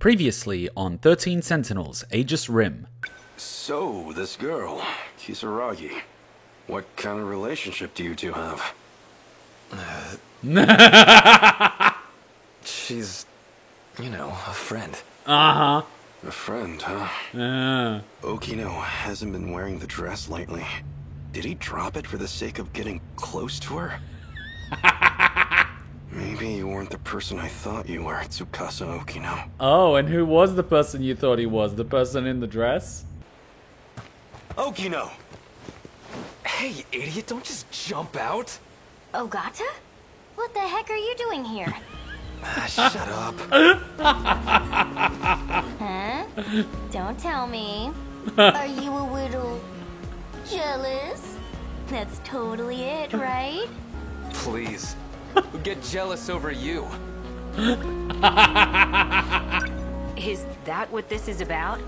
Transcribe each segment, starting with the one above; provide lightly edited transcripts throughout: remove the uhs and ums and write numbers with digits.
Previously on 13 Sentinels, Aegis Rim. So, this girl, Kisaragi, what kind of relationship do you two have? She's, a friend. Uh-huh. A friend, huh? Okino hasn't been wearing the dress lately. Did he drop it for the sake of getting close to her? Maybe you weren't the person I thought you were, Tsukasa Okino. Oh, and who was the person you thought he was? The person in the dress? Okino! Hey, idiot, don't just jump out. Ogata? What the heck are you doing here? Shut up. Huh? Don't tell me. Are you a little jealous? That's totally it, right? Please. Who get jealous over you? Is that what this is about?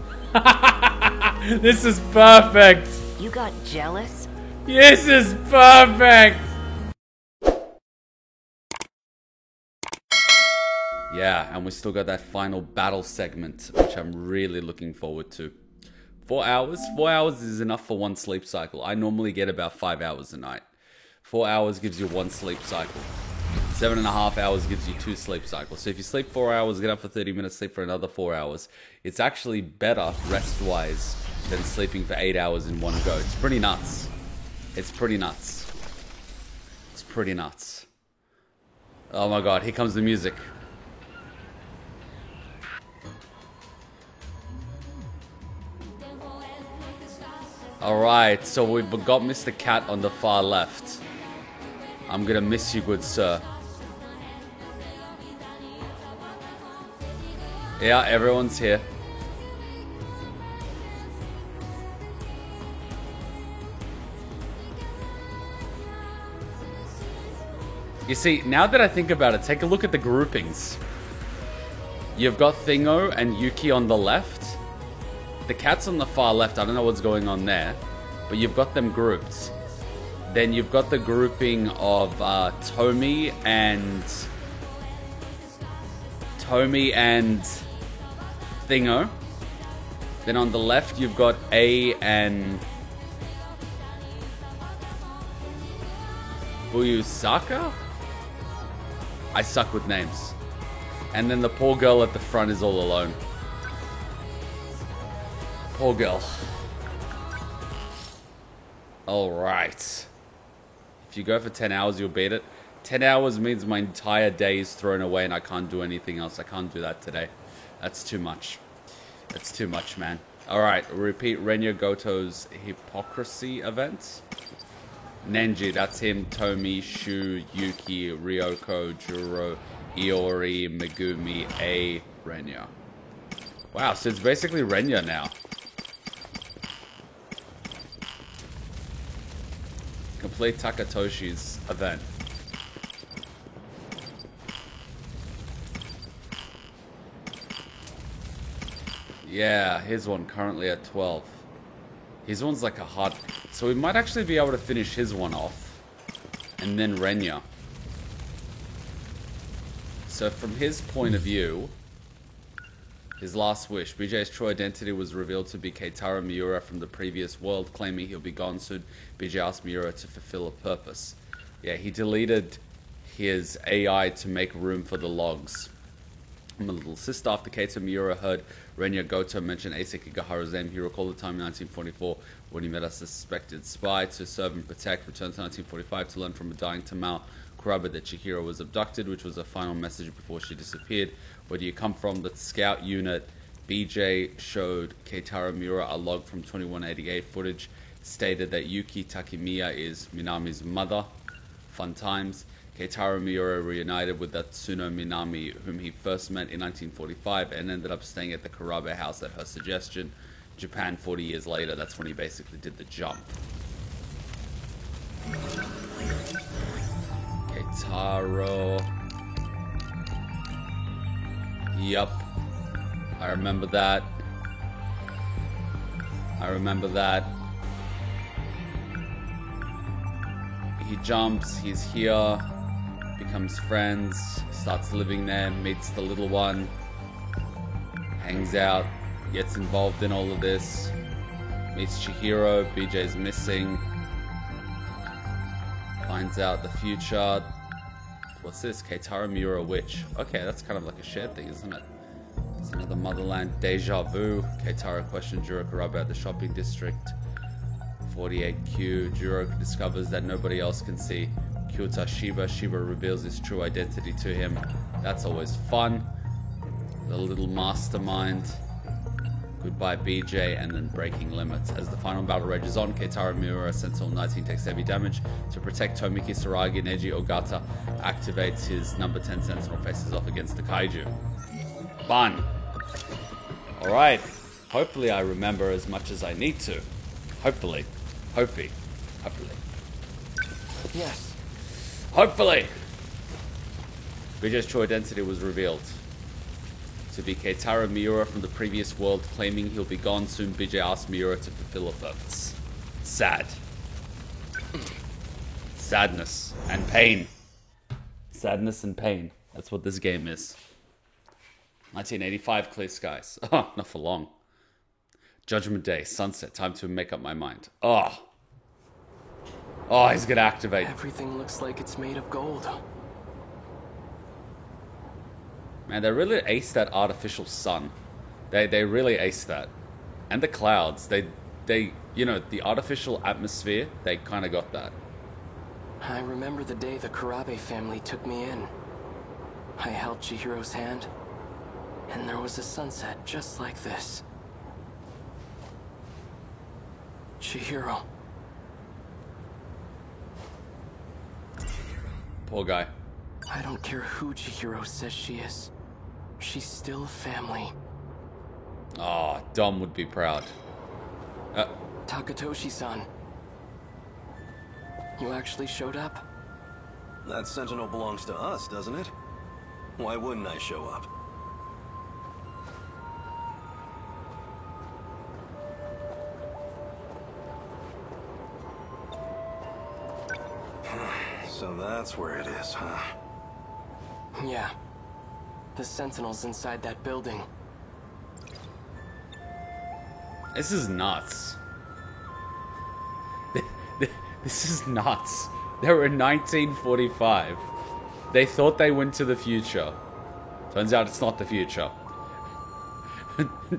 This is perfect! You got jealous? This is perfect! Yeah, and we still got that final battle segment, which I'm really looking forward to. 4 hours? 4 hours is enough for one sleep cycle. I normally get about 5 hours a night. 4 hours gives you one sleep cycle. 7.5 hours gives you 2 sleep cycles. So if you sleep 4 hours, get up for 30 minutes, sleep for another 4 hours, it's actually better rest-wise than sleeping for 8 hours in one go. It's pretty nuts. It's pretty nuts. It's pretty nuts. Oh my god, here comes the music. Alright, so we've got Mr. Cat on the far left. I'm gonna miss you, good sir. Yeah, everyone's here. You see, now that I think about it, take a look at the groupings. You've got Thingo and Yuki on the left. The Cat's on the far left, I don't know what's going on there. But you've got them grouped. Then you've got the grouping of Tomi and Thingo. Then on the left you've got A and Fuyusaka? I suck with names. And then the poor girl at the front is all alone. Poor girl. Alright. If you go for 10 hours, you'll beat it. 10 hours means my entire day is thrown away and I can't do anything else. I can't do that today. That's too much. That's too much, man. Alright, repeat Renya Goto's hypocrisy event. Nenji, that's him. Tomi, Shu, Yuki, Ryoko, Juro, Iori, Megumi, A, Renya. Wow, so it's basically Renya now. Complete Takatoshi's event. Yeah, his one currently at 12. His one's like a hard... So we might actually be able to finish his one off. And then Renya. So from his point of view... His last wish. BJ's true identity was revealed to be Keitaro Miura from the previous world, claiming he'll be gone soon. BJ asked Miura to fulfill a purpose. Yeah, he deleted his AI to make room for the logs. I'm a little sister. After Keita Miura heard Renya Goto mention Eiseki Gaharu's name, he recalled the time in 1944 when he met a suspected spy to serve and protect, returned to 1945 to learn from a dying Tamao Kuraba that Chihiro was abducted, which was a final message before she disappeared. Where do you come from? The scout unit. BJ showed Keitaro Miura a log from 2188 footage, stated that Yuki Takemiya is Minami's mother. Fun times. Keitaro Miura reunited with Tatsuno Minami, whom he first met in 1945 and ended up staying at the Kurabe house at her suggestion. Japan 40 years later, that's when he basically did the jump. Keitaro. Yup. I remember that. I remember that. He jumps, he's here, becomes friends, starts living there, meets the little one. hangs out, gets involved in all of this, meets Chihiro, BJ's missing, finds out the future. What's this? Keitaro Miura Witch. Okay, that's kind of like a shared thing, isn't it? It's another Motherland deja vu. Keitaro questions Juro Kurabe at the shopping district. 48Q. Juro discovers that nobody else can see Kyuta Shiba. Shiba reveals his true identity to him. That's always fun. The little mastermind. Goodbye BJ, and then breaking limits. As the final battle rages on, Keitaro Miura, Sentinel 19, takes heavy damage. To protect Tomiki Saragi, Neji Ogata activates his number 10 Sentinel, faces off against the Kaiju. Fun. Alright. Hopefully I remember as much as I need to. Hopefully. Hopefully. Yes. Hopefully. BJ's true identity was revealed to be Keitaro Miura from the previous world, claiming he'll be gone soon. BJ asks Miura to fulfill a purpose. Sad. Sadness and pain. Sadness and pain. That's what this game is. 1985, clear skies. Oh, not for long. Judgment Day, sunset, time to make up my mind. Oh, he's gonna activate. Everything looks like it's made of gold. Man, they really aced that artificial sun. They really aced that. And the clouds, they you know, the artificial atmosphere, they kind of got that. I remember the day the Kurabe family took me in. I held Chihiro's hand, and there was a sunset just like this. Chihiro. Poor guy. I don't care who Chihiro says she is. She's still family. Oh, Dom would be proud. Takatoshi-san. You actually showed up? That Sentinel belongs to us, doesn't it? Why wouldn't I show up? So that's where it is, huh? Yeah. The Sentinel's inside that building. This is nuts. This is nuts. They were in 1945. They thought they went to the future. Turns out it's not the future.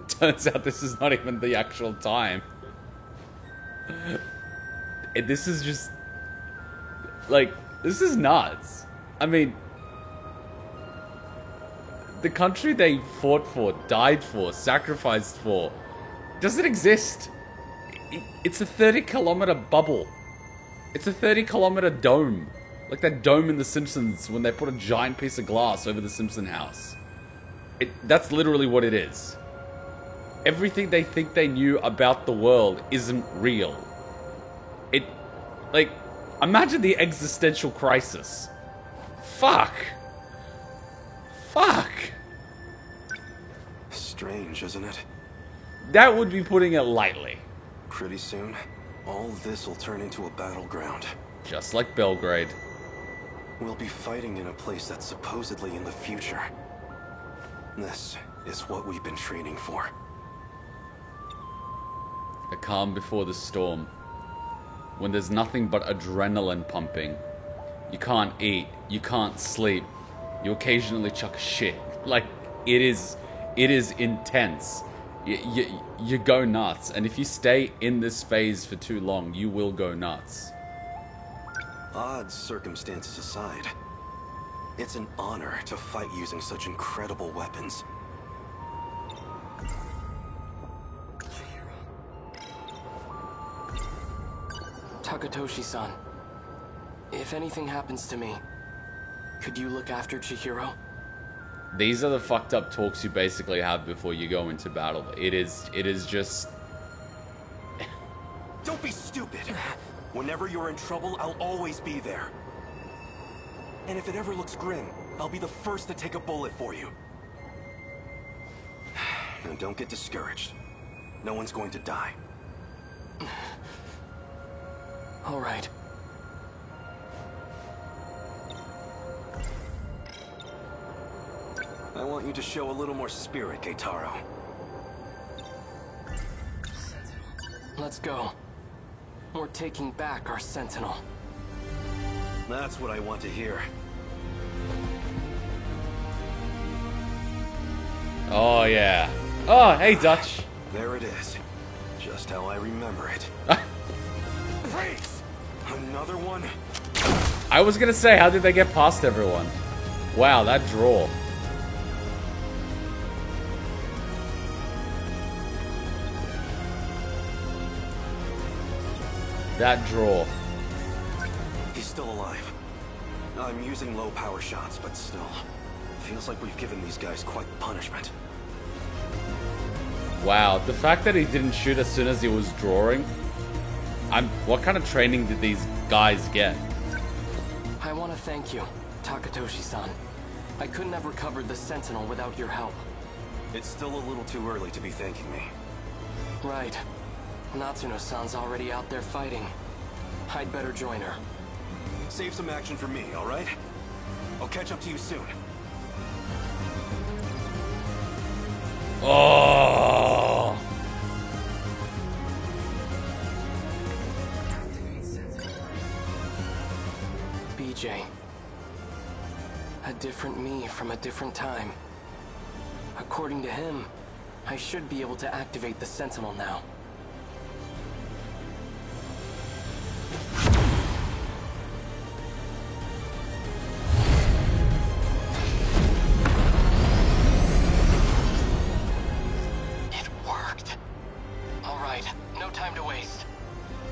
Turns out this is not even the actual time. This is just... like, this is nuts. I mean... the country they fought for, died for, sacrificed for, doesn't exist. It's a 30-kilometer bubble. It's a 30-kilometer dome. Like that dome in The Simpsons when they put a giant piece of glass over the Simpson house. That's literally what it is. Everything they think they knew about the world isn't real. Like, imagine the existential crisis. Fuck. Strange, isn't it? That would be putting it lightly. Pretty soon, all this will turn into a battleground. Just like Belgrade. We'll be fighting in a place that's supposedly in the future. This is what we've been training for. A calm before the storm. When there's nothing but adrenaline pumping. You can't eat. You can't sleep. You occasionally chuck a shit. Like, it is intense. You go nuts. And if you stay in this phase for too long, you will go nuts. Odd circumstances aside, it's an honor to fight using such incredible weapons. Takatoshi-san, if anything happens to me, could you look after Chihiro? These are the fucked up talks you basically have before you go into battle. It is just... Don't be stupid! Whenever you're in trouble, I'll always be there. And if it ever looks grim, I'll be the first to take a bullet for you. And don't get discouraged. No one's going to die. All right. I want you to show a little more spirit, Keitaro. Let's go. We're taking back our Sentinel. That's what I want to hear. Oh, yeah. Oh, hey, Dutch. There it is. Just how I remember it. Freeze! Another one? I was gonna say, how did they get past everyone? Wow, that draw. That draw. He's still alive. I'm using low power shots, but still. Feels like we've given these guys quite the punishment. Wow, the fact that he didn't shoot as soon as he was drawing. What kind of training did these guys get? I want to thank you, Takatoshi-san. I couldn't have recovered the Sentinel without your help. It's still a little too early to be thanking me. Right. Natsuno-san's already out there fighting. I'd better join her. Save some action for me, alright? I'll catch up to you soon. Oh! BJ. A different me from a different time. According to him, I should be able to activate the Sentinel now.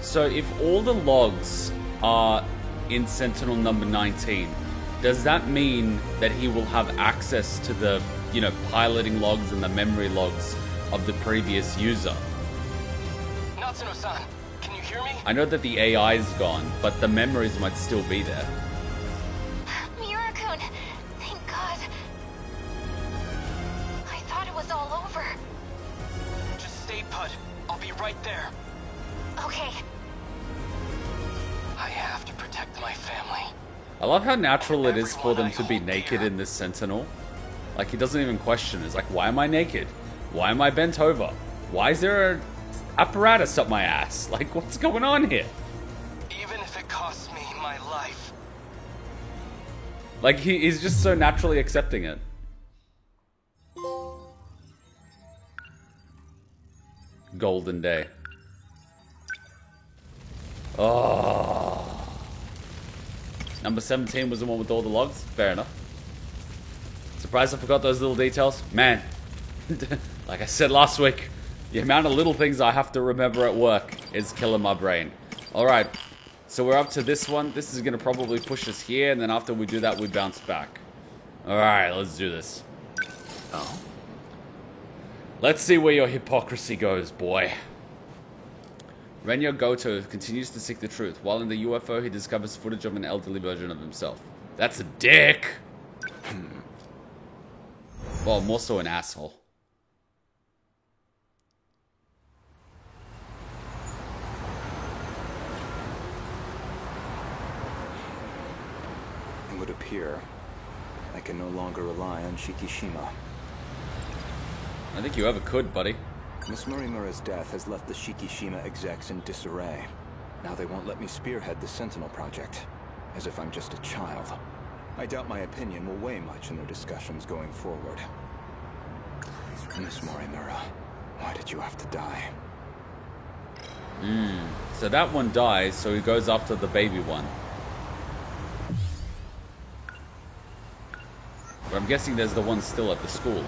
So if all the logs are in Sentinel number 19, does that mean that he will have access to the, piloting logs and the memory logs of the previous user? Natsuno-san, can you hear me? I know that the AI is gone, but the memories might still be there. Miura-kun, thank God. I thought it was all over. Just stay put. I'll be right there. Okay. I have to protect my family. I love how natural it is for them to be naked in this Sentinel. Like, he doesn't even question. It's like, why am I naked? Why am I bent over? Why is there an apparatus up my ass? Like, what's going on here? Even if it costs me my life. Like, he's just so naturally accepting it. Golden Day. Oh. Number 17 was the one with all the logs. Fair enough. Surprised I forgot those little details. Man, like I said last week, the amount of little things I have to remember at work is killing my brain. Alright, so we're up to this one. This is going to probably push us here, and then after we do that, we bounce back. Alright, let's do this. Oh? Let's see where your hypocrisy goes, boy. Renya Goto continues to seek the truth. While in the UFO, he discovers footage of an elderly version of himself. That's a dick! Well, more so an asshole. It would appear I can no longer rely on Shikishima. I think you ever could, buddy. Miss Morimura's death has left the Shikishima execs in disarray. Now they won't let me spearhead the Sentinel project, as if I'm just a child. I doubt my opinion will weigh much in their discussions going forward. Miss Morimura, why did you have to die? So that one dies, so he goes after the baby one. But I'm guessing there's the one still at the school.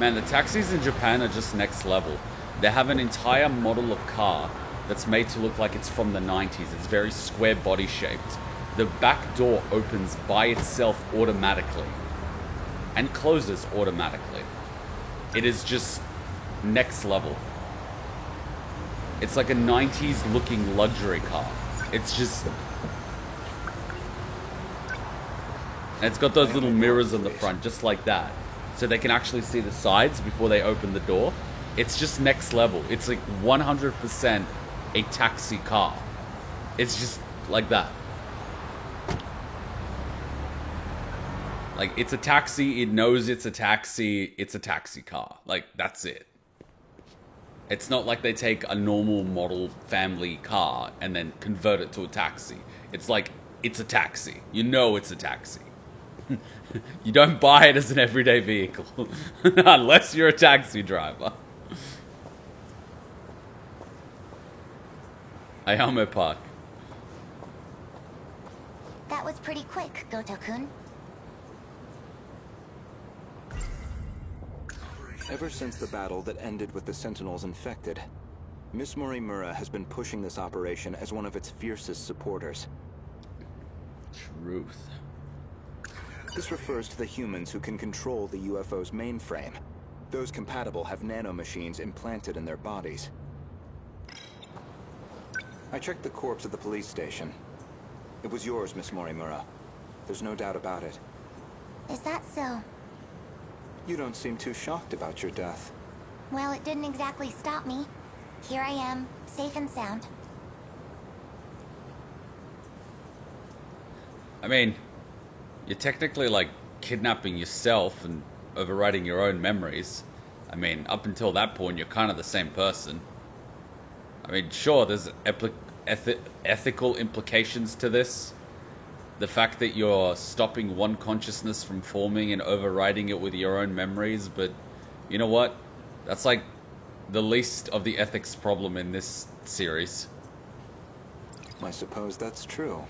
Man, the taxis in Japan are just next level. They have an entire model of car that's made to look like it's from the 90s. It's very square body shaped. The back door opens by itself automatically and closes automatically. It is just next level. It's like a 90s looking luxury car. It's just... And it's got those little mirrors on the front, just like that. so they can actually see the sides before they open the door. It's just next level. It's like 100% a taxi car. It's just like that. Like, it's a taxi, it knows it's a taxi car. Like, that's it. It's not like they take a normal model family car and then convert it to a taxi. It's like, it's a taxi. You know it's a taxi. You don't buy it as an everyday vehicle. Unless you're a taxi driver. Ayame Park. That was pretty quick, Goto-kun. Ever since the battle that ended with the Sentinels infected, Miss Morimura has been pushing this operation as one of its fiercest supporters. Truth. This refers to the humans who can control the UFO's mainframe. Those compatible have nanomachines implanted in their bodies. I checked the corpse at the police station. It was yours, Miss Morimura. There's no doubt about it. Is that so? You don't seem too shocked about your death. Well, it didn't exactly stop me. Here I am, safe and sound. I mean, you're technically, like, kidnapping yourself and overriding your own memories. I mean, up until that point, you're kind of the same person. I mean, sure, there's ethical implications to this. The fact that you're stopping one consciousness from forming and overriding it with your own memories, but you know what? That's like the least of the ethics problem in this series. I suppose that's true.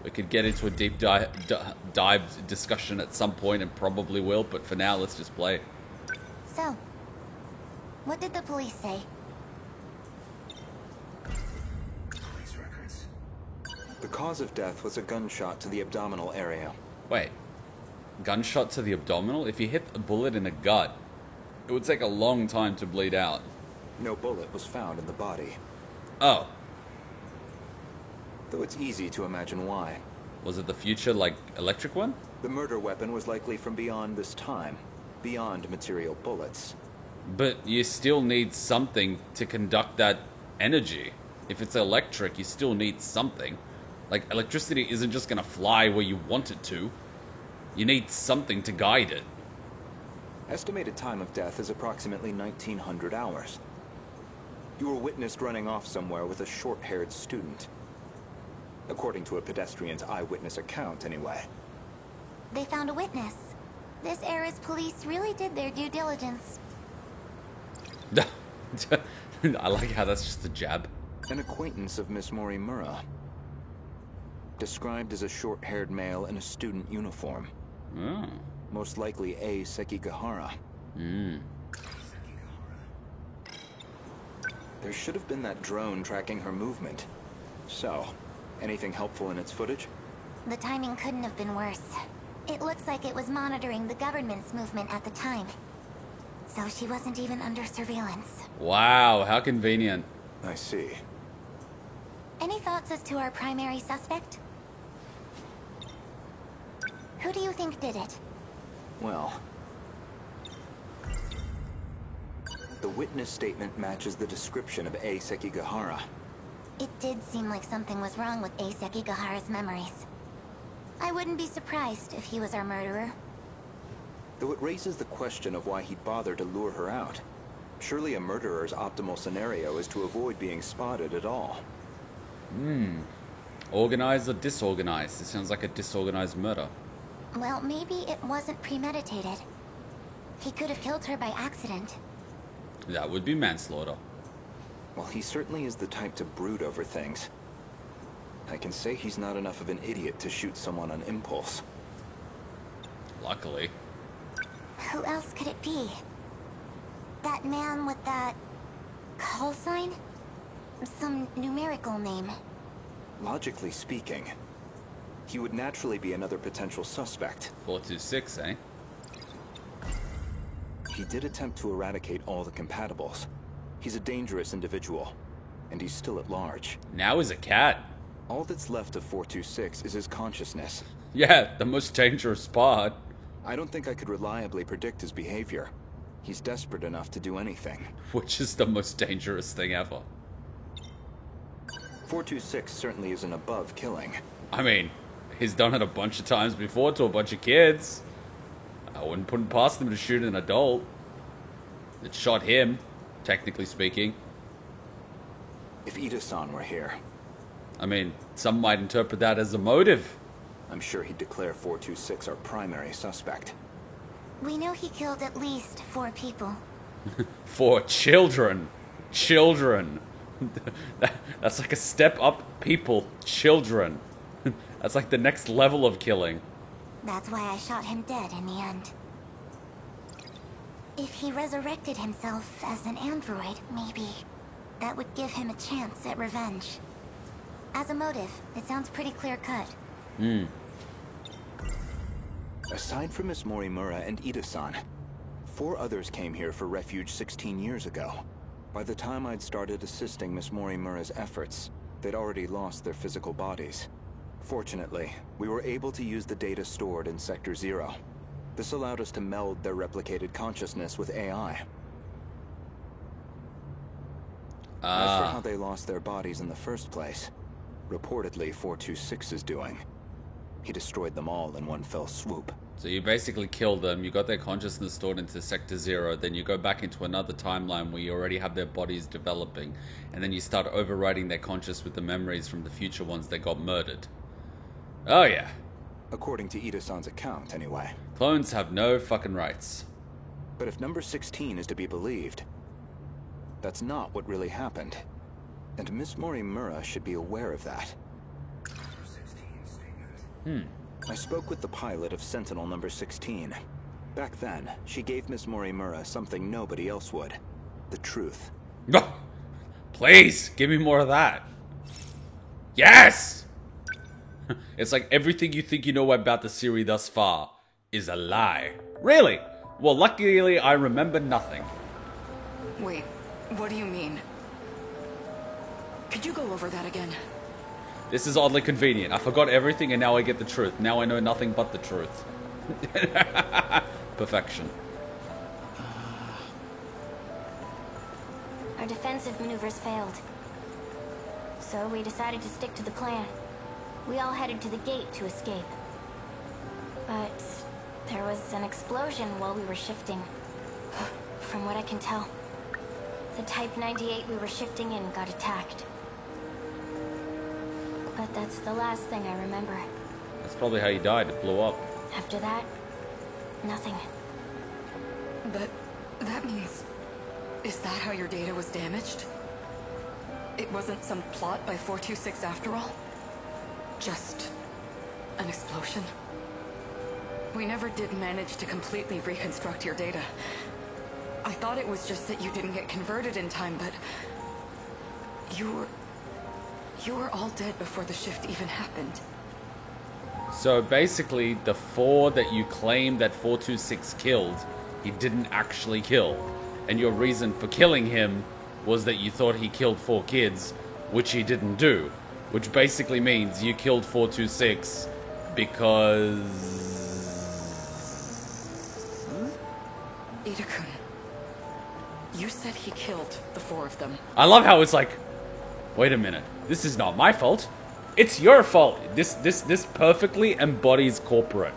We could get into a deep dive discussion at some point, and probably will, but for now, let's just play. So, what did the police say? The cause of death was a gunshot to the abdominal area. Wait. Gunshot to the abdominal? If you hit a bullet in the gut, it would take a long time to bleed out. No bullet was found in the body. Oh. Though it's easy to imagine why. Was it the future, like, electric one? The murder weapon was likely from beyond this time. Beyond material bullets. But you still need something to conduct that energy. If it's electric, you still need something. Like, electricity isn't just gonna fly where you want it to. You need something to guide it. Estimated time of death is approximately 1900 hours. You were witnessed running off somewhere with a short-haired student. According to a pedestrian's eyewitness account, anyway. They found a witness. This era's police really did their due diligence. I like how that's just a jab. An acquaintance of Miss Morimura. Described as a short-haired male in a student uniform. Oh. Most likely A. Sekigahara. There should have been that drone tracking her movement. So, anything helpful in its footage? The timing couldn't have been worse. It looks like it was monitoring the government's movement at the time. So she wasn't even under surveillance. Wow, how convenient. I see. Any thoughts as to our primary suspect? Who do you think did it? Well... the witness statement matches the description of A. Sekigahara. It did seem like something was wrong with A. Sekigahara's memories. I wouldn't be surprised if he was our murderer. Though it raises the question of why he'd bother to lure her out. Surely a murderer's optimal scenario is to avoid being spotted at all. Organized or disorganized? It sounds like a disorganized murder. Well, maybe it wasn't premeditated. He could have killed her by accident. That would be manslaughter. Well, he certainly is the type to brood over things. I can say he's not enough of an idiot to shoot someone on impulse. Luckily. Who else could it be? That man with that... call sign? Some numerical name. Logically speaking, he would naturally be another potential suspect. 426, eh? He did attempt to eradicate all the compatibles. He's a dangerous individual, and he's still at large. Now he's a cat. All that's left of 426 is his consciousness. Yeah, the most dangerous part. I don't think I could reliably predict his behavior. He's desperate enough to do anything. Which is the most dangerous thing ever. 426 certainly isn't above killing. I mean, he's done it a bunch of times before to a bunch of kids. I wouldn't put it past him to shoot an adult. It shot him, technically speaking. If Ida-san were here, I mean, some might interpret that as a motive. I'm sure he'd declare 426 our primary suspect. We know he killed at least 4 people. 4 children. Children. That's like a step up, people. Children. That's like the next level of killing. That's why I shot him dead in the end. If he resurrected himself as an android, maybe that would give him a chance at revenge. As a motive, it sounds pretty clear-cut. Aside from Miss Morimura and Ida-san, 4 others came here for refuge 16 years ago. By the time I'd started assisting Miss Morimura's efforts, they'd already lost their physical bodies. Fortunately, we were able to use the data stored in Sector 0. This allowed us to meld their replicated consciousness with AI. As for how they lost their bodies in the first place, reportedly 426 is doing. He destroyed them all in one fell swoop. So you basically kill them, you got their consciousness stored into Sector 0, then you go back into another timeline where you already have their bodies developing, and then you start overriding their conscious with the memories from the future ones that got murdered. Oh yeah. According to Ida-san's account, anyway. Clones have no fucking rights. But if number 16 is to be believed, that's not what really happened. And Miss Morimura should be aware of that. I spoke with the pilot of Sentinel number 16. Back then, she gave Miss Morimura something nobody else would. The truth. Please, give me more of that. Yes! It's like everything you think you know about the series thus far is a lie. Really? Well, luckily I remember nothing. Wait, what do you mean? Could you go over that again? This is oddly convenient. I forgot everything and now I get the truth. Now I know nothing but the truth. Perfection. Our defensive maneuvers failed. So we decided to stick to the plan. We all headed to the gate to escape. But there was an explosion while we were shifting. From what I can tell, the Type 98 we were shifting in got attacked. But that's the last thing I remember. That's probably how you died. It blew up. After that, nothing. That means... Is that how your data was damaged? It wasn't some plot by 426 after all? Just an explosion? We never did manage to completely reconstruct your data. I thought it was just that you didn't get converted in time, but... You were all dead before the shift even happened. So basically, the 4 that you claim that 426 killed, he didn't actually kill. And your reason for killing him was that you thought he killed 4 kids, which he didn't do. Which basically means you killed 426 because... Ida-kun, you said he killed the 4 of them. I love how it's like, wait a minute, this is not my fault. It's your fault. This perfectly embodies corporate.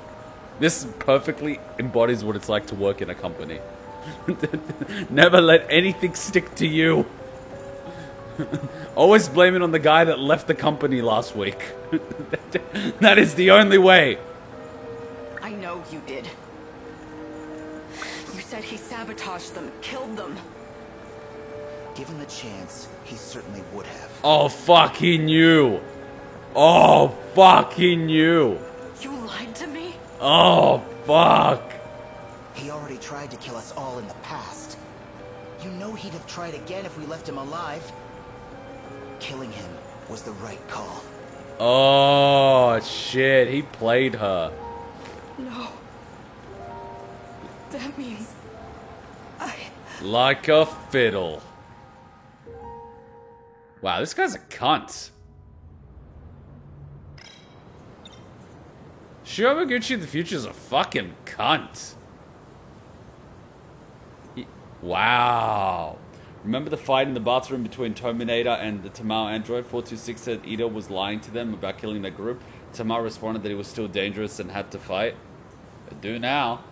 This perfectly embodies what it's like to work in a company. Never let anything stick to you. Always blame it on the guy that left the company last week. That is the only way. I know you did. You said he sabotaged them, killed them. Given the chance, he certainly would have. Oh, fuck, he knew. Oh, fuck, he knew. You lied to me? Oh, fuck. He already tried to kill us all in the past. You know he'd have tried again if we left him alive. Killing him was the right call. Oh, shit, he played her. No. That means... Like a fiddle. Wow, this guy's a cunt. Shu Hamaguchi in the future is a fucking cunt. Wow. Remember the fight in the bathroom between Terminator and the Tamao android? 426 said Ida was lying to them about killing their group. Tamao responded that he was still dangerous and had to fight. I do now.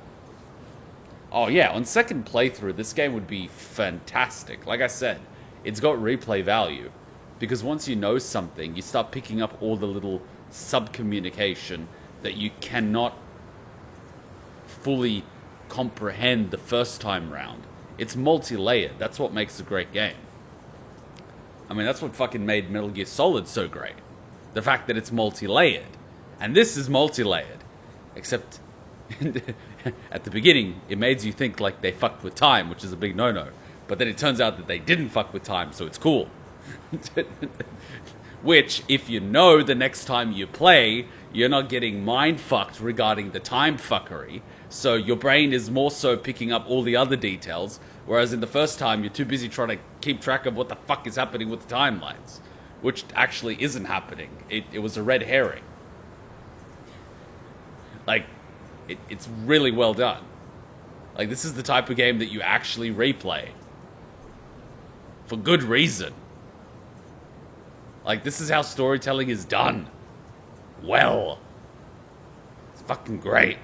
Oh yeah, on second playthrough, this game would be fantastic. Like I said, it's got replay value. Because once you know something, you start picking up all the little sub-communication that you cannot fully comprehend the first time round. It's multi-layered. That's what makes a great game. I mean, that's what fucking made Metal Gear Solid so great. The fact that it's multi-layered. And this is multi-layered. Except, at the beginning, it made you think like they fucked with time, which is a big no-no. But then it turns out that they didn't fuck with time, so it's cool. Which, if you know the next time you play, you're not getting mind-fucked regarding the time fuckery. So your brain is more so picking up all the other details, whereas in the first time, you're too busy trying to keep track of what the fuck is happening with the timelines. Which actually isn't happening. It was a red herring. Like, it's really well done. Like, this is the type of game that you actually replay. For good reason. Like, this is how storytelling is done. Well. It's fucking great.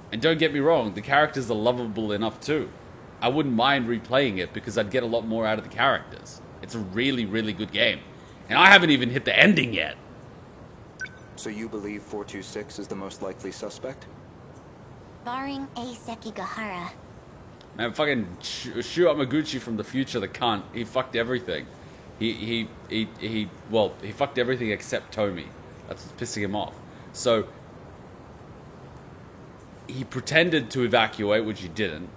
And don't get me wrong, the characters are lovable enough too. I wouldn't mind replaying it because I'd get a lot more out of the characters. It's a really, really good game. And I haven't even hit the ending yet. So you believe 426 is the most likely suspect? Barring A. Sekigahara. Man, fucking Shu Hamaguchi from the future, the cunt, he fucked everything. He fucked everything except Tomy. That's what's pissing him off. So, he pretended to evacuate, which he didn't.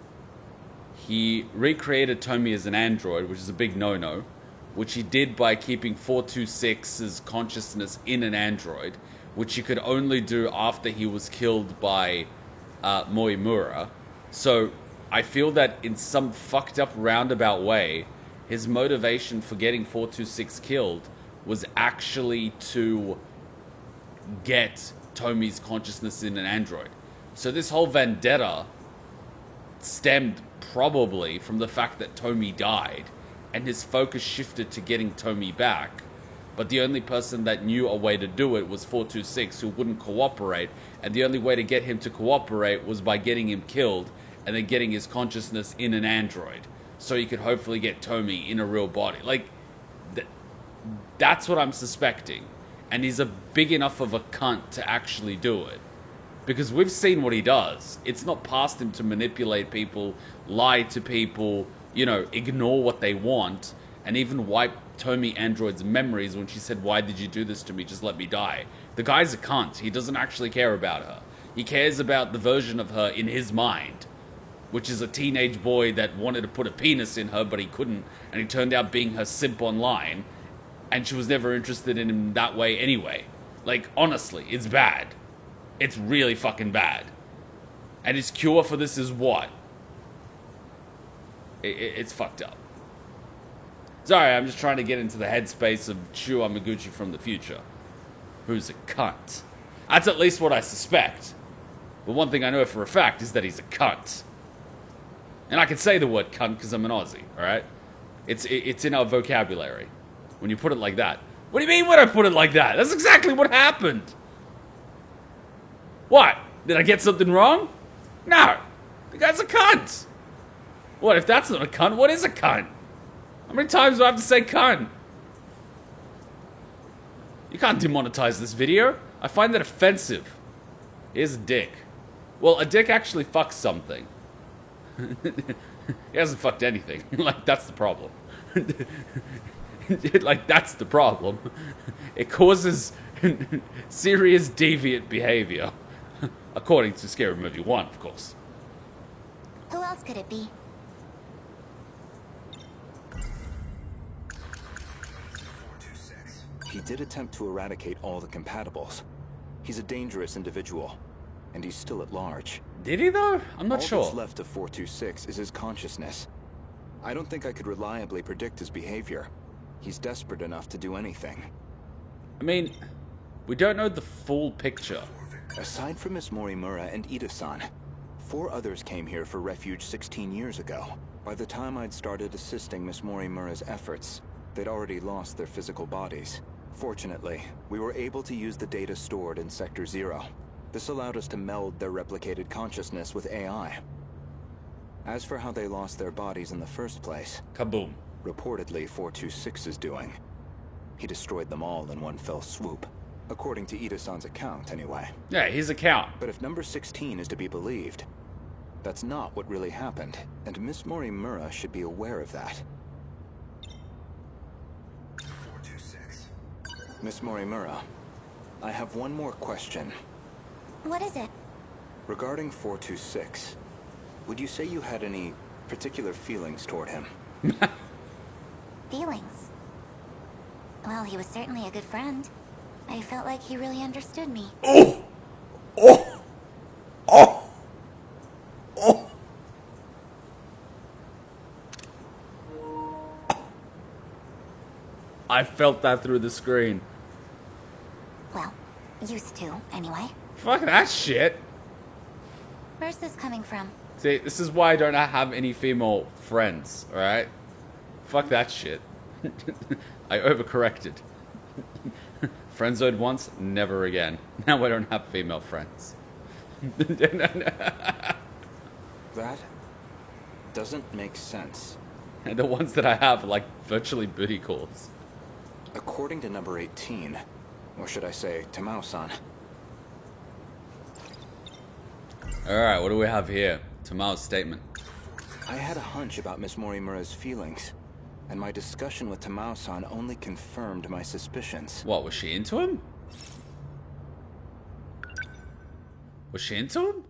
He recreated Tomy as an android, which is a big no-no, which he did by keeping 426's consciousness in an android, which he could only do after he was killed by Moimura. So, I feel that in some fucked up roundabout way, his motivation for getting 426 killed was actually to get Tomy's consciousness in an android. So this whole vendetta stemmed probably from the fact that Tomy died, and his focus shifted to getting Tomy back. But the only person that knew a way to do it was 426, who wouldn't cooperate, and the only way to get him to cooperate was by getting him killed, and then getting his consciousness in an android, so he could hopefully get Tomy in a real body. Like, that's what I'm suspecting. And he's a big enough of a cunt to actually do it. Because we've seen what he does. It's not past him to manipulate people, lie to people, ignore what they want, and even wipe Tomy Android's memories when she said, "Why did you do this to me? Just let me die." The guy's a cunt. He doesn't actually care about her. He cares about the version of her in his mind, which is a teenage boy that wanted to put a penis in her, but he couldn't, and he turned out being her simp online, and she was never interested in him that way anyway. Like, honestly, it's bad. It's really fucking bad. And his cure for this is what? It's fucked up. Sorry, I'm just trying to get into the headspace of Shu Hamaguchi from the future, who's a cunt. That's at least what I suspect. But one thing I know for a fact is that he's a cunt. And I can say the word cunt because I'm an Aussie, alright? It's in our vocabulary. When you put it like that. What do you mean when I put it like that? That's exactly what happened. What? Did I get something wrong? No. The guy's a cunt. What, if that's not a cunt, what is a cunt? How many times do I have to say cunt? You can't demonetize this video. I find that offensive. Here's a dick. Well, a dick actually fucks something. He hasn't fucked anything. Like, that's the problem. Like, that's the problem. It causes serious deviant behavior. According to Scary Movie 1, of course. Who else could it be? He did attempt to eradicate all the compatibles. He's a dangerous individual, and he's still at large. Did he, though? I'm not sure. All that's left of 426 is his consciousness. I don't think I could reliably predict his behavior. He's desperate enough to do anything. I mean, We don't know the full picture. Aside from Miss Morimura and Ida-san, 4 others came here for refuge 16 years ago. By the time I'd started assisting Miss Morimura's efforts, they'd already lost their physical bodies. Fortunately, we were able to use the data stored in Sector 0. This allowed us to meld their replicated consciousness with AI. As for how they lost their bodies in the first place, Kaboom. reportedly 426 is doing. He destroyed them all in one fell swoop. According to Ida-san's account, anyway. Yeah, his account. But if number 16 is to be believed, that's not what really happened, and Miss Morimura should be aware of that. 426. Miss Morimura, I have one more question. What is it? Regarding 426, would you say you had any particular feelings toward him? Feelings? Well, he was certainly a good friend. I felt like he really understood me. Oh! Oh! Oh! Oh! I felt that through the screen. Well, used to, anyway. Fuck that shit. Where's this coming from? See, this is why I don't have any female friends, alright? Fuck that shit. I overcorrected. Friendzoned once, never again. Now I don't have female friends. That doesn't make sense. And the ones that I have are like virtually booty calls. According to number 18, or should I say, Tamao-san. Alright, what do we have here? Tamao's statement. I had a hunch about Miss Morimura's feelings, and my discussion with Tamao-san only confirmed my suspicions. What, was she into him? Was she into him?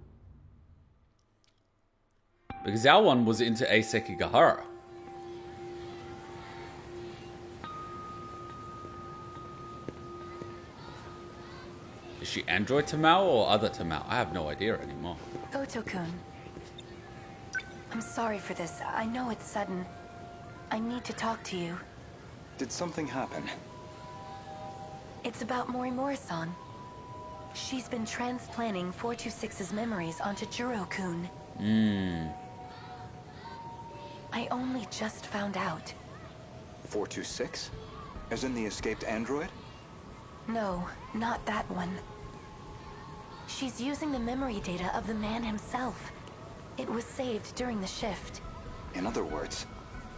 Because our one was into Ace Sekigahara. Is she android Tamao or other Tamao? I have no idea anymore. Goto-kun. I'm sorry for this. I know it's sudden. I need to talk to you. Did something happen? It's about Morimura-san. She's been transplanting 426's memories onto Juro-kun. I only just found out. 426? As in the escaped android? No, not that one. She's using the memory data of the man himself. It was saved during the shift. In other words,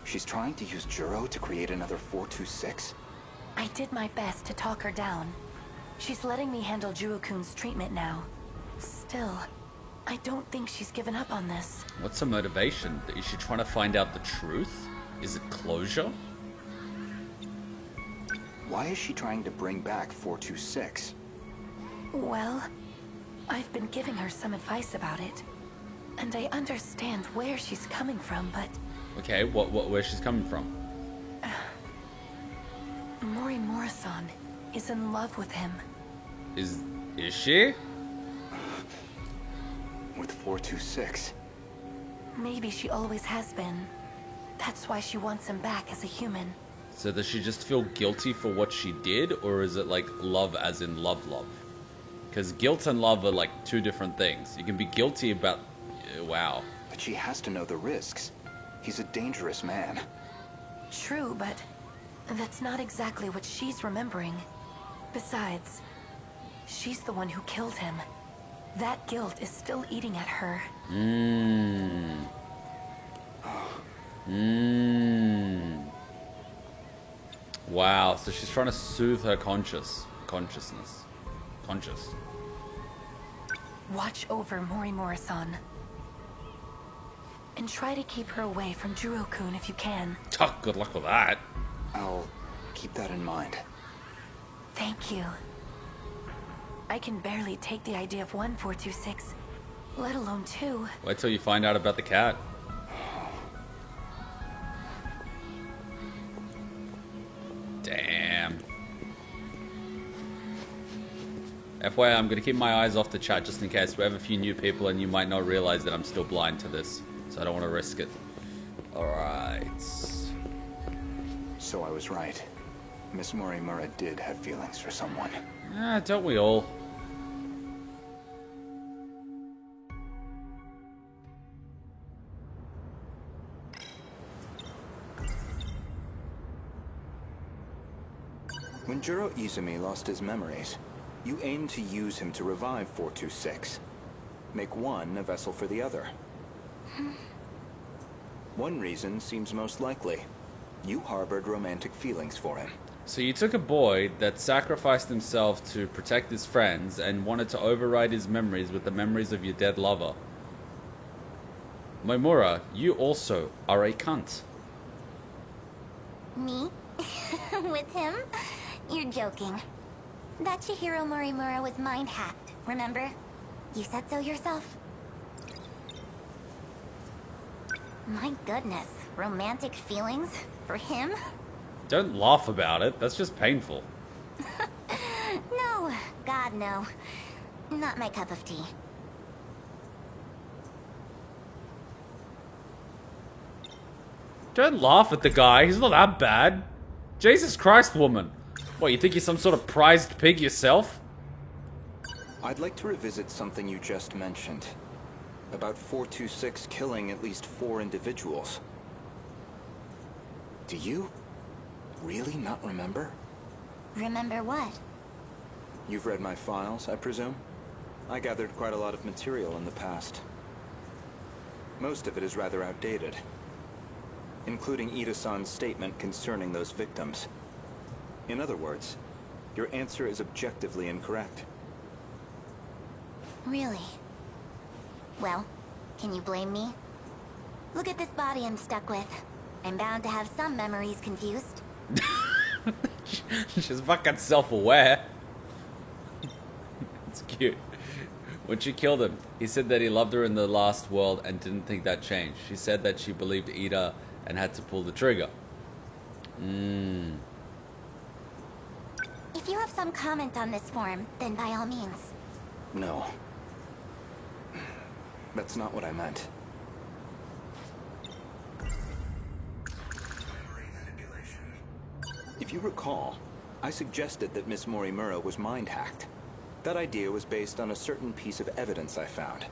she's trying to use Juro to create another 426? I did my best to talk her down. She's letting me handle Juro-kun's treatment now. Still, I don't think she's given up on this. What's her motivation? Is she trying to find out the truth? Is it closure? Why is she trying to bring back 426? Well, I've been giving her some advice about it. And I understand where she's coming from, but... Okay, where she's coming from? Morimura-san is in love with him. Is she? With 426? Maybe she always has been. That's why she wants him back as a human. So does she just feel guilty for what she did, or is it like love as in love? Because guilt and love are like two different things. You can be guilty about... wow. But she has to know the risks. He's a dangerous man. True, but that's not exactly what she's remembering. Besides, she's the one who killed him. That guilt is still eating at her. Wow, so she's trying to soothe her conscious. Watch over Morimura-san. And try to keep her away from Juro-kun if you can. Oh, good luck with that. I'll keep that in mind. Thank you. I can barely take the idea of 426, let alone 2. Wait till you find out about the cat. Damn. FYI, I'm gonna keep my eyes off the chat just in case we have a few new people and you might not realize that I'm still blind to this. So I don't want to risk it. Alright. So I was right. Miss Morimura did have feelings for someone. Don't we all? When Jiro Izumi lost his memories, you aimed to use him to revive 426. Make one a vessel for the other. One reason seems most likely. You harbored romantic feelings for him. So you took a boy that sacrificed himself to protect his friends and wanted to override his memories with the memories of your dead lover. Moimura, you also are a cunt. Me? With him? You're joking. That Chihiro Morimura was mind-hacked, remember? You said so yourself. My goodness, romantic feelings? For him? Don't laugh about it, that's just painful. No, God no. Not my cup of tea. Don't laugh at the guy, he's not that bad. Jesus Christ, woman. What, you think you're some sort of prized pig yourself? I'd like to revisit something you just mentioned. About 426 killing at least 4 individuals. Do you really not remember? Remember what? You've read my files, I presume? I gathered quite a lot of material in the past. Most of it is rather outdated, including Ida-san's statement concerning those victims. In other words, your answer is objectively incorrect. Really? Well, can you blame me? Look at this body I'm stuck with. I'm bound to have some memories confused. She's fucking self-aware. It's cute. When she killed him, he said that he loved her in the last world and didn't think that changed. She said that she believed Ida and had to pull the trigger. If you have some comment on this form, then by all means. No. That's not what I meant. If you recall, I suggested that Miss Morimura was mind-hacked. That idea was based on a certain piece of evidence I found.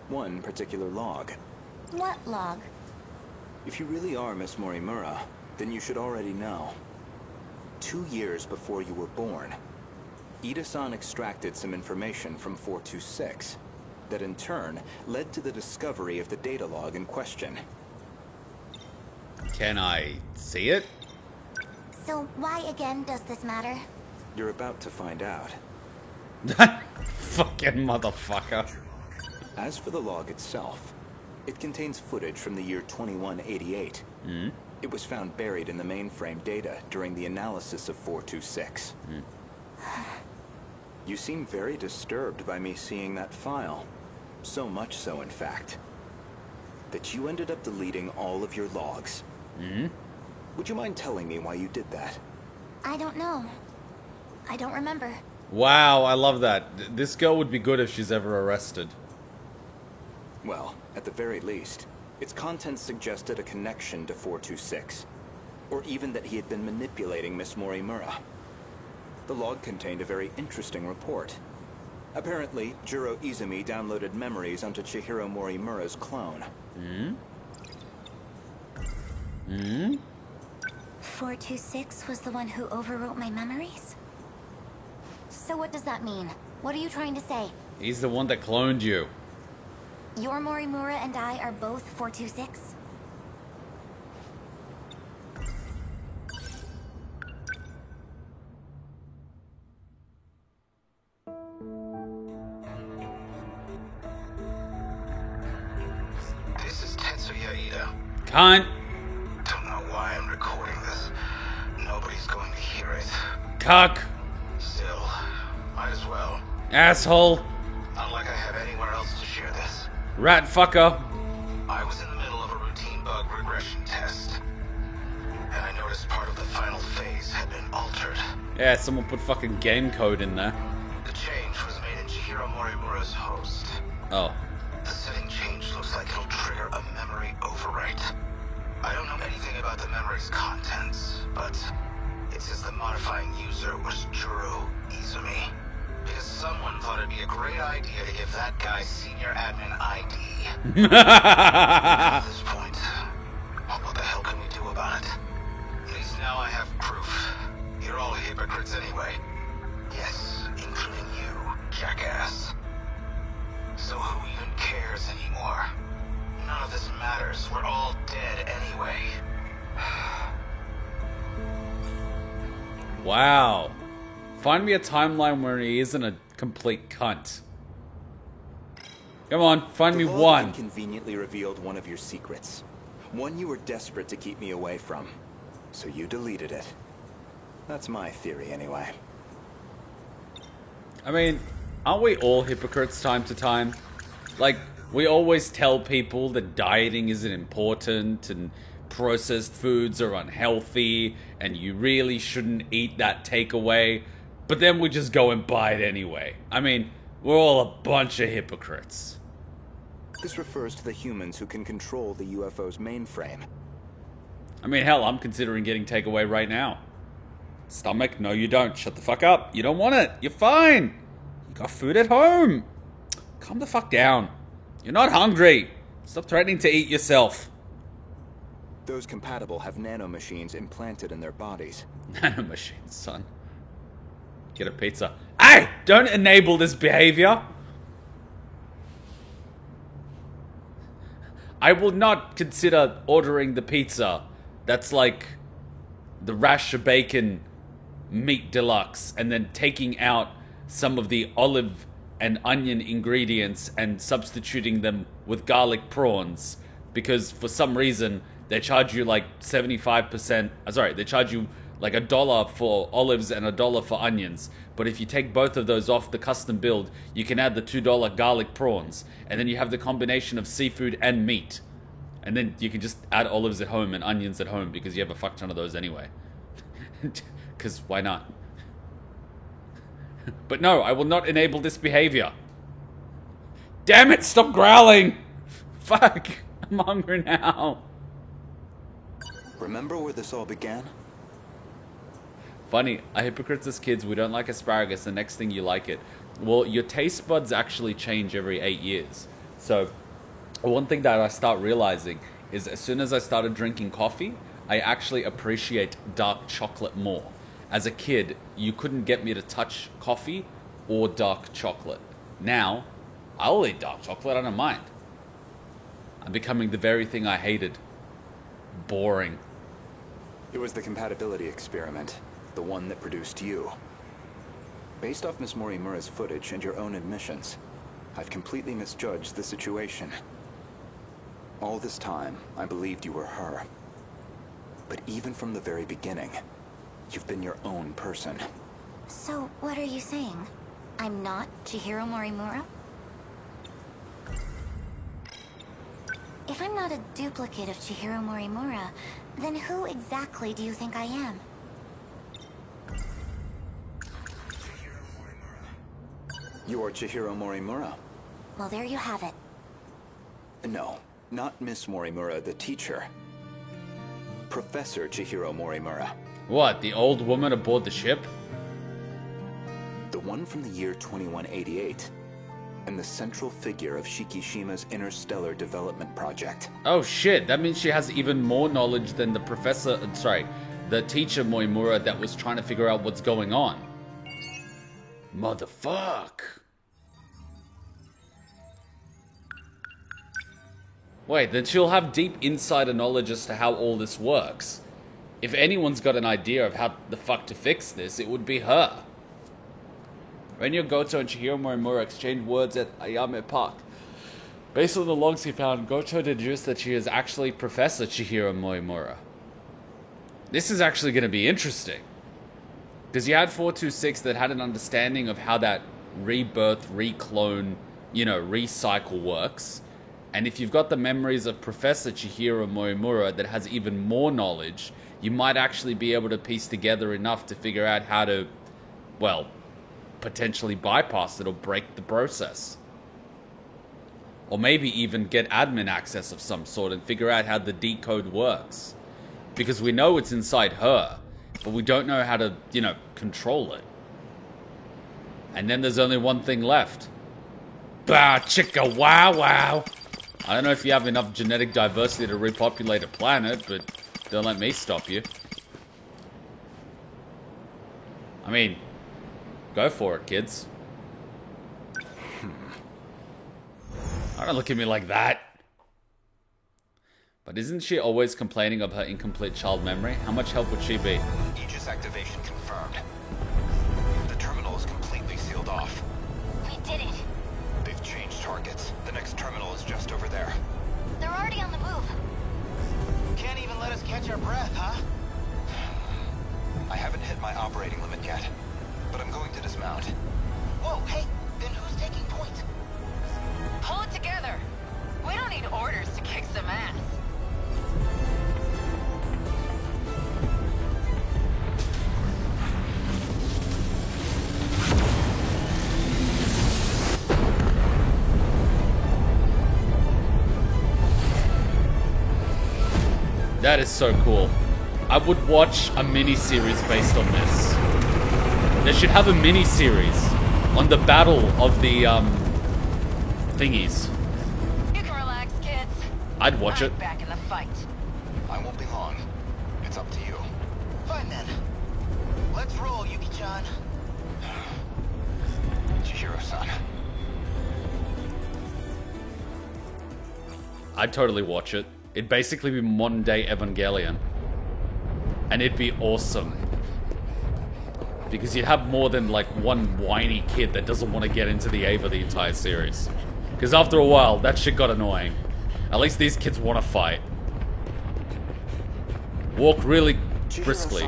One particular log. What log? If you really are Miss Morimura, then you should already know. 2 years before you were born, Ida-san extracted some information from 426 that in turn led to the discovery of the data log in question. Can I see it? So why again does this matter? You're about to find out. Fucking motherfucker. As for the log itself, it contains footage from the year 2188. It was found buried in the mainframe data during the analysis of 426. You seem very disturbed by me seeing that file. So much so, in fact, that you ended up deleting all of your logs. Would you mind telling me why you did that? I don't know. I don't remember. Wow, I love that. This girl would be good if she's ever arrested. Well, at the very least, its contents suggested a connection to 426, or even that he had been manipulating Miss Morimura. The log contained a very interesting report. Apparently, Jiro Izumi downloaded memories onto Chihiro Morimura's clone. 426 was the one who overwrote my memories? So what does that mean? What are you trying to say? He's the one that cloned you. Your Morimura and I are both 426? This is Tetsuya Ida. Cunt. Don't know why I'm recording this. Nobody's going to hear it. Cuck. Still, might as well. Asshole. Not like I have anywhere else to share this. Rat fucker. I was in the middle of a routine bug regression test, and I noticed part of the final phase had been altered. Yeah, someone put fucking game code in there. The change was made in Chihiro Morimura's host. Oh. The setting change looks like it'll trigger a memory overwrite. I don't know anything about the memory's contents, but it says the modifying user was Juro Izumi. Because someone thought it'd be a great idea to give that guy senior admin ID. At this point, what the hell can we do about it? At least now I have proof. You're all hypocrites anyway. Yes, including you, jackass. So who even cares anymore? None of this matters. We're all dead anyway. Wow. Find me a timeline where he isn't a complete cunt. Come on, find me one. Conveniently revealed one of your secrets. One you were desperate to keep me away from. So you deleted it. That's my theory anyway. I mean, aren't we all hypocrites time to time? Like, we always tell people that dieting isn't important and processed foods are unhealthy and you really shouldn't eat that takeaway, but then we just go and buy it anyway. I mean, we're all a bunch of hypocrites. This refers to the humans who can control the UFO's mainframe. I mean, hell, I'm considering getting takeaway right now. Stomach, no you don't. Shut the fuck up. You don't want it. You're fine. You got food at home. Calm the fuck down. You're not hungry. Stop threatening to eat yourself. Those compatible have nanomachines implanted in their bodies. Nanomachines, son. Get a pizza. Hey! Don't enable this behavior. I will not consider ordering the pizza that's like the rasher bacon meat deluxe and then taking out some of the olive and onion ingredients and substituting them with garlic prawns because for some reason they charge you like 75%, they charge you like $1 for olives and $1 for onions. But if you take both of those off the custom build, you can add the $2 garlic prawns. And then you have the combination of seafood and meat. And then you can just add olives at home and onions at home because you have a fuck ton of those anyway. Because why not? But no, I will not enable this behavior. Damn it, stop growling! Fuck, I'm hungry now. Remember where this all began? Funny, a hypocrites as kids, we don't like asparagus, the next thing you like it. Well, your taste buds actually change every 8 years. So, one thing that I start realizing is as soon as I started drinking coffee, I actually appreciate dark chocolate more. As a kid, you couldn't get me to touch coffee or dark chocolate. Now, I'll eat dark chocolate, I don't mind. I'm becoming the very thing I hated. Boring. It was the compatibility experiment. The one that produced you. Based off Miss Morimura's footage and your own admissions, I've completely misjudged the situation. All this time, I believed you were her. But even from the very beginning, you've been your own person. So, what are you saying? I'm not Chihiro Morimura? If I'm not a duplicate of Chihiro Morimura, then who exactly do you think I am? You are Chihiro Morimura. Well, there you have it. No, not Miss Morimura, the teacher. Professor Chihiro Morimura. What, the old woman aboard the ship? The one from the year 2188. And the central figure of Shikishima's interstellar development project. Oh shit, that means she has even more knowledge than the the teacher Morimura that was trying to figure out what's going on. Motherfuck. Wait, then she'll have deep insider knowledge as to how all this works. If anyone's got an idea of how the fuck to fix this, it would be her. Renyo Goto and Chihiro Morimura exchanged words at Ayame Park. Based on the logs he found, Goto deduced that she is actually Professor Chihiro Morimura. This is actually going to be interesting. Because you had 426 that had an understanding of how that rebirth, reclone, recycle works. And if you've got the memories of Professor Chihiro Morimura that has even more knowledge, you might actually be able to piece together enough to figure out how to, well, potentially bypass it or break the process. Or maybe even get admin access of some sort and figure out how the decode works. Because we know it's inside her. but we don't know how to, you know, control it. And then there's only one thing left. Bah, chicka, wow, wow. I don't know if you have enough genetic diversity to repopulate a planet, but don't let me stop you. I mean, go for it, kids. Don't look at me like that. But isn't she always complaining of her incomplete child memory? How much help would she be? Aegis activation confirmed. The terminal is completely sealed off. We did it. They've changed targets. The next terminal is just over there. They're already on the move. Can't even let us catch our breath, huh? I haven't hit my operating limit yet, but I'm going to dismount. Whoa, hey, then who's taking point? Pull it together. We don't need orders to kick some ass. That is so cool. I would watch a mini-series based on this. They should have a mini-series on the battle of the, thingies. You can relax, kids. I'd watch it. I'm back in the fight. I won't be long. It's up to you. Fine then. Let's roll, Yuki-chan. Chihiro-san. I'd totally watch it. It'd basically be modern day Evangelion. And it'd be awesome. Because you'd have more than like one whiny kid that doesn't want to get into the Ava the entire series. Because after a while, that shit got annoying. At least these kids want to fight. Walk really briskly.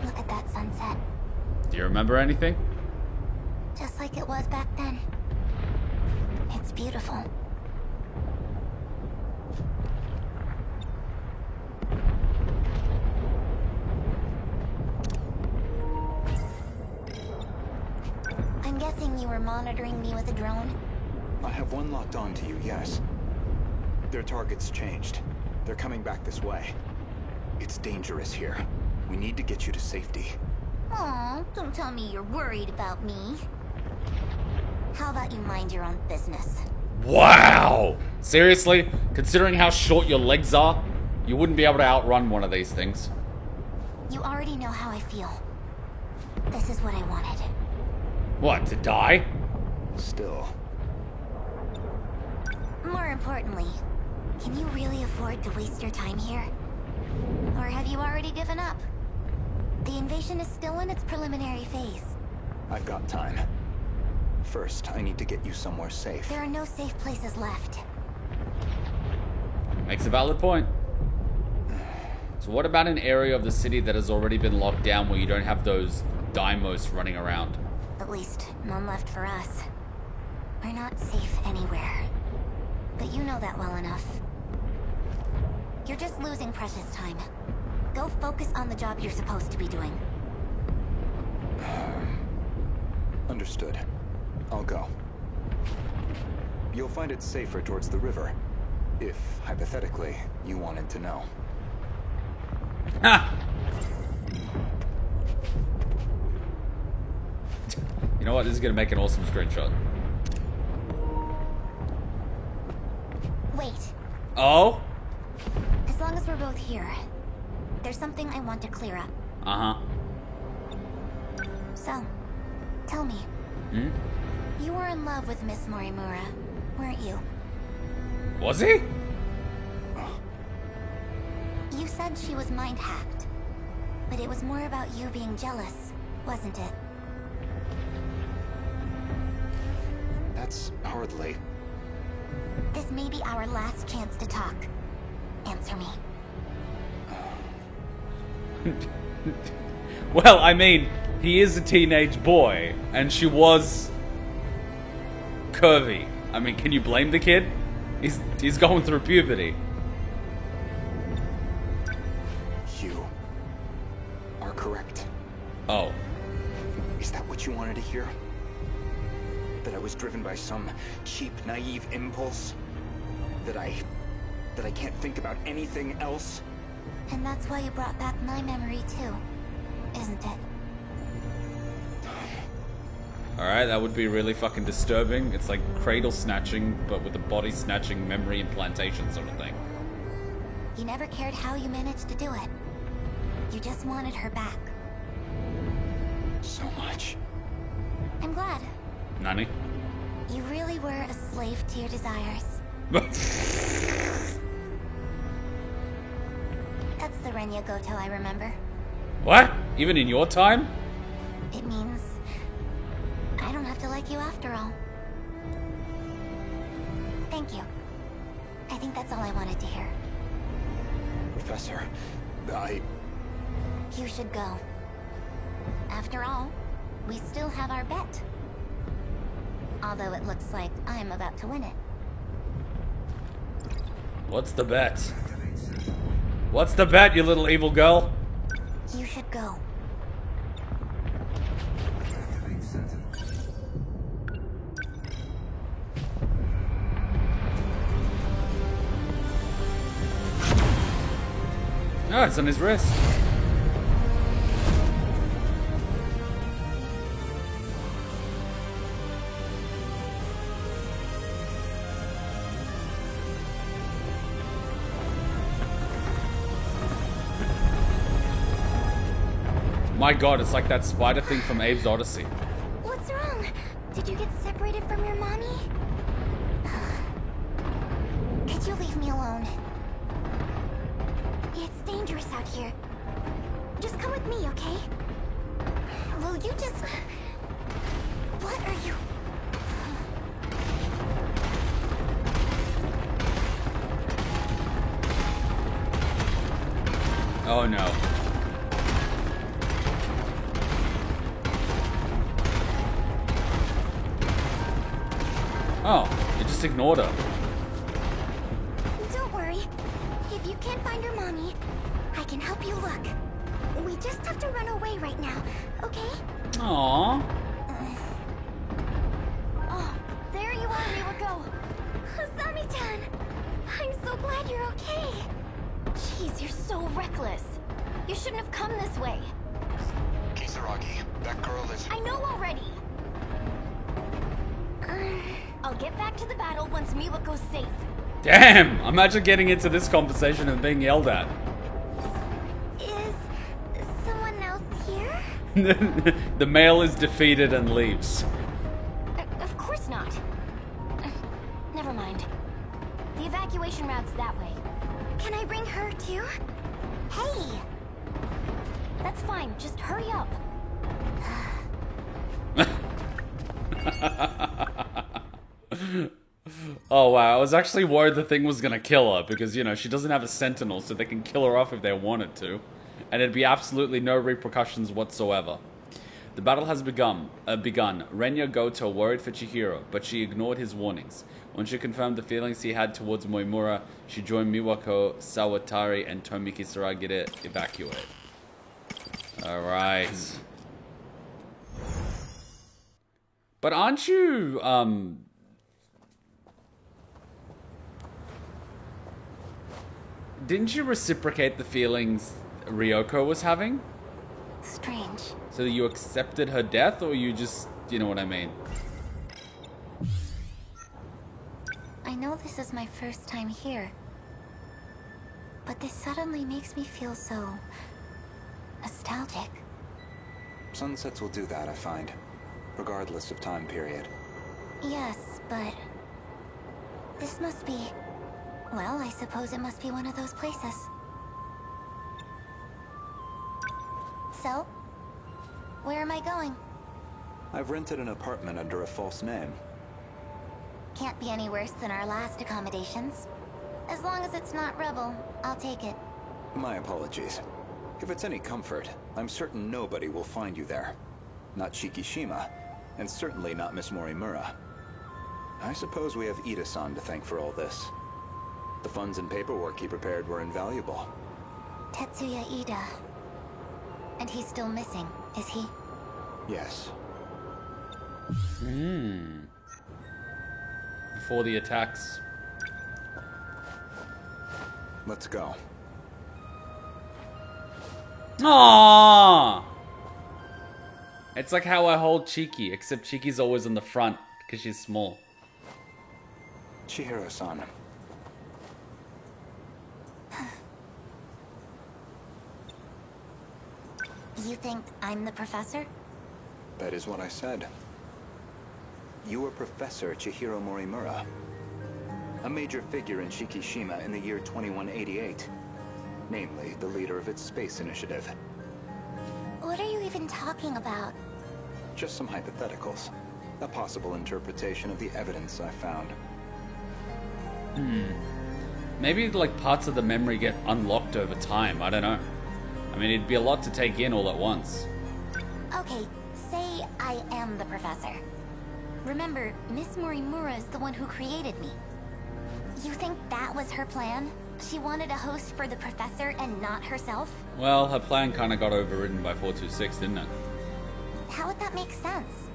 Look at that sunset. Do you remember anything? Just like it was back then. It's beautiful. I'm guessing you were monitoring me with a drone? I have one locked on to you, yes. Their target's changed. They're coming back this way. It's dangerous here. We need to get you to safety. Aw, don't tell me you're worried about me. How about you mind your own business? Wow! Seriously? Considering how short your legs are, you wouldn't be able to outrun one of these things. You already know how I feel. This is what I wanted. What, to die? Still. More importantly, can you really afford to waste your time here? Or have you already given up? The invasion is still in its preliminary phase. I've got time. First, I need to get you somewhere safe. There are no safe places left. Makes a valid point. So what about an area of the city that has already been locked down where you don't have those Daimos running around? At least, none left for us. We're not safe anywhere. But you know that well enough. You're just losing precious time. Go focus on the job you're supposed to be doing. Understood. I'll go. You'll find it safer towards the river. If, hypothetically, you wanted to know. Ha! You know what? This is gonna make an awesome screenshot. Wait. Oh? As long as we're both here, there's something I want to clear up. Uh-huh. So, tell me. Hmm? You were in love with Miss Morimura, weren't you? Was he? You said she was mind-hacked. But it was more about you being jealous, wasn't it? That's hardly... This may be our last chance to talk. Answer me. Well, I mean, he is a teenage boy, and she was curvy. I mean, can you blame the kid? He's going through puberty. You are correct. Oh. Is that what you wanted to hear? That I was driven by some cheap, naive impulse? That I that I can't think about anything else? And that's why you brought back my memory too, isn't it? Alright, that would be really fucking disturbing. It's like cradle snatching, but with a body snatching memory implantation sort of thing. You never cared how you managed to do it. You just wanted her back. So much. I'm glad. Nani? You really were a slave to your desires. That's the Renya Goto I remember. What? Even in your time? It means I don't have to like you after all. Thank you. I think that's all I wanted to hear. Professor, You should go. After all, we still have our bet. Although it looks like I'm about to win it. What's the bet? What's the bet, you little evil girl? You should go. Oh, it's on his wrist. My god, it's like that spider thing from Abe's Odyssey. What's wrong? Did you get separated from your mommy? Could you leave me alone? It's dangerous out here. Just come with me, okay? Will you just... What are you... Oh no. Oh, you just ignored her. Don't worry. If you can't find your mommy, I can help you look. We just have to run away right now, okay? Aww. Oh, there you are, Miwako. Asami-chan! I'm so glad you're okay. Jeez, you're so reckless. You shouldn't have come this way. Kisaragi, that girl is... I know already. I'll get back to the battle once Miwako's safe. Damn! Imagine getting into this conversation and being yelled at. Is someone else here? The male is defeated and leaves. Of course not. Never mind. The evacuation route's that way. Can I bring her too? Hey! That's fine, just hurry up. Oh wow, I was actually worried the thing was gonna kill her because, you know, she doesn't have a sentinel, so they can kill her off if they wanted to. And it'd be absolutely no repercussions whatsoever. The battle has begun. Renya Goto worried for Chihiro, but she ignored his warnings. When she confirmed the feelings he had towards Moimura, she joined Miwako, Sawatari, and Tomi Kisaragi to evacuate. Alright. But aren't you, didn't you reciprocate the feelings Ryoko was having? Strange. So you accepted her death, or you just, you know what I mean? I know this is my first time here, but this suddenly makes me feel so... nostalgic. Sunsets will do that, I find. Regardless of time period. Yes, but... this must be... well, I suppose it must be one of those places. So? Where am I going? I've rented an apartment under a false name. Can't be any worse than our last accommodations. As long as it's not Rebel, I'll take it. My apologies. If it's any comfort, I'm certain nobody will find you there. Not Shikishima, and certainly not Miss Morimura. I suppose we have Ida-san to thank for all this. The funds and paperwork he prepared were invaluable. Tetsuya Ida. And he's still missing, is he? Yes. Before the attacks. Let's go. Aww! It's like how I hold Cheeky, except Cheeky's always in the front because she's small. Chihiro-san. You think I'm the professor? That is what I said. You are Professor Chihiro Morimura, a major figure in Shikishima in the year 2188, namely the leader of its space initiative. What are you even talking about? Just some hypotheticals. A possible interpretation of the evidence I found. Maybe like parts of the memory get unlocked over time, I don't know. I mean, it'd be a lot to take in all at once. Okay, say I am the professor. Remember, Miss Morimura is the one who created me. You think that was her plan? She wanted a host for the professor and not herself? Well, her plan kind of got overridden by 426, didn't it? How would that make sense?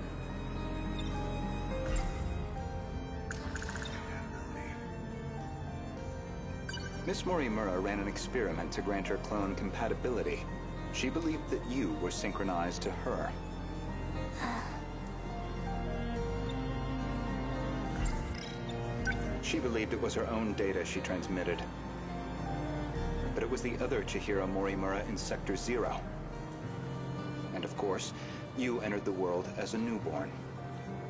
Miss Morimura ran an experiment to grant her clone compatibility. She believed that you were synchronized to her. She believed it was her own data she transmitted. But it was the other Chihiro Morimura in Sector 0. And of course, you entered the world as a newborn,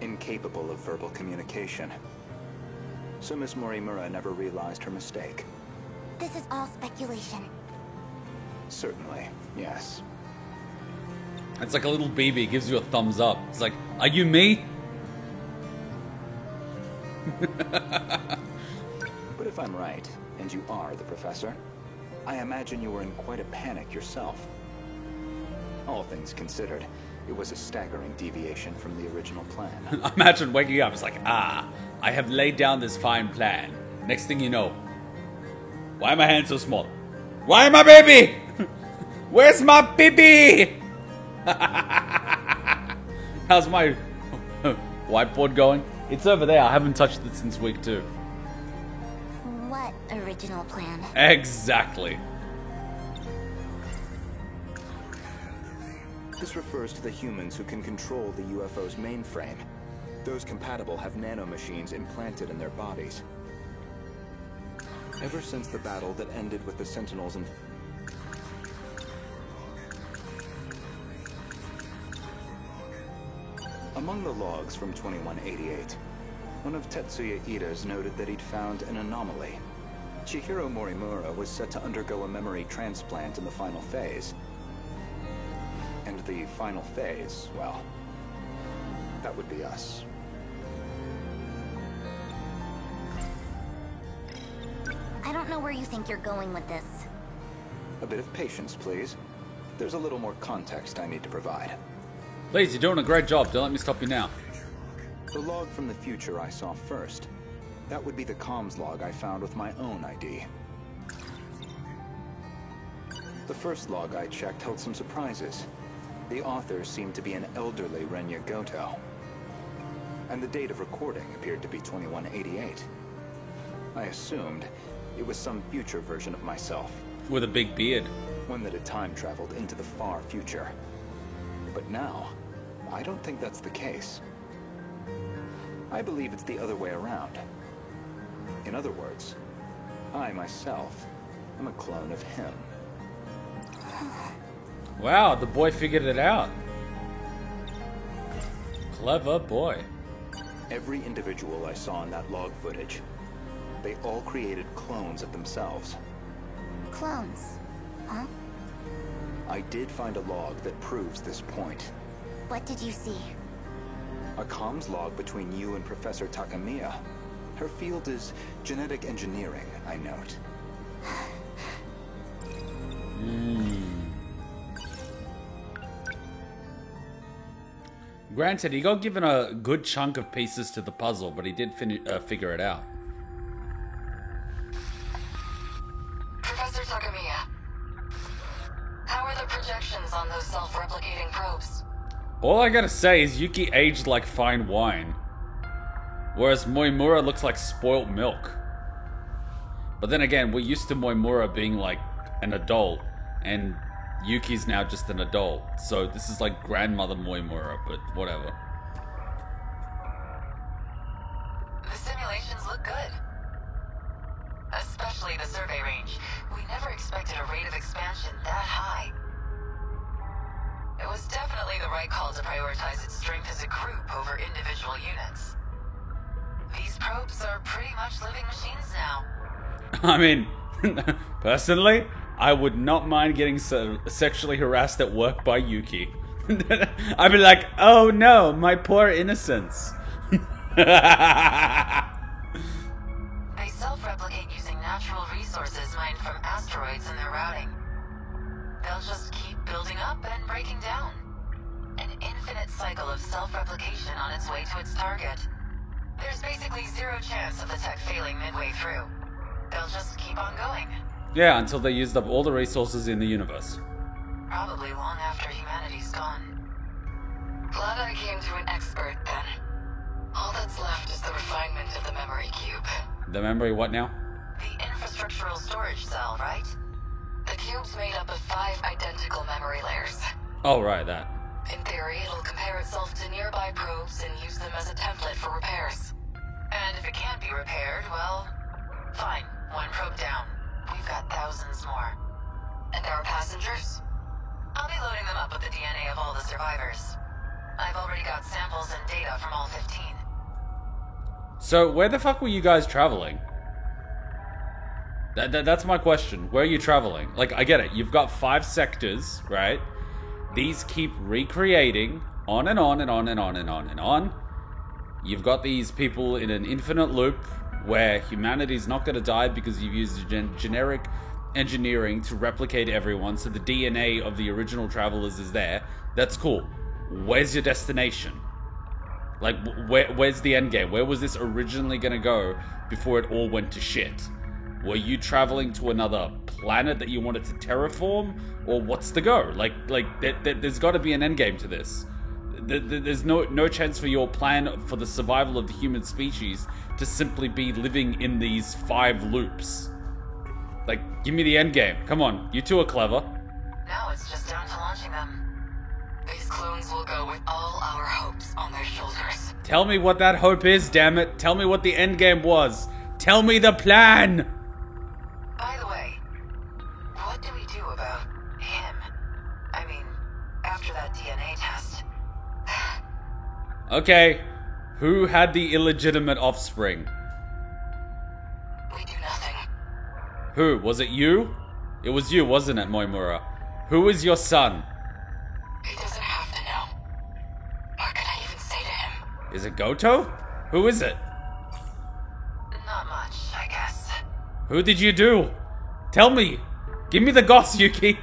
incapable of verbal communication. So Miss Morimura never realized her mistake. This is all speculation. Certainly, yes. It's like a little baby gives you a thumbs up. It's like, are you me? But if I'm right, and you are the professor, I imagine you were in quite a panic yourself. All things considered, it was a staggering deviation from the original plan. Imagine waking up, it's like, I have laid down this fine plan. Next thing you know, why are my hands so small? Why my baby? Where's my baby? How's my whiteboard going? It's over there. I haven't touched it since week 2. What original plan? Exactly. This refers to the humans who can control the UFO's mainframe. Those compatible have nanomachines implanted in their bodies. Ever since the battle that ended with the Sentinels and among the logs from 2188, one of Tetsuya Ida's noted that he'd found an anomaly. Chihiro Morimura was set to undergo a memory transplant in the final phase. And the final phase, well, that would be us. I don't know where you think you're going with this. A bit of patience, please. There's a little more context I need to provide. Please, you're doing a great job. Don't let me stop you now. The log from the future I saw first. That would be the comms log I found with my own ID. The first log I checked held some surprises. The author seemed to be an elderly Renya Goto. And the date of recording appeared to be 2188. I assumed it was some future version of myself. With a big beard. One that had time traveled into the far future. But now, I don't think that's the case. I believe it's the other way around. In other words, I myself am a clone of him. Wow, the boy figured it out. Clever boy. Every individual I saw in that log footage, they all created clones of themselves. Clones, huh? I did find a log that proves this point. What did you see? A comms log between you and Professor Takamiya. Her field is genetic engineering, I note. Granted, he got given a good chunk of pieces to the puzzle, but he did figure it out. Professor Takamiya, how are the projections on those self-replicating probes? All I gotta say is Yuki aged like fine wine, whereas Moimura looks like spoilt milk. But then again, we're used to Moimura being like an adult, and Yuki's now just an adult. So this is like grandmother Moimura, but whatever. The simulations look good. Especially the survey range. We never expected a rate of expansion that high. It was definitely the right call to prioritize its strength as a group over individual units. These probes are pretty much living machines now. I mean, personally, I would not mind getting sexually harassed at work by Yuki. I'd be like, oh no, my poor innocence. They self-replicate using natural resources mined from asteroids in their routing. They'll just keep building up and breaking down. An infinite cycle of self-replication on its way to its target. There's basically zero chance of the tech failing midway through. They'll just keep on going. Yeah, until they used up all the resources in the universe. Probably long after humanity's gone. Glad I came to an expert then. All that's left is the refinement of the memory cube. The memory what now? The infrastructural storage cell, right? The cube's made up of 5 identical memory layers. Oh, right, that. In theory, it'll compare itself to nearby probes and use them as a template for repairs. And if it can't be repaired, well, fine. 1 probe down. We've got thousands more. And our passengers? I'll be loading them up with the DNA of all the survivors. I've already got samples and data from all 15. So, where the fuck were you guys traveling? That's my question. Where are you traveling? Like, I get it. You've got 5 sectors, right? These keep recreating on and on and on and on and on and on. You've got these people in an infinite loop where humanity's not going to die because you've used generic engineering to replicate everyone, so the DNA of the original travelers is there. That's cool. Where's your destination? Like, where's the end game? Where was this originally going to go before it all went to shit? Were you traveling to another planet that you wanted to terraform? Or what's the go? Like there's got to be an end game to this. There's no chance for your plan for the survival of the human species to simply be living in these 5 loops. Like, give me the end game. Come on, you two are clever. Now it's just down to launching them. These clones will go with all our hopes on their shoulders. Tell me what that hope is, damn it. Tell me what the end game was. Tell me the plan. By the way, what do we do about him? I mean, after that DNA test. Okay, who had the illegitimate offspring? We do nothing. Who? Was it you? It was you, wasn't it, Moimura? Who is your son? He doesn't have to know. What could I even say to him? Is it Goto? Who is it? Not much, I guess. Who did you do? Tell me. Give me the goss, Yuki.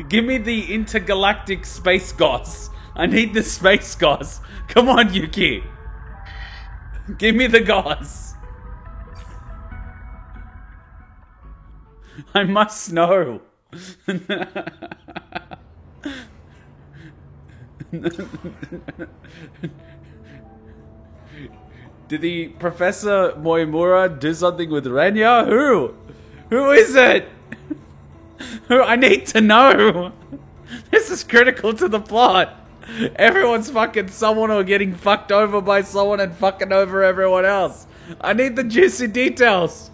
Give me the intergalactic space goss. I need the space goss. Come on, Yuki. Give me the goss. I must know. Did the Professor Moimura do something with Renya? Who? Who is it? Who? I need to know. This is critical to the plot. Everyone's fucking someone or getting fucked over by someone and fucking over everyone else. I need the juicy details.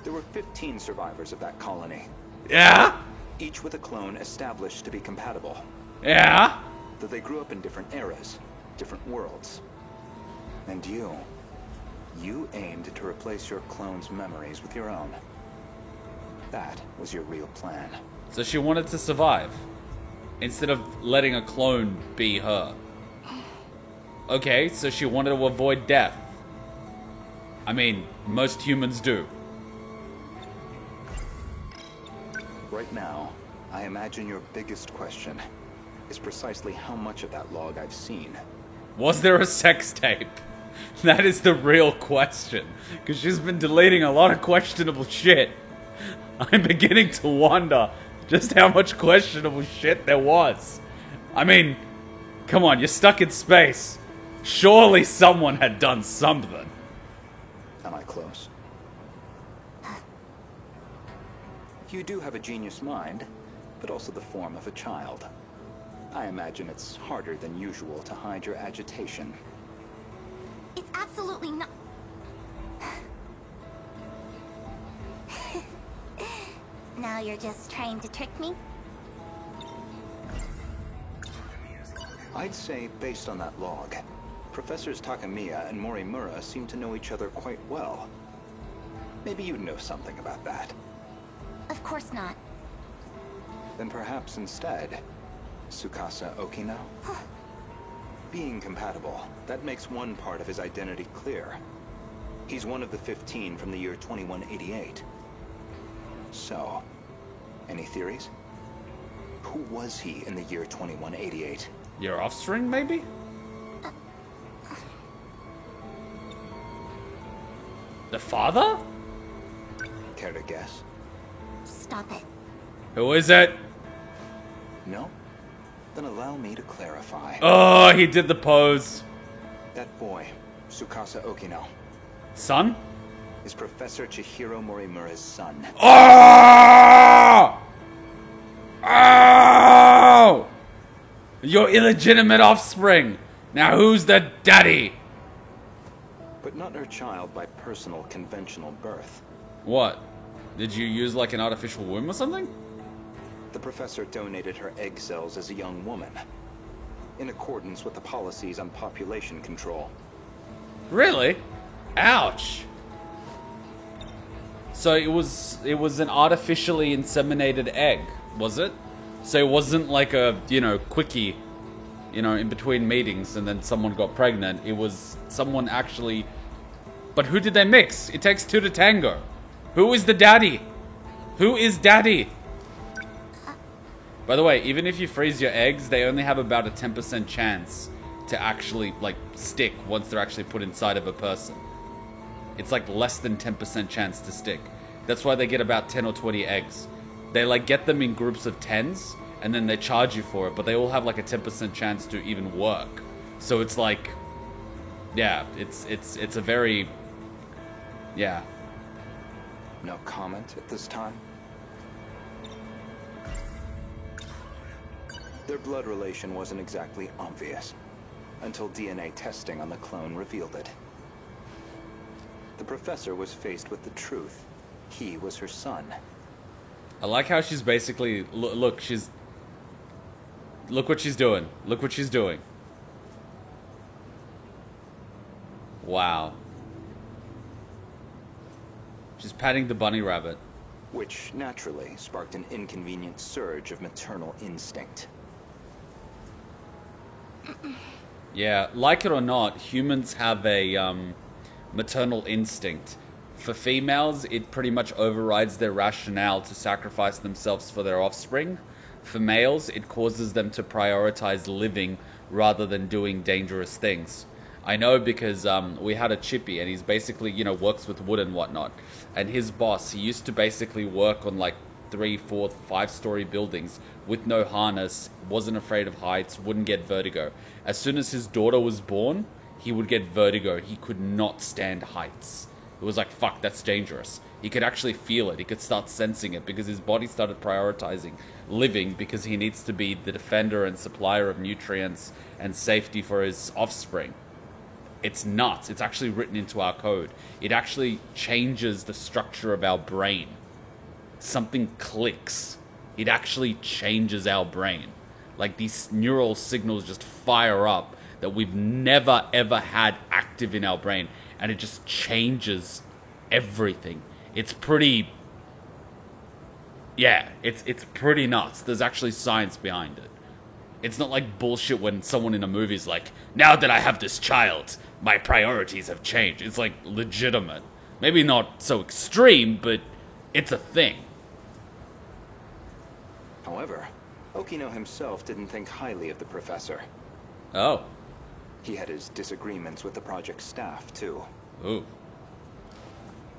There were 15 survivors of that colony. Yeah? Each with a clone established to be compatible. Yeah? Though they grew up in different eras, different worlds. And you aimed to replace your clone's memories with your own. That was your real plan. So she wanted to survive, instead of letting a clone be her. Okay, so she wanted to avoid death. I mean, most humans do. Right now, I imagine your biggest question is precisely how much of that log I've seen. Was there a sex tape? That is the real question. Because she's been deleting a lot of questionable shit. I'm beginning to wonder just how much questionable shit there was. I mean, come on, you're stuck in space. Surely someone had done something. Am I close? You do have a genius mind, but also the form of a child. I imagine it's harder than usual to hide your agitation. It's absolutely not. Now you're just trying to trick me? I'd say, based on that log, Professors Takamiya and Morimura seem to know each other quite well. Maybe you know something about that. Of course not. Then perhaps instead, Tsukasa Okino? Being compatible, that makes one part of his identity clear. He's one of the 15 from the year 2188. So, any theories? Who was he in the year 2188? Your offspring, maybe? The father? Care to guess? Stop it. Who is it? No? Then allow me to clarify. Oh, he did the pose. That boy, Tsukasa Okino, Son? is Professor Chihiro Morimura's son. Oh! Oh! Your illegitimate offspring. Now who's the daddy? But not her child by personal conventional birth. What? Did you use like an artificial womb or something? The professor donated her egg cells as a young woman, in accordance with the policies on population control. Really? Ouch. So it was an artificially inseminated egg, was it? So it wasn't like a, quickie, in between meetings and then someone got pregnant. It was someone actually... But who did they mix? It takes two to tango. Who is the daddy? Who is daddy? By the way, even if you freeze your eggs, they only have about a 10% chance to actually, stick once they're actually put inside of a person. It's like less than 10% chance to stick. That's why they get about 10 or 20 eggs. They get them in groups of 10s, and then they charge you for it, but they all have like a 10% chance to even work. So it's like, yeah, it's a very, yeah. No comment at this time? Their blood relation wasn't exactly obvious, until DNA testing on the clone revealed it. The professor was faced with the truth. He was her son. I like how she's basically, look what she's doing. Look what she's doing. Wow. She's patting the bunny rabbit. Which naturally sparked an inconvenient surge of maternal instinct. Yeah, like it or not, humans have a maternal instinct. For females, it pretty much overrides their rationale to sacrifice themselves for their offspring. For males, it causes them to prioritize living rather than doing dangerous things. I know because we had a chippy and he's basically, works with wood and whatnot. And his boss, he used to basically work on 3, 4, 5-story buildings with no harness, wasn't afraid of heights, wouldn't get vertigo. As soon as his daughter was born, he would get vertigo. He could not stand heights. It was like, fuck, that's dangerous. He could actually feel it. He could start sensing it because his body started prioritizing living because he needs to be the defender and supplier of nutrients and safety for his offspring. It's nuts. It's actually written into our code. It actually changes the structure of our brain. Something clicks. It actually changes our brain. These neural signals just fire up that we've never ever had active in our brain. And it just changes everything. It's pretty... Yeah, it's pretty nuts. There's actually science behind it. It's not like bullshit when someone in a movie is like, now that I have this child, my priorities have changed. It's legitimate. Maybe not so extreme, but it's a thing. However, Okino himself didn't think highly of the professor. Oh. He had his disagreements with the project staff, too. Ooh.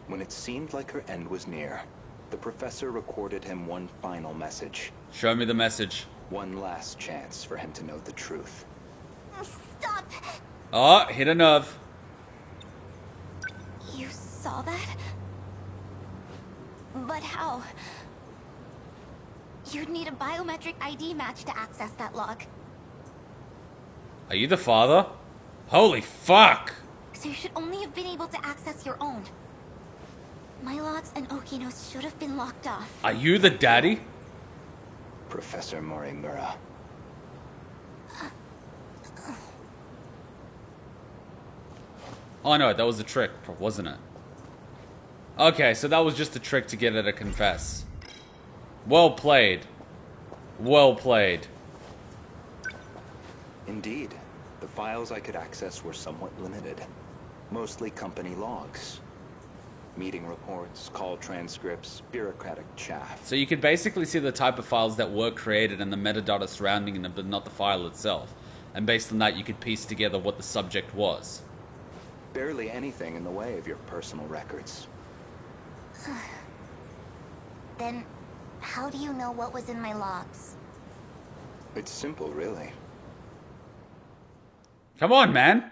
When it seemed like her end was near, the professor recorded him one final message. Show me the message. One last chance for him to know the truth. Stop! Oh, hit a nerve. You saw that? But how? You'd need a biometric ID match to access that log. Are you the father? Holy fuck! So you should only have been able to access your own. My logs and Okino's should have been locked off. Are you the daddy? Professor Morimura. Oh no, that was a trick, wasn't it? Okay, so that was just a trick to get her to confess. Well played. Well played. Indeed. The files I could access were somewhat limited. Mostly company logs. Meeting reports, call transcripts, bureaucratic chaff. So you could basically see the type of files that were created and the metadata surrounding them, but not the file itself. And based on that, you could piece together what the subject was. Barely anything in the way of your personal records. Then, how do you know what was in my logs? It's simple, really. Come on, man!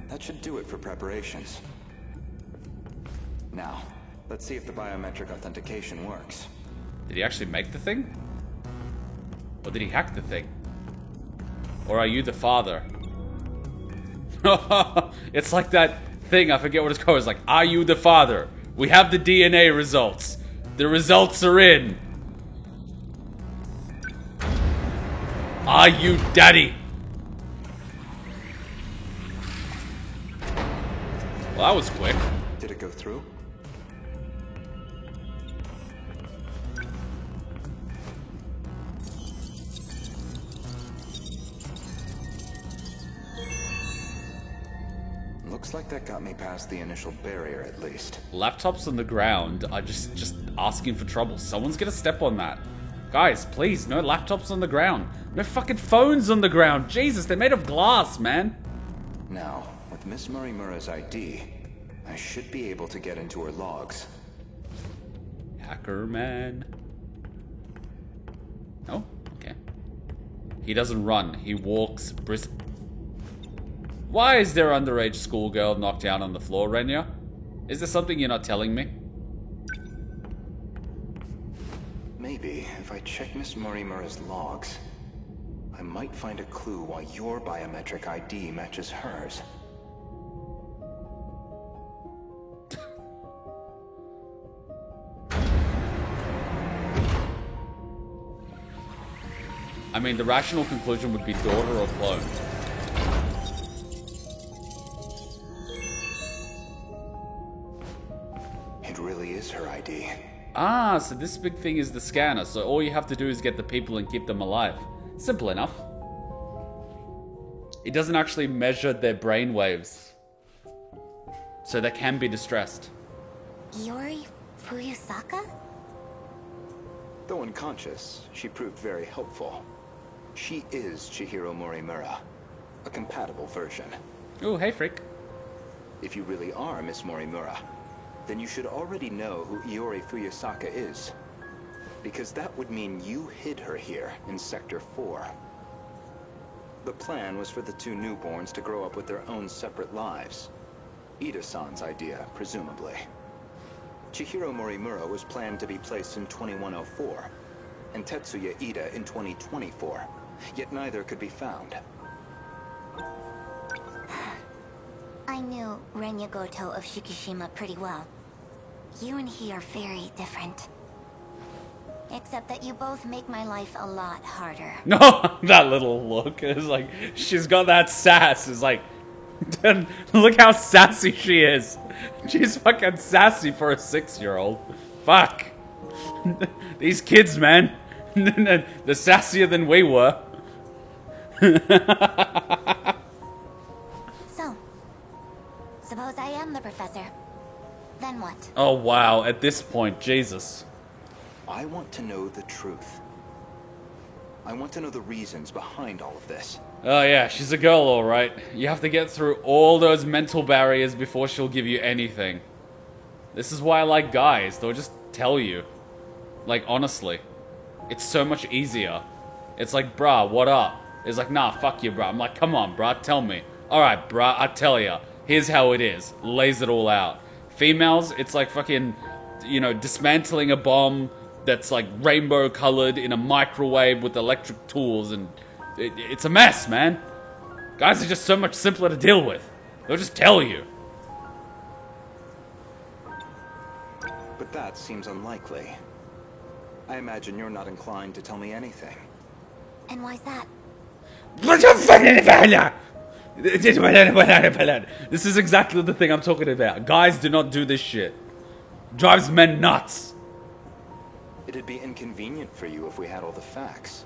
That should do it for preparations. Now, let's see if the biometric authentication works. Did he actually make the thing? Or did he hack the thing? Or are you the father? It's like that thing, I forget what it's called. It's like, are you the father? We have the DNA results. The results are in. Are you daddy? Well, that was quick. Did it go through? Looks like that got me past the initial barrier, at least. Laptops on the ground are just asking for trouble. Someone's gonna step on that. Guys, please, no laptops on the ground. No fucking phones on the ground. Jesus, they're made of glass, man. Now, with Miss Morimura's ID, I should be able to get into her logs. Hacker man. Oh, okay. He doesn't run. He walks brisk. Why is there underage schoolgirl knocked down on the floor, Renya? Is there something you're not telling me? Maybe, if I check Miss Morimura's logs, I might find a clue why your biometric ID matches hers. I mean, the rational conclusion would be daughter or clone. It really is her ID. Ah, so this big thing is the scanner, so all you have to do is get the people and keep them alive. Simple enough. It doesn't actually measure their brain waves, so they can be distressed. Iori Fuyusaka? Though unconscious, she proved very helpful. She is Chihiro Morimura, a compatible version. Oh, hey, freak. If you really are Miss Morimura, then you should already know who Iori Fuyusaka is. Because that would mean you hid her here in Sector 4. The plan was for the two newborns to grow up with their own separate lives. Ida-san's idea, presumably. Chihiro Morimura was planned to be placed in 2104, and Tetsuya Ida in 2024, yet neither could be found. I knew Renya Goto of Shikishima pretty well. You and he are very different. Except that you both make my life a lot harder. No, that little look is like, she's got that sass. It's like, look how sassy she is. She's fucking sassy for a 6-year-old. Fuck. These kids, man. They're sassier than we were. So, suppose I am the professor. Then what? Oh, wow. At this point, Jesus. I want to know the truth. I want to know the reasons behind all of this. Oh, yeah. She's a girl, all right. You have to get through all those mental barriers before she'll give you anything. This is why I like guys. They'll just tell you. Like, honestly. It's so much easier. It's like, bruh, what up? It's like, nah, fuck you, bruh. I'm like, come on, bruh, tell me. Alright, bruh, I tell ya. Here's how it is. Lays it all out. Females, it's like fucking, you know, dismantling a bomb that's like rainbow colored in a microwave with electric tools, and it's a mess, man. Guys are just so much simpler to deal with. They'll just tell you. But that seems unlikely. I imagine you're not inclined to tell me anything. And why's that? This is exactly the thing I'm talking about. Guys do not do this shit. Drives men nuts. It'd be inconvenient for you if we had all the facts.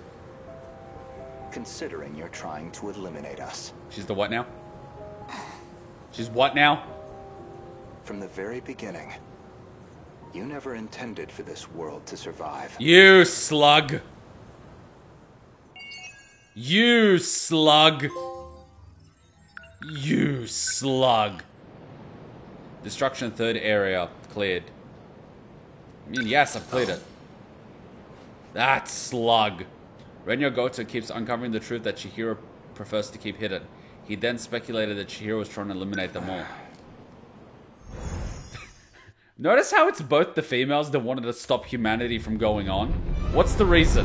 Considering you're trying to eliminate us. She's the what now? She's what now? From the very beginning, you never intended for this world to survive. You slug. You slug. You slug. Destruction third area cleared. I mean, yes, I've cleared it. That slug. Renya Goto keeps uncovering the truth that Chihiro prefers to keep hidden. He then speculated that Chihiro was trying to eliminate them all. Notice how it's both the females that wanted to stop humanity from going on? What's the reason?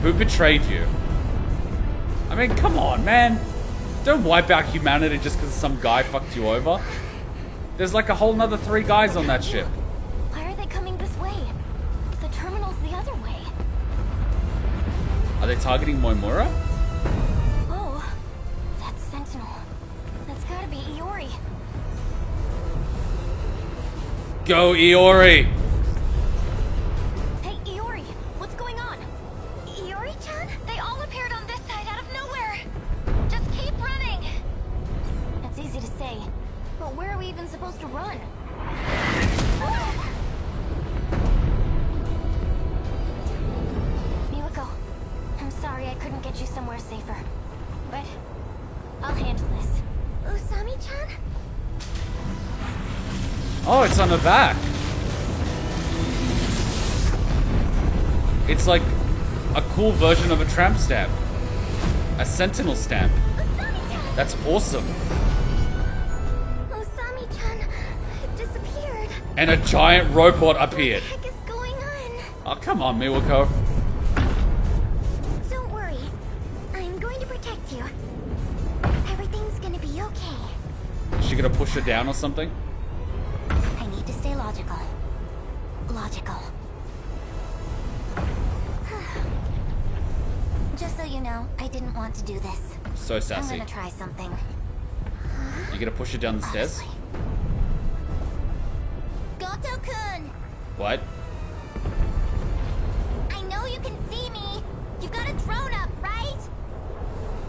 Who betrayed you? I mean, come on, man. Don't wipe out humanity just because some guy fucked you over. There's like a whole nother 3 guys on that ship. Why are they coming this way? The terminal's the other way. Are they targeting Moimura? Oh, that's Sentinel. That's gotta be Iori. Go, Iori! Hey, Iori, what's going on? Iori-chan? They all appeared on this side out of nowhere. Just keep running. That's easy to say, but where are we even supposed to run? Miwako, I'm sorry I couldn't get you somewhere safer, but I'll handle this. Usami-chan? Oh, it's on the back. It's like a cool version of a tramp stamp. A sentinel stamp. Usami-chan! That's awesome. Usami-chan disappeared. And a giant robot appeared. What the heck is going on? Oh, come on, Miwako. Don't worry. I'm going to protect you. Everything's gonna be okay. Is she gonna push her down or something? I need to stay logical. Logical. Just so you know, I didn't want to do this. So sassy. I'm gonna try something. You gonna push her down the stairs? Goto-kun! What? I know you can see me. You've got a drone up, right?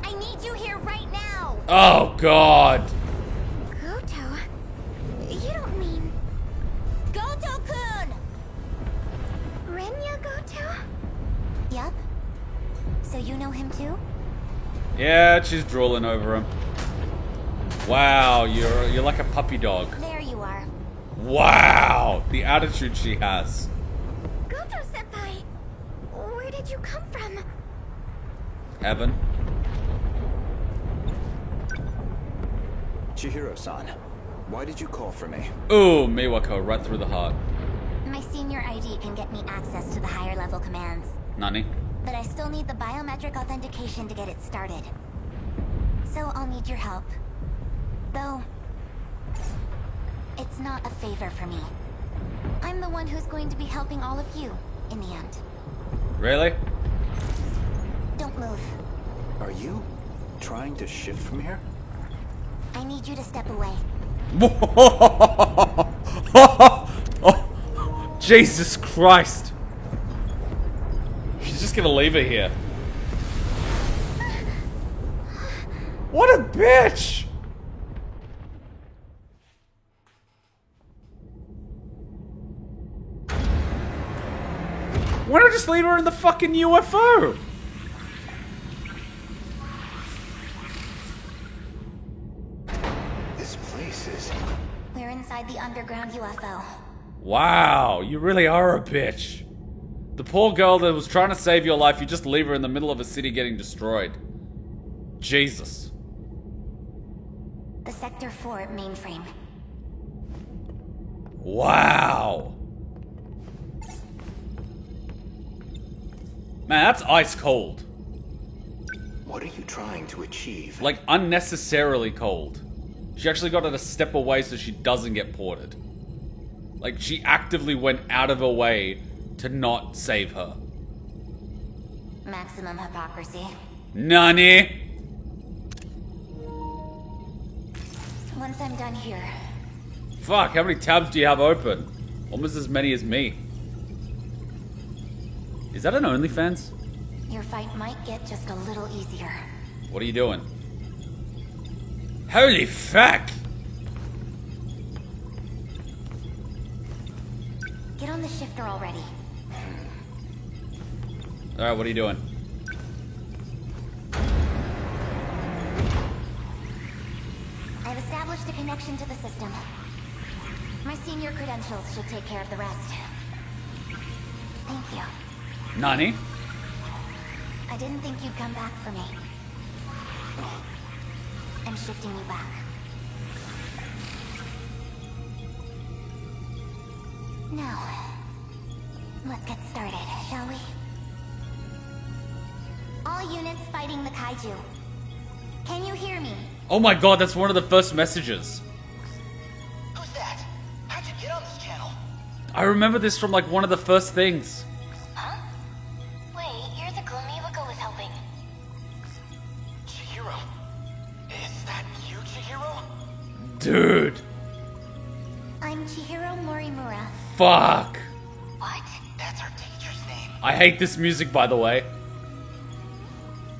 I need you here right now. Oh, God. Goto? You don't mean... Goto-kun! Renya Goto? Yup. So you know him too? Yeah, she's drooling over him. Wow, you're like a puppy dog. There you are. Wow, the attitude she has. Goto-senpai! Where did you come from? Heaven. Chihiro-san, why did you call for me? Ooh, Miwako, right through the heart. My senior ID can get me access to the higher level commands. Nani? But I still need the biometric authentication to get it started. So I'll need your help. Though, it's not a favor for me. I'm the one who's going to be helping all of you, in the end. Really? Don't move. Are you trying to shift from here? I need you to step away. Oh, Jesus Christ. She's just gonna leave her here. What a bitch! Why not just leave her in the fucking UFO? This place is... We're inside the underground UFO. Wow, you really are a bitch. The poor girl that was trying to save your life, you just leave her in the middle of a city getting destroyed. Jesus. The Sector 4 mainframe. Wow. Man, that's ice cold. What are you trying to achieve? Like, unnecessarily cold. She actually got her to step away so she doesn't get ported. Like, she actively went out of her way to not save her. Maximum hypocrisy. Nani? Once I'm done here, Fuck, how many tabs do you have open? Almost as many as me. Is that an OnlyFans? your fight might get just a little easier. What are you doing? Holy fuck! Get on the shifter already. Alright, what are you doing? I've established a connection to the system. My senior credentials should take care of the rest. Thank you. Nani? I didn't think you'd come back for me. I'm shifting you back. Now, let's get started, shall we? All units fighting the kaiju. Can you hear me? Oh my god, that's one of the first messages. Who's that? How'd you get on this channel? I remember this from like one of the first things. Huh? Wait, you're the Gloomy Wicca was helping. Chihiro. Is that you, Chihiro? Dude. I'm Chihiro Morimura. Fuck. What? That's our teacher's name. I hate this music, by the way.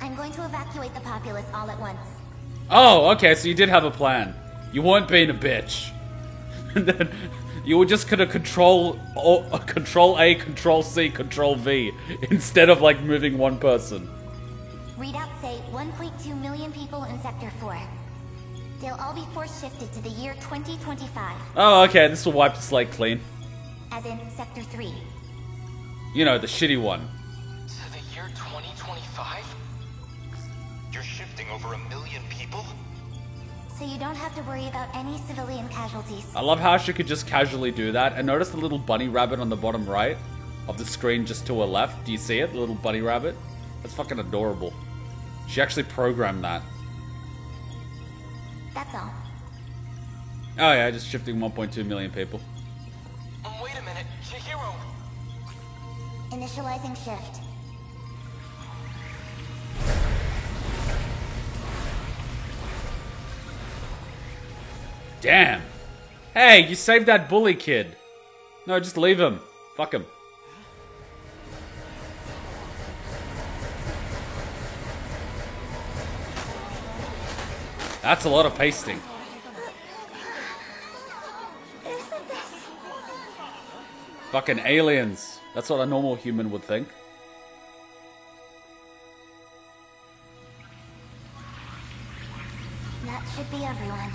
I'm going to evacuate the populace all at once. Oh, okay, so you did have a plan. You weren't being a bitch. You were just gonna control A, control C, control V, instead of like moving one person. Readouts say 1.2 million people in Sector 4. They'll all be force shifted to the year 2025, Oh, okay, this will wipe the slate clean. as in Sector 3. You know, the shitty one. To the year 2025? You're shifting over 1 million people? So you don't have to worry about any civilian casualties. I love how she could just casually do that. And notice the little bunny rabbit on the bottom right of the screen just to her left. Do you see it? The little bunny rabbit? That's fucking adorable. She actually programmed that. That's all. Oh yeah, just shifting 1.2 million people. Wait a minute, Chihiro! Initializing shift. Damn. Hey, you saved that bully kid. No, just leave him. Fuck him. That's a lot of pasting. Isn't this? Fucking aliens. That's what a normal human would think. That should be everyone.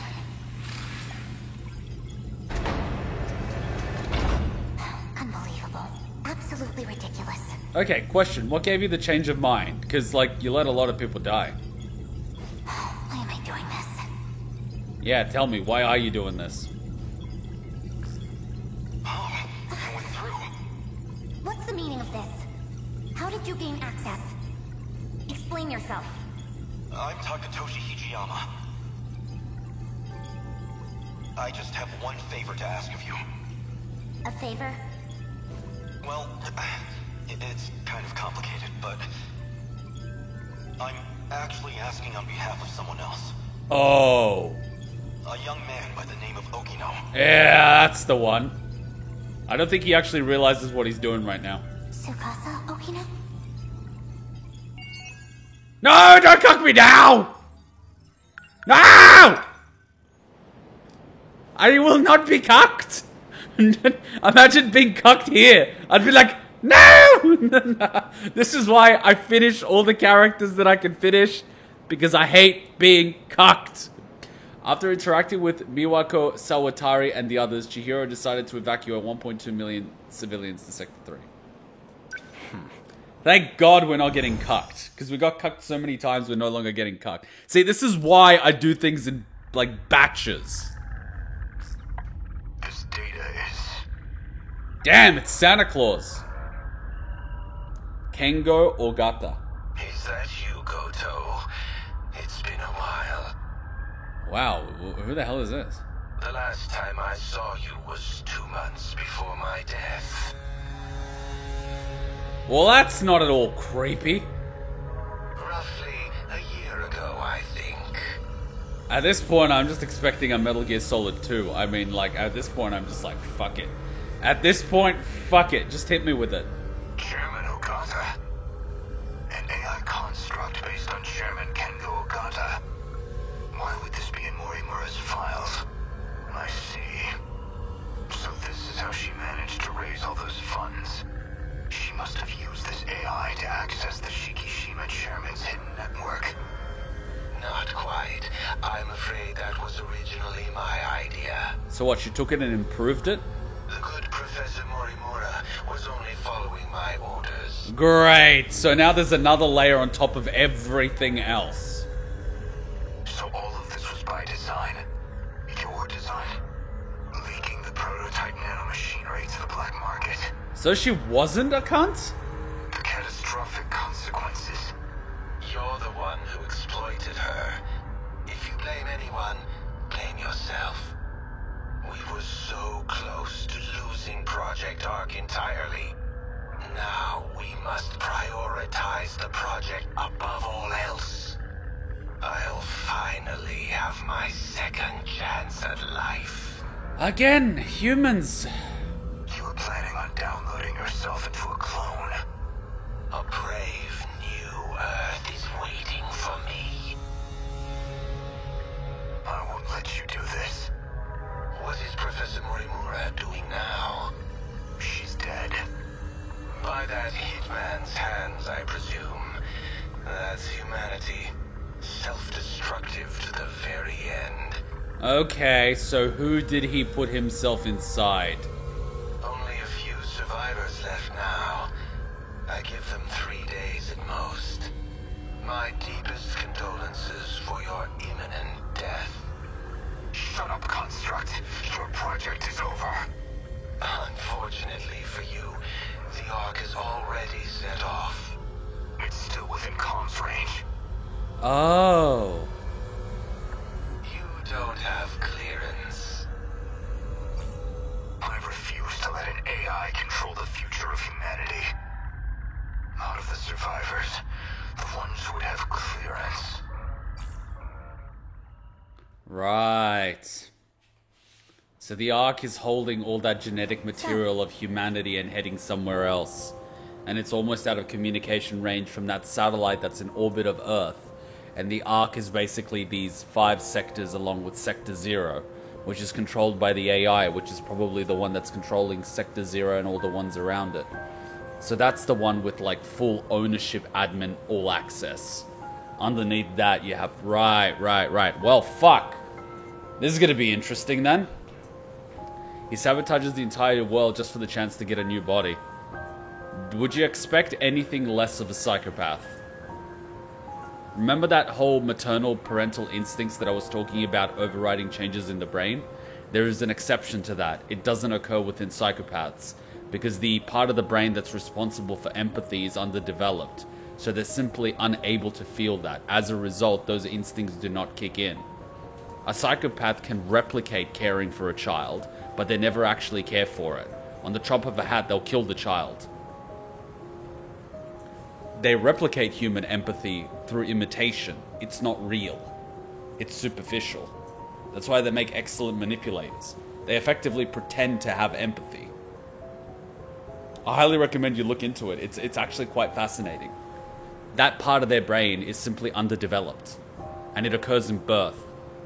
Unbelievable. Absolutely ridiculous. Okay, question. What gave you the change of mind? Because, like, you let a lot of people die. Why am I doing this? Yeah, tell me. Why are you doing this? Oh, I went through. What's the meaning of this? How did you gain access? Explain yourself. I'm Takatoshi Hijiyama. I just have one favor to ask of you. A favor? Well, it's kind of complicated, but I'm actually asking on behalf of someone else. Oh. A young man by the name of Okino. Yeah, that's the one. I don't think he actually realizes what he's doing right now. Tsukasa Okino? No, don't cuck me now! No! I will not be cucked! Imagine being cucked here. I'd be like, no! This is why I finish all the characters that I can finish, because I hate being cucked. After interacting with Miwako Sawatari and the others, Chihiro decided to evacuate 1.2 million civilians to Sector 3. Thank God we're not getting cucked, because we got cucked so many times we're no longer getting cucked. See, this is why I do things in, like, batches. This data is Damn, it's Santa Claus. Kengo Ogata. Is that you, Goto? It's been a while. Wow, who the hell is this? The last time I saw you was 2 months before my death. Well, that's not at all creepy. Roughly a year ago, I think. At this point, I'm just expecting a Metal Gear Solid 2. I mean, like, at this point, I'm just like, fuck it. At this point, fuck it. Just hit me with it. Chairman Ogata. An AI construct based on Chairman Kengo Ogata. Why would this be in Morimura's files? I see. So this is how she managed to raise all those funds. She must have used this AI to access the Shikishima Chairman's hidden network. Not quite. I'm afraid that was originally my idea. So what, she took it and improved it? The good Professor Morimura was only following my orders. Great! So now there's another layer on top of everything else. So all of this was by design? Your design? Leaking the prototype nanomachinery to the black market? So she wasn't a cunt? The catastrophic consequences. You're the one who exploited her. If you blame anyone, blame yourself. We were so close to losing Project Ark entirely. Now we must prioritize the project above all else. I'll finally have my second chance at life. Again, humans. You were planning on downloading yourself into a clone. A brave new Earth is waiting for me. I won't let you do this. What is Professor Morimura doing now? She's dead. By that hitman's hands, I presume. That's humanity. Self-destructive to the very end. Okay, so who did he put himself inside? Only a few survivors left now. I give them 3 days at most. My deepest condolences for your imminent death. Shut up, Construct. Your project is over. Unfortunately for you, the Ark is already set off. It's still within comms range. Oh. You don't have clearance. I refuse to let an AI control the future of humanity. Not of the survivors, the ones who would have clearance. Right. So the Ark is holding all that genetic material of humanity and heading somewhere else. And it's almost out of communication range from that satellite that's in orbit of Earth. And the Ark is basically these 5 sectors along with Sector 0, which is controlled by the AI, which is probably the one that's controlling Sector 0 and all the ones around it. So that's the one with like full ownership, admin, all access. Underneath that you have... Right. Well, fuck. This is gonna be interesting then. He sabotages the entire world just for the chance to get a new body. Would you expect anything less of a psychopath? Remember that whole maternal parental instincts that I was talking about overriding changes in the brain? There is an exception to that. It doesn't occur within psychopaths because the part of the brain that's responsible for empathy is underdeveloped. So they're simply unable to feel that. As a result, those instincts do not kick in. A psychopath can replicate caring for a child, but they never actually care for it. On the drop of a hat, they'll kill the child. They replicate human empathy through imitation. It's not real. It's superficial. That's why they make excellent manipulators. They effectively pretend to have empathy. I highly recommend you look into it. It's actually quite fascinating. That part of their brain is simply underdeveloped. And it occurs in birth.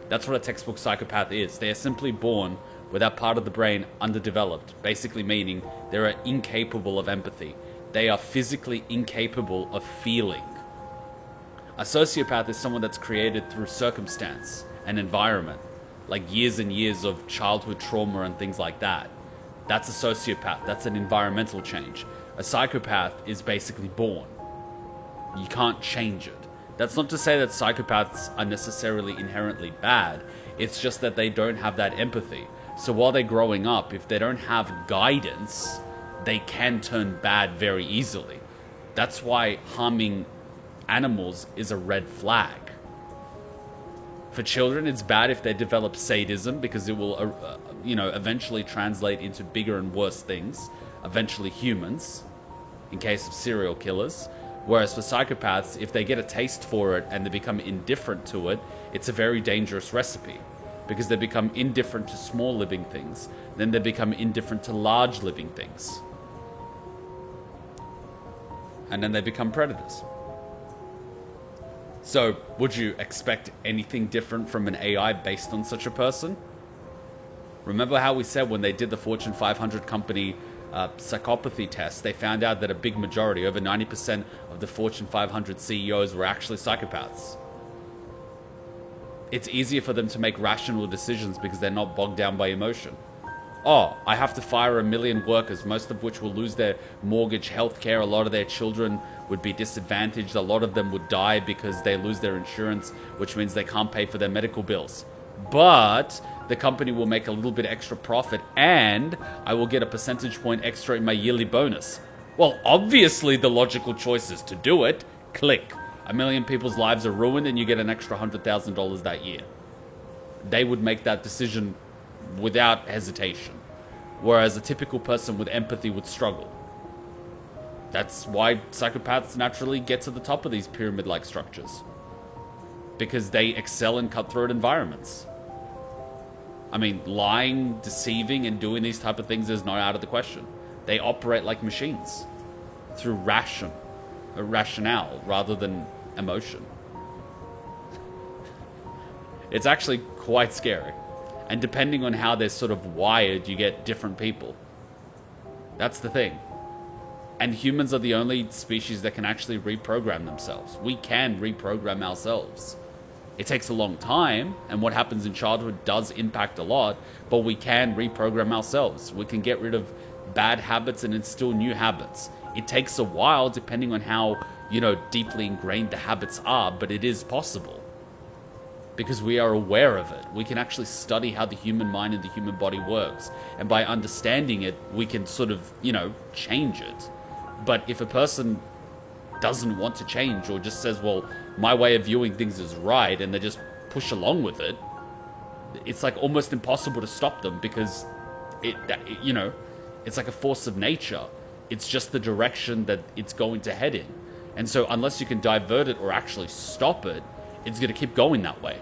That's what a textbook psychopath is. They are simply born with that part of the brain underdeveloped. Basically meaning they are incapable of empathy. They are physically incapable of feeling. A sociopath is someone that's created through circumstance and environment. Like years and years of childhood trauma and things like that. That's a sociopath. That's an environmental change. A psychopath is basically born. You can't change it. That's not to say that psychopaths are necessarily inherently bad. It's just that they don't have that empathy. So while they're growing up, if they don't have guidance, they can turn bad very easily. That's why harming animals is a red flag. For children, it's bad if they develop sadism, because it will, eventually translate into bigger and worse things, eventually humans, in case of serial killers. Whereas for psychopaths, if they get a taste for it and they become indifferent to it, it's a very dangerous recipe, because they become indifferent to small living things, then they become indifferent to large living things. And then they become predators. So, would you expect anything different from an AI based on such a person? Remember how we said when they did the Fortune 500 company psychopathy test, they found out that a big majority, over 90% of the Fortune 500 CEOs were actually psychopaths. It's easier for them to make rational decisions because they're not bogged down by emotion. Oh, I have to fire 1 million workers, most of which will lose their mortgage, healthcare. A lot of their children would be disadvantaged. A lot of them would die because they lose their insurance, which means they can't pay for their medical bills. But the company will make a little bit extra profit, and I will get a percentage point extra in my yearly bonus. Well, obviously the logical choice is to do it. Click. 1 million people's lives are ruined and you get an extra $100,000 that year. They would make that decision without hesitation, whereas a typical person with empathy would struggle. That's why psychopaths naturally get to the top of these pyramid-like structures, because they excel in cutthroat environments. I mean, lying, deceiving, and doing these type of things is not out of the question. They operate like machines, through rationale rather than emotion. It's actually quite scary. And depending on how they're sort of wired, you get different people. That's the thing. And humans are the only species that can actually reprogram themselves. We can reprogram ourselves. It takes a long time, and what happens in childhood does impact a lot, but we can reprogram ourselves. We can get rid of bad habits and instill new habits. It takes a while, depending on how, deeply ingrained the habits are, but it is possible. Because we are aware of it. We can actually study how the human mind and the human body works. And by understanding it, we can sort of, change it. But if a person doesn't want to change, or just says, well, my way of viewing things is right, and they just push along with it, it's like almost impossible to stop them, because it's like a force of nature. It's just the direction that it's going to head in. And so unless you can divert it or actually stop it, it's going to keep going that way.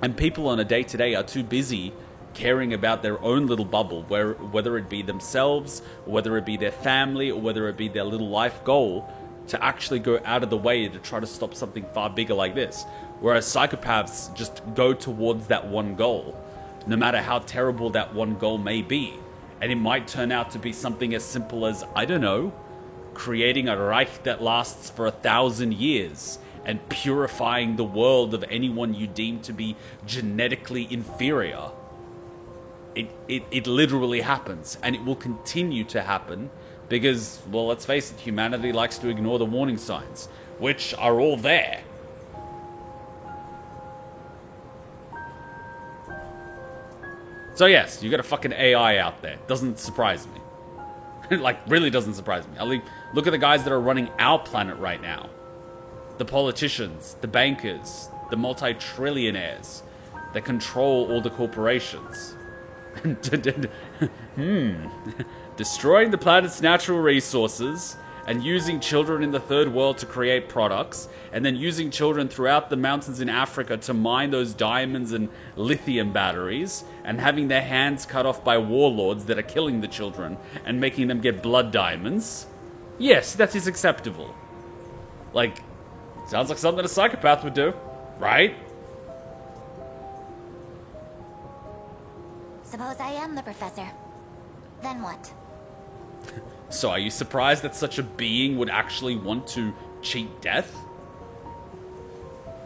And people on a day-to-day are too busy caring about their own little bubble, whether it be themselves, or whether it be their family, or whether it be their little life goal, to actually go out of the way to try to stop something far bigger like this. Whereas psychopaths just go towards that one goal, no matter how terrible that one goal may be. And it might turn out to be something as simple as, I don't know, creating a Reich that lasts for 1,000 years, and purifying the world of anyone you deem to be genetically inferior. It literally happens, and it will continue to happen, because, well, let's face it, humanity likes to ignore the warning signs, which are all there. So yes, you got a fucking AI out there. Doesn't surprise me. Like, really doesn't surprise me. I mean, look at the guys that are running our planet right now. The politicians, the bankers, the multi-trillionaires that control all the corporations. Destroying the planet's natural resources and using children in the third world to create products, and then using children throughout the mountains in Africa to mine those diamonds and lithium batteries, and having their hands cut off by warlords that are killing the children and making them get blood diamonds. Yes, that is acceptable. Like, sounds like something a psychopath would do, right? Suppose I am the professor. Then what? So are you surprised that such a being would actually want to cheat death?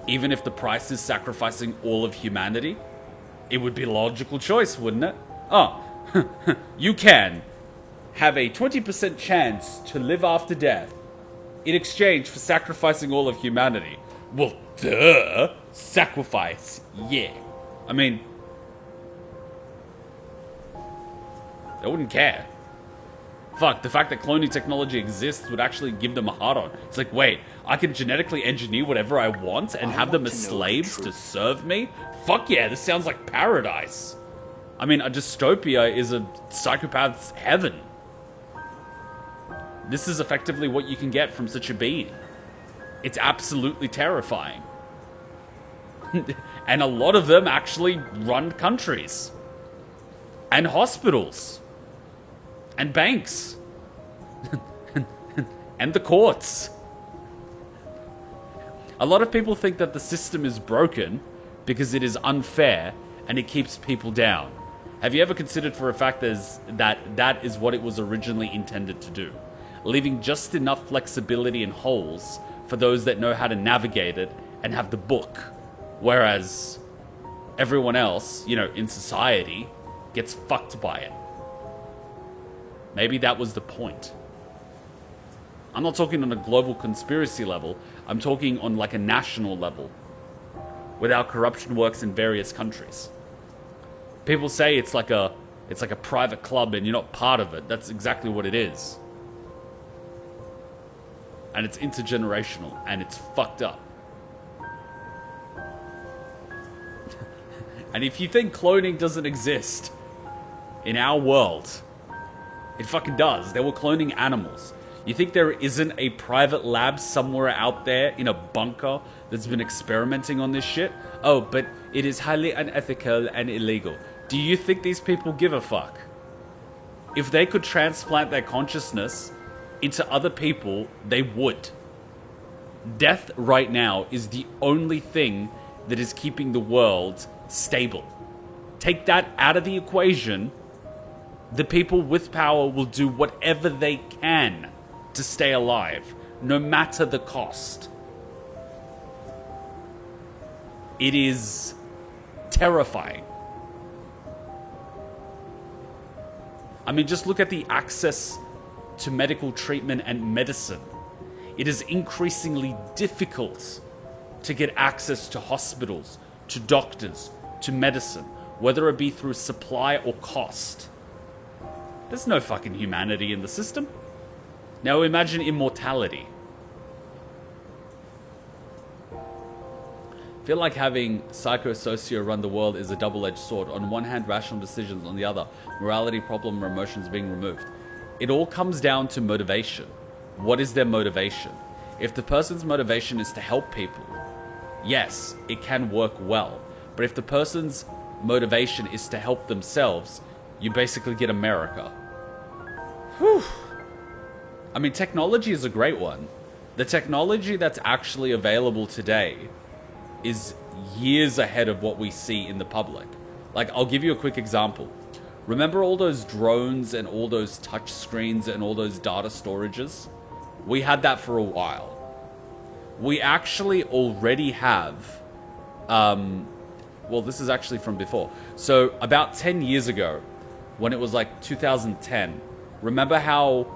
Even if the price is sacrificing all of humanity? It would be a logical choice, wouldn't it? Oh, you can have a 20% chance to live after death in exchange for sacrificing all of humanity. Well, duh! Sacrifice, yeah. I mean, They wouldn't care. Fuck, the fact that cloning technology exists would actually give them a hard-on. It's like, wait, I can genetically engineer whatever I want and have them as slaves to serve me? Fuck yeah, this sounds like paradise. I mean, a dystopia is a psychopath's heaven. This is effectively what you can get from such a being. It's absolutely terrifying. And a lot of them actually run countries. And hospitals. And banks. And the courts. A lot of people think that the system is broken because it is unfair and it keeps people down. Have you ever considered for a fact that is what it was originally intended to do? Leaving just enough flexibility and holes for those that know how to navigate it and have the book. Whereas everyone else, you know, in society gets fucked by it. Maybe that was the point. I'm not talking on a global conspiracy level. I'm talking on like a national level. With how corruption works in various countries. People say it's like a private club and you're not part of it. That's exactly what it is. And it's intergenerational and it's fucked up. And if you think cloning doesn't exist in our world, it fucking does. They were cloning animals. You think there isn't a private lab somewhere out there in a bunker that's been experimenting on this shit? Oh, but it is highly unethical and illegal. Do you think these people give a fuck? If they could transplant their consciousness into other people, they would. Death right now is the only thing that is keeping the world stable. Take that out of the equation, the people with power will do whatever they can to stay alive, no matter the cost. It is terrifying. I mean, just look at the access to medical treatment and medicine. It is increasingly difficult to get access to hospitals, to doctors, to medicine, whether it be through supply or cost. There's no fucking humanity in the system. Now imagine immortality. I feel like having Psycho-Socio run the world is a double-edged sword. On one hand, rational decisions. On the other, morality, problem, or emotions being removed. It all comes down to motivation. What is their motivation? If the person's motivation is to help people, yes, it can work well. But if the person's motivation is to help themselves, you basically get America. Whew. I mean, technology is a great one. The technology that's actually available today is years ahead of what we see in the public. Like, I'll give you a quick example. Remember all those drones and all those touch screens and all those data storages? We had that for a while. We actually already have... well, this is actually from before. So, about 10 years ago, when it was like 2010, remember how...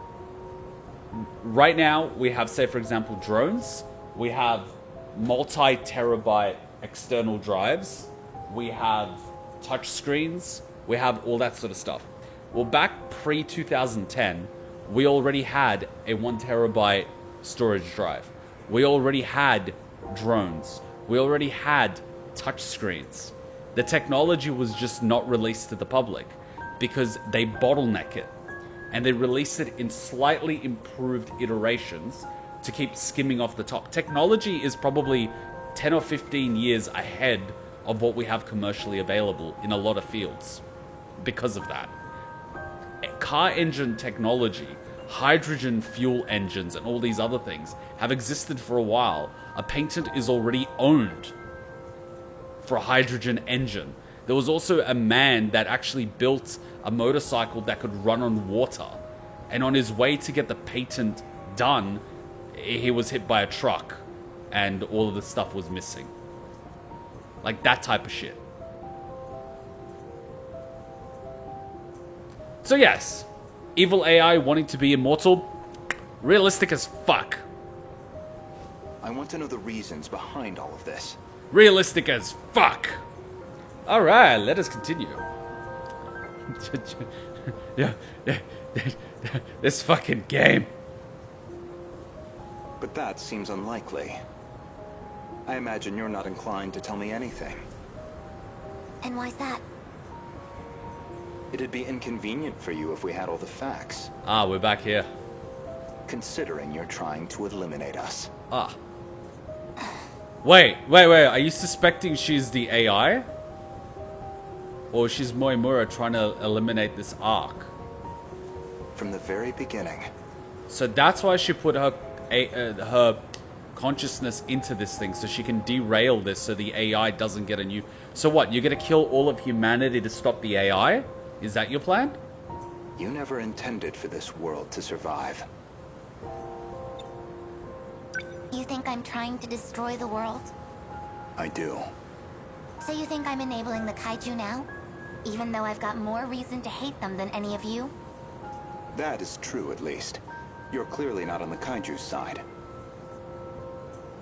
Right now, we have, say, for example, drones. We have multi-terabyte external drives. We have touch screens. We have all that sort of stuff. Well, back pre-2010, we already had a 1 terabyte storage drive. We already had drones. We already had touch screens. The technology was just not released to the public because they bottleneck it. And they release it in slightly improved iterations to keep skimming off the top. Technology is probably 10 or 15 years ahead of what we have commercially available in a lot of fields because of that. Car engine technology, hydrogen fuel engines, and all these other things have existed for a while. A patent is already owned for a hydrogen engine. There was also a man that actually built a motorcycle that could run on water. And on his way to get the patent done, he was hit by a truck and all of the stuff was missing. Like that type of shit. So yes, evil AI wanting to be immortal, realistic as fuck. I want to know the reasons behind all of this. Realistic as fuck. Alright, let us continue. Yeah, this fucking game. But that seems unlikely. I imagine you're not inclined to tell me anything. And why's that? It'd be inconvenient for you if we had all the facts. Ah, we're back here. Considering you're trying to eliminate us. Ah. Wait. Are you suspecting she's the AI? Or she's Moimura trying to eliminate this arc? From the very beginning. So that's why she put her consciousness into this thing, so she can derail this so the AI doesn't get a new... So what, you're gonna kill all of humanity to stop the AI? Is that your plan? You never intended for this world to survive. You think I'm trying to destroy the world? I do. So you think I'm enabling the kaiju now? Even though I've got more reason to hate them than any of you? That is true, at least. You're clearly not on the kaiju's side.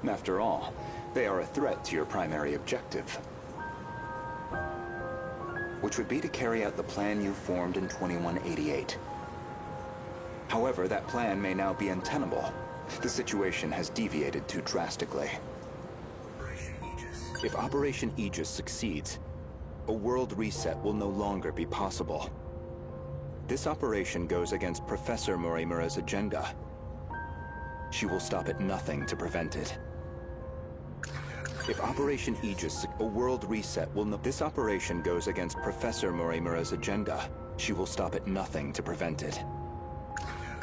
After all, they are a threat to your primary objective. Which would be to carry out the plan you formed in 2188. However, that plan may now be untenable. The situation has deviated too drastically. If Operation Aegis succeeds, a world reset will no longer be possible. This operation goes against Professor Morimura's agenda. She will stop at nothing to prevent it. If Operation Aegis, a world reset will this operation goes against Professor Morimura's agenda. She will stop at nothing to prevent it.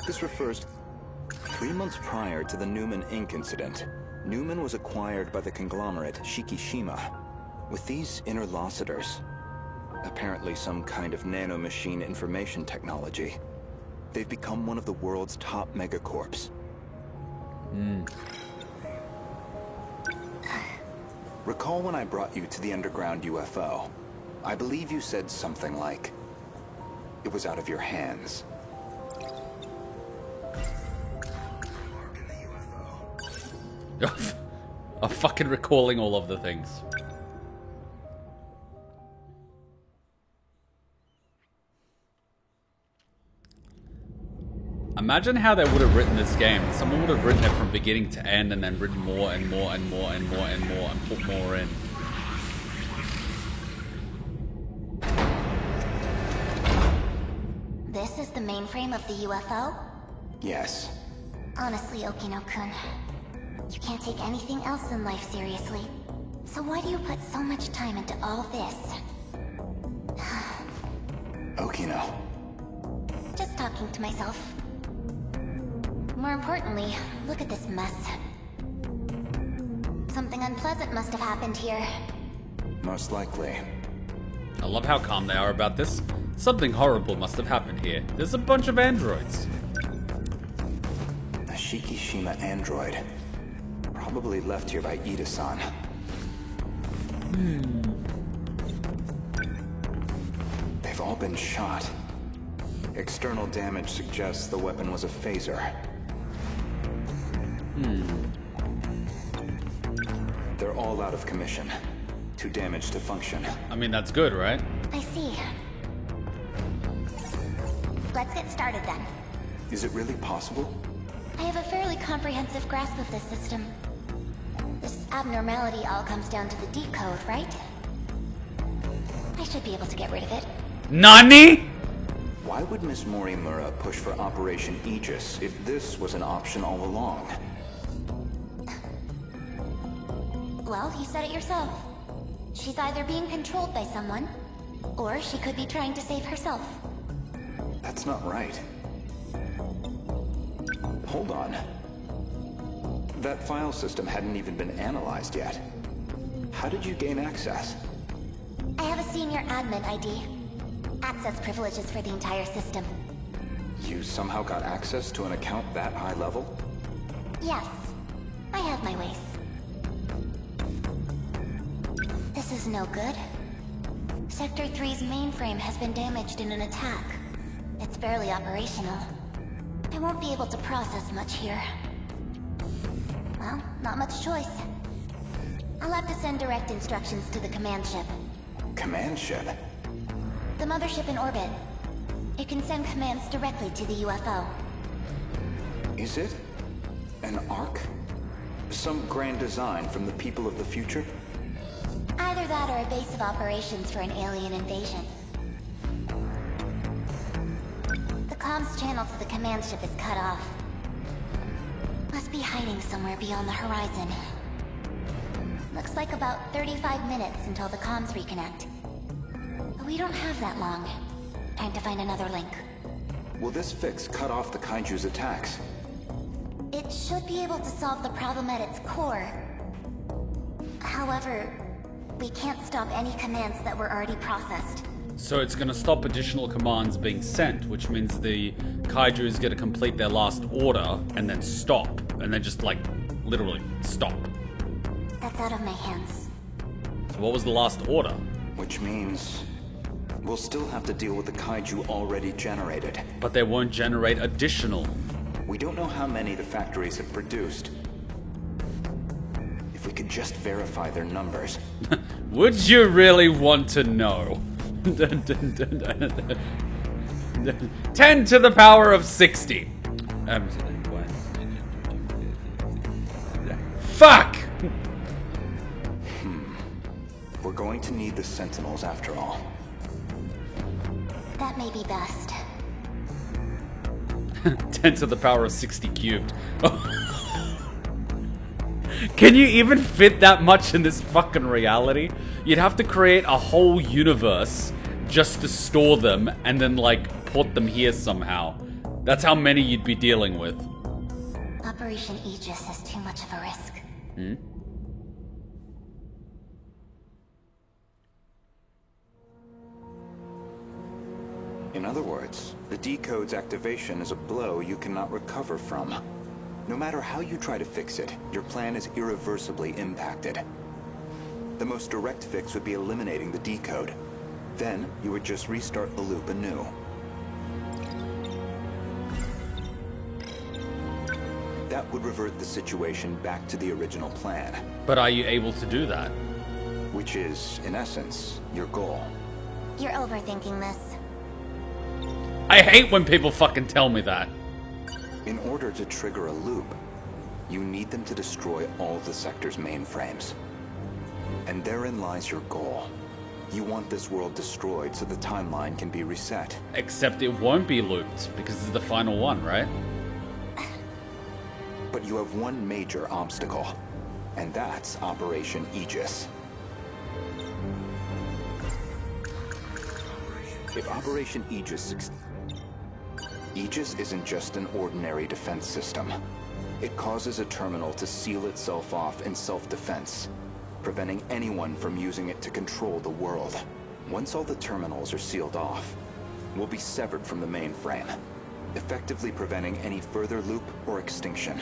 This refers 3 months prior to the Newman Inc. incident. Newman was acquired by the conglomerate Shikishima. With these interlocutors, apparently some kind of nanomachine information technology, they've become one of the world's top megacorps. Recall when I brought you to the underground UFO? I believe you said something like, it was out of your hands. I'm fucking recalling all of the things. Imagine how they would have written this game. Someone would have written it from beginning to end and then written more and more and more and more and more and put more in. This is the mainframe of the UFO? Yes. Honestly, Okino-kun, you can't take anything else in life seriously. So why do you put so much time into all this? Okino. Just talking to myself. More importantly, look at this mess. Something unpleasant must have happened here. Most likely. I love how calm they are about this. Something horrible must have happened here. There's a bunch of androids. A Shikishima android. Probably left here by Ida-san. They've all been shot. External damage suggests the weapon was a phaser. They're all out of commission. Too damaged to function. I mean, that's good, right? I see. Let's get started then. Is it really possible? I have a fairly comprehensive grasp of this system. This abnormality all comes down to the decode, right? I should be able to get rid of it. NANI?! Why would Miss Morimura push for Operation Aegis if this was an option all along? Well, you said it yourself. She's either being controlled by someone, or she could be trying to save herself. That's not right. Hold on. That file system hadn't even been analyzed yet. How did you gain access? I have a senior admin ID. Access privileges for the entire system. You somehow got access to an account that high level? Yes. I have my ways. This is no good. Sector 3's mainframe has been damaged in an attack. It's barely operational. I won't be able to process much here. Well, not much choice. I'll have to send direct instructions to the command ship. Command ship? The mothership in orbit. It can send commands directly to the UFO. Is it? An Ark? Some grand design from the people of the future? Either that or a base of operations for an alien invasion. The comms channel to the command ship is cut off. Must be hiding somewhere beyond the horizon. Looks like about 35 minutes until the comms reconnect. But we don't have that long. Time to find another link. Will this fix cut off the Kaiju's attacks? It should be able to solve the problem at its core. However, we can't stop any commands that were already processed. So it's going to stop additional commands being sent, which means the Kaiju is going to complete their last order and then stop. And then just, like, literally stop. That's out of my hands. So what was the last order? Which means we'll still have to deal with the Kaiju already generated. But they won't generate additional. We don't know how many the factories have produced. If we could just verify their numbers. Would you really want to know? 10 to the power of 60. Fuck! We're going to need the Sentinels after all. That may be best. 10 to the power of 60 cubed. Can you even fit that much in this fucking reality? You'd have to create a whole universe just to store them and then, like, put them here somehow. That's how many you'd be dealing with. Operation Aegis is too much of a risk. In other words, the decode's activation is a blow you cannot recover from. No matter how you try to fix it, your plan is irreversibly impacted. The most direct fix would be eliminating the decode. Then, you would just restart the loop anew. That would revert the situation back to the original plan. But are you able to do that? Which is, in essence, your goal. You're overthinking this. I hate when people fucking tell me that. In order to trigger a loop, you need them to destroy all the sector's mainframes. And therein lies your goal. You want this world destroyed so the timeline can be reset. Except it won't be looped, because it's the final one, right? But you have one major obstacle, and that's Operation Aegis. If Operation Aegis isn't just an ordinary defense system. It causes a terminal to seal itself off in self-defense, preventing anyone from using it to control the world. Once all the terminals are sealed off, we'll be severed from the mainframe, effectively preventing any further loop or extinction.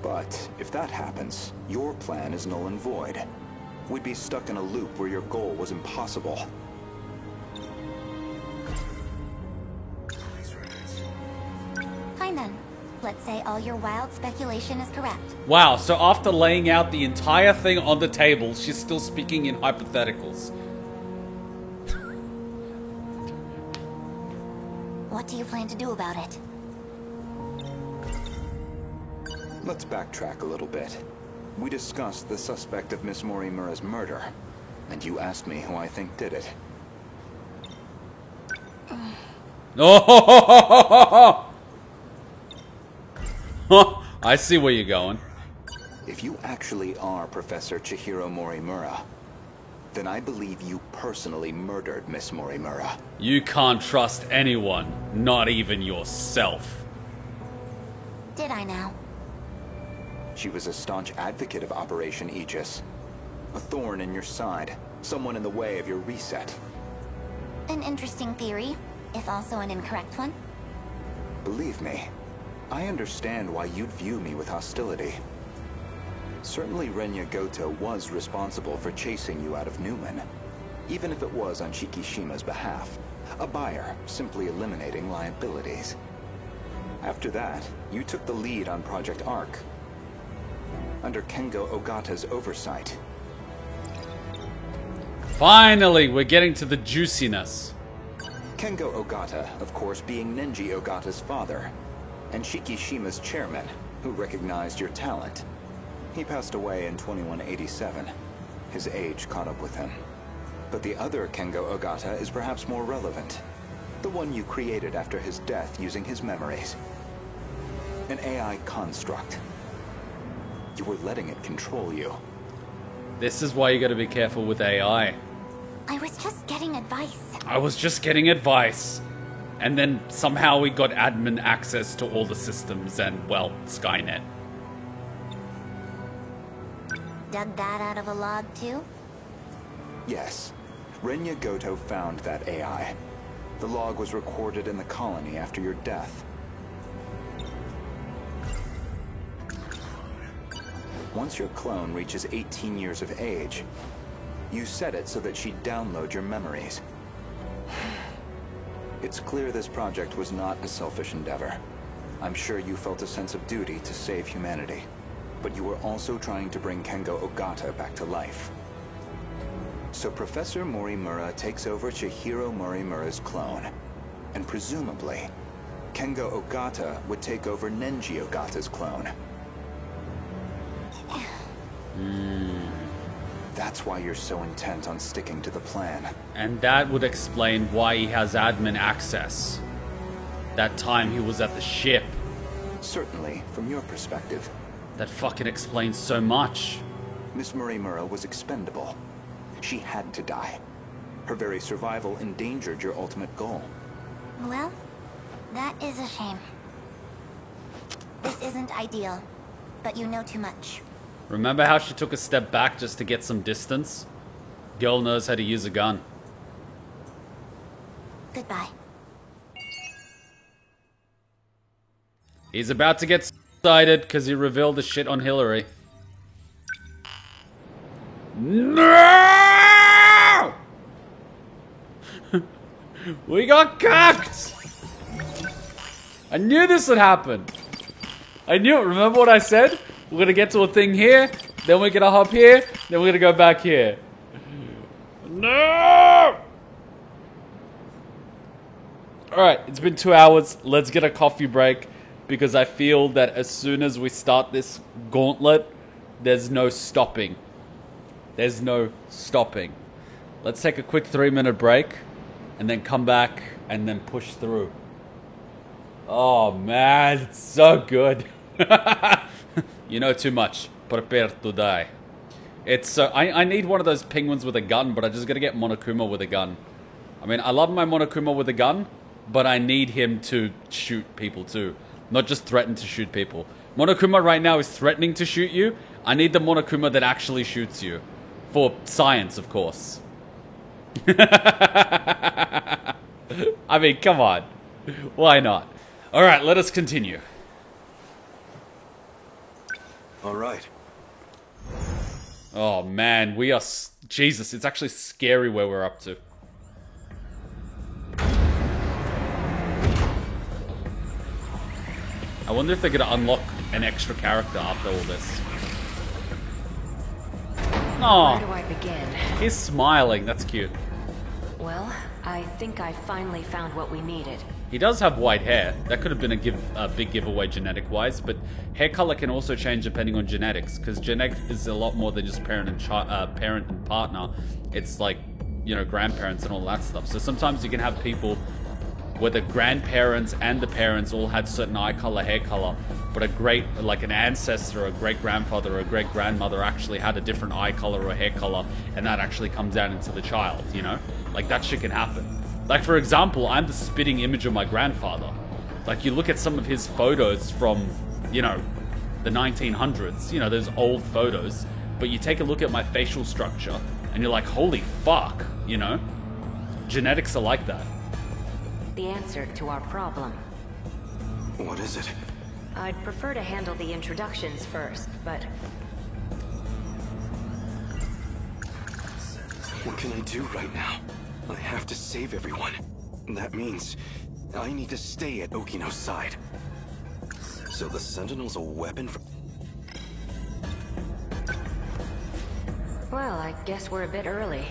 But if that happens, your plan is null and void. We'd be stuck in a loop where your goal was impossible. Fine then. Let's say all your wild speculation is correct. Wow, so after laying out the entire thing on the table, she's still speaking in hypotheticals. What do you plan to do about it? Let's backtrack a little bit. We discussed the suspect of Miss Morimura's murder, and you asked me who I think did it. Oh! I see where you're going. If you actually are Professor Chihiro Morimura, then I believe you personally murdered Miss Morimura. You can't trust anyone, not even yourself. Did I now? She was a staunch advocate of Operation Aegis. A thorn in your side, someone in the way of your reset. An interesting theory, if also an incorrect one. Believe me, I understand why you'd view me with hostility. Certainly Renya Goto was responsible for chasing you out of Newman, even if it was on Shikishima's behalf, a buyer simply eliminating liabilities. After that, you took the lead on Project Ark, under Kengo Ogata's oversight. Finally, we're getting to the juiciness. Kengo Ogata, of course, being Nenji Ogata's father, and Shikishima's chairman, who recognized your talent. He passed away in 2187. His age caught up with him. But the other Kengo Ogata is perhaps more relevant. The one you created after his death using his memories. An AI construct. You were letting it control you. This is why you gotta be careful with AI. I was just getting advice. I was just getting advice. And then somehow we got admin access to all the systems and, well, Skynet. Dug that out of a log too? Yes. Renya Goto found that AI. The log was recorded in the colony after your death. Once your clone reaches 18 years of age, you set it so that she'd download your memories. It's clear this project was not a selfish endeavor. I'm sure you felt a sense of duty to save humanity. But you were also trying to bring Kengo Ogata back to life. So Professor Morimura takes over Chihiro Morimura's clone. And presumably, Kengo Ogata would take over Nenji Ogata's clone. That's why you're so intent on sticking to the plan. And that would explain why he has admin access. That time he was at the ship. Certainly, from your perspective. That fucking explains so much. Miss Morimura was expendable. She had to die. Her very survival endangered your ultimate goal. Well, that is a shame. This isn't ideal, but you know too much. Remember how she took a step back just to get some distance? Girl knows how to use a gun. Goodbye. He's about to get excited because he revealed the shit on Hillary. No! We got cucked! I knew this would happen. I knew it. Remember what I said? We're gonna get to a thing here, then we're gonna hop here, then we're gonna go back here. No! Alright, it's been 2 hours. Let's get a coffee break because I feel that as soon as we start this gauntlet, there's no stopping. There's no stopping. Let's take a quick 3-minute break and then come back and then push through. Oh man, it's so good. You know too much. Prepare to die. It's I need one of those penguins with a gun, but I just gotta get Monokuma with a gun. I mean, I love my Monokuma with a gun, but I need him to shoot people too. Not just threaten to shoot people. Monokuma right now is threatening to shoot you. I need the Monokuma that actually shoots you. For science, of course. I mean, come on. Why not? Alright, let us continue. Alright. Oh man, we are... Jesus, it's actually scary where we're up to. I wonder if they're gonna unlock an extra character after all this. Oh, Where do I begin? he's smiling. That's cute. Well, I think I finally found what we needed. He does have white hair. That could have been a big giveaway genetic-wise, but hair color can also change depending on genetics, because genetic is a lot more than just parent and partner. It's like, you know, grandparents and all that stuff. So sometimes you can have people where the grandparents and the parents all had certain eye color, hair color, but an ancestor, a great-grandfather, or a great-grandmother actually had a different eye color or hair color, and that actually comes down into the child, you know? Like, that shit can happen. Like, for example, I'm the spitting image of my grandfather. Like, you look at some of his photos from, you know, the 1900s, you know, those old photos, but you take a look at my facial structure, and you're like, holy fuck, you know? Genetics are like that. The answer to our problem. What is it? I'd prefer to handle the introductions first, but... What can I do right now? I have to save everyone. That means I need to stay at Okino's side. So the Sentinel's a weapon for... Well, I guess we're a bit early.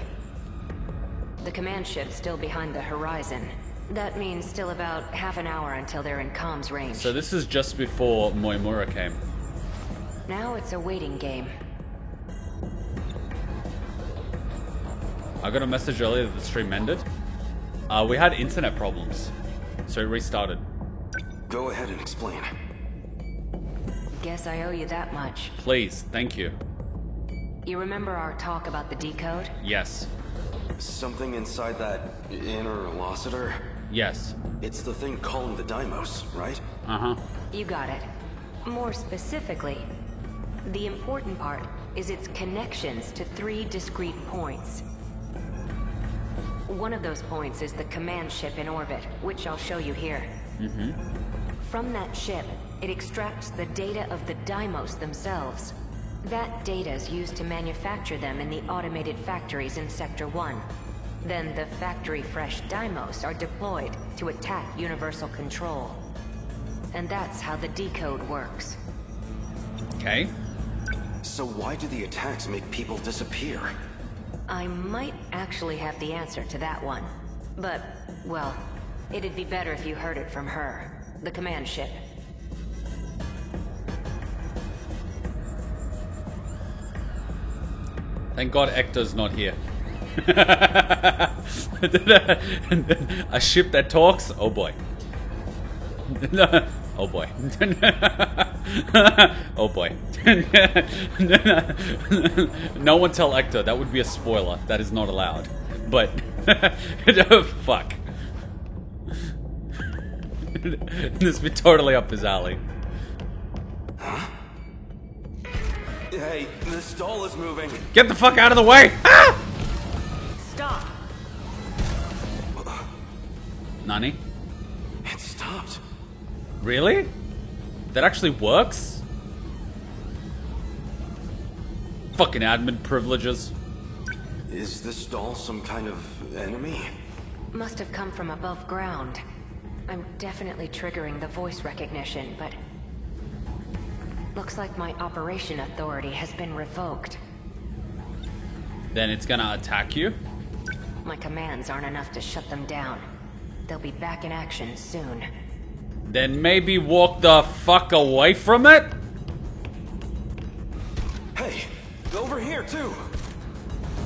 The command ship's still behind the horizon. That means still about half an hour until they're in comms range. So this is just before Moimura came. Now it's a waiting game. I got a message earlier that the stream ended. We had internet problems, so it restarted. Go ahead and explain. Guess I owe you that much. Please, thank you. You remember our talk about the decode? Yes. Something inside that interlocutor? Yes. It's the thing calling the Deimos, right? Uh-huh. You got it. More specifically, the important part is its connections to 3 discrete points. One of those points is the command ship in orbit, which I'll show you here. Mm-hmm. From that ship, it extracts the data of the Deimos themselves. That data is used to manufacture them in the automated factories in Sector 1. Then the factory-fresh Deimos are deployed to attack Universal Control. And that's how the decode works. Okay. So why do the attacks make people disappear? I might actually have the answer to that one. But, well, it'd be better if you heard it from her, the command ship. Thank God Ecto's not here. A ship that talks? Oh boy. Oh boy. Oh boy. No one tell Ecto, that would be a spoiler. That is not allowed. But, fuck. This would be totally up his alley. Huh? Hey, the stall is moving. Get the fuck out of the way! Ah! Stop! Nani? It stopped. Really? That actually works? Fucking admin privileges. Is this stall some kind of enemy? Must have come from above ground. I'm definitely triggering the voice recognition, but... looks like my operation authority has been revoked. Then it's gonna attack you? My commands aren't enough to shut them down. They'll be back in action soon. Then maybe walk the fuck away from it? Hey, over here too.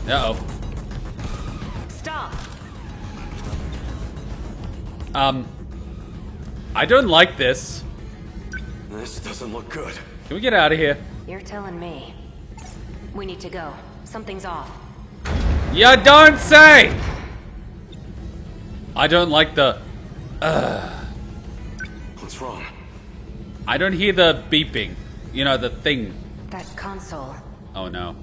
Uh-oh. Stop! I don't like this. This doesn't look good. Can we get out of here? You're telling me. We need to go. Something's off. You don't say! I don't like the... What's wrong? I don't hear the beeping. You know, the thing. That console. Oh no.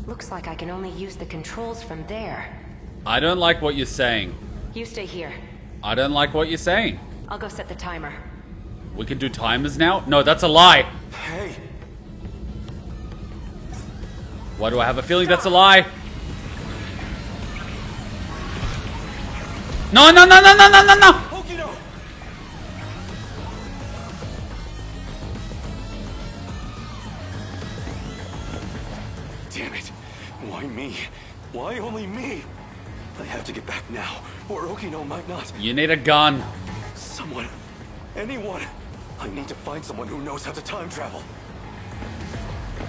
Looks like I can only use the controls from there. I don't like what you're saying. You stay here. I don't like what you're saying. I'll go set the timer. We can do timers now? No, that's a lie. Hey. Why do I have a feeling that's a lie? No, no, no, no, no, no, no, no! Okino! Damn it. Why me? Why only me? I have to get back now, or Okino might not. You need a gun. Someone. Anyone. I need to find someone who knows how to time travel.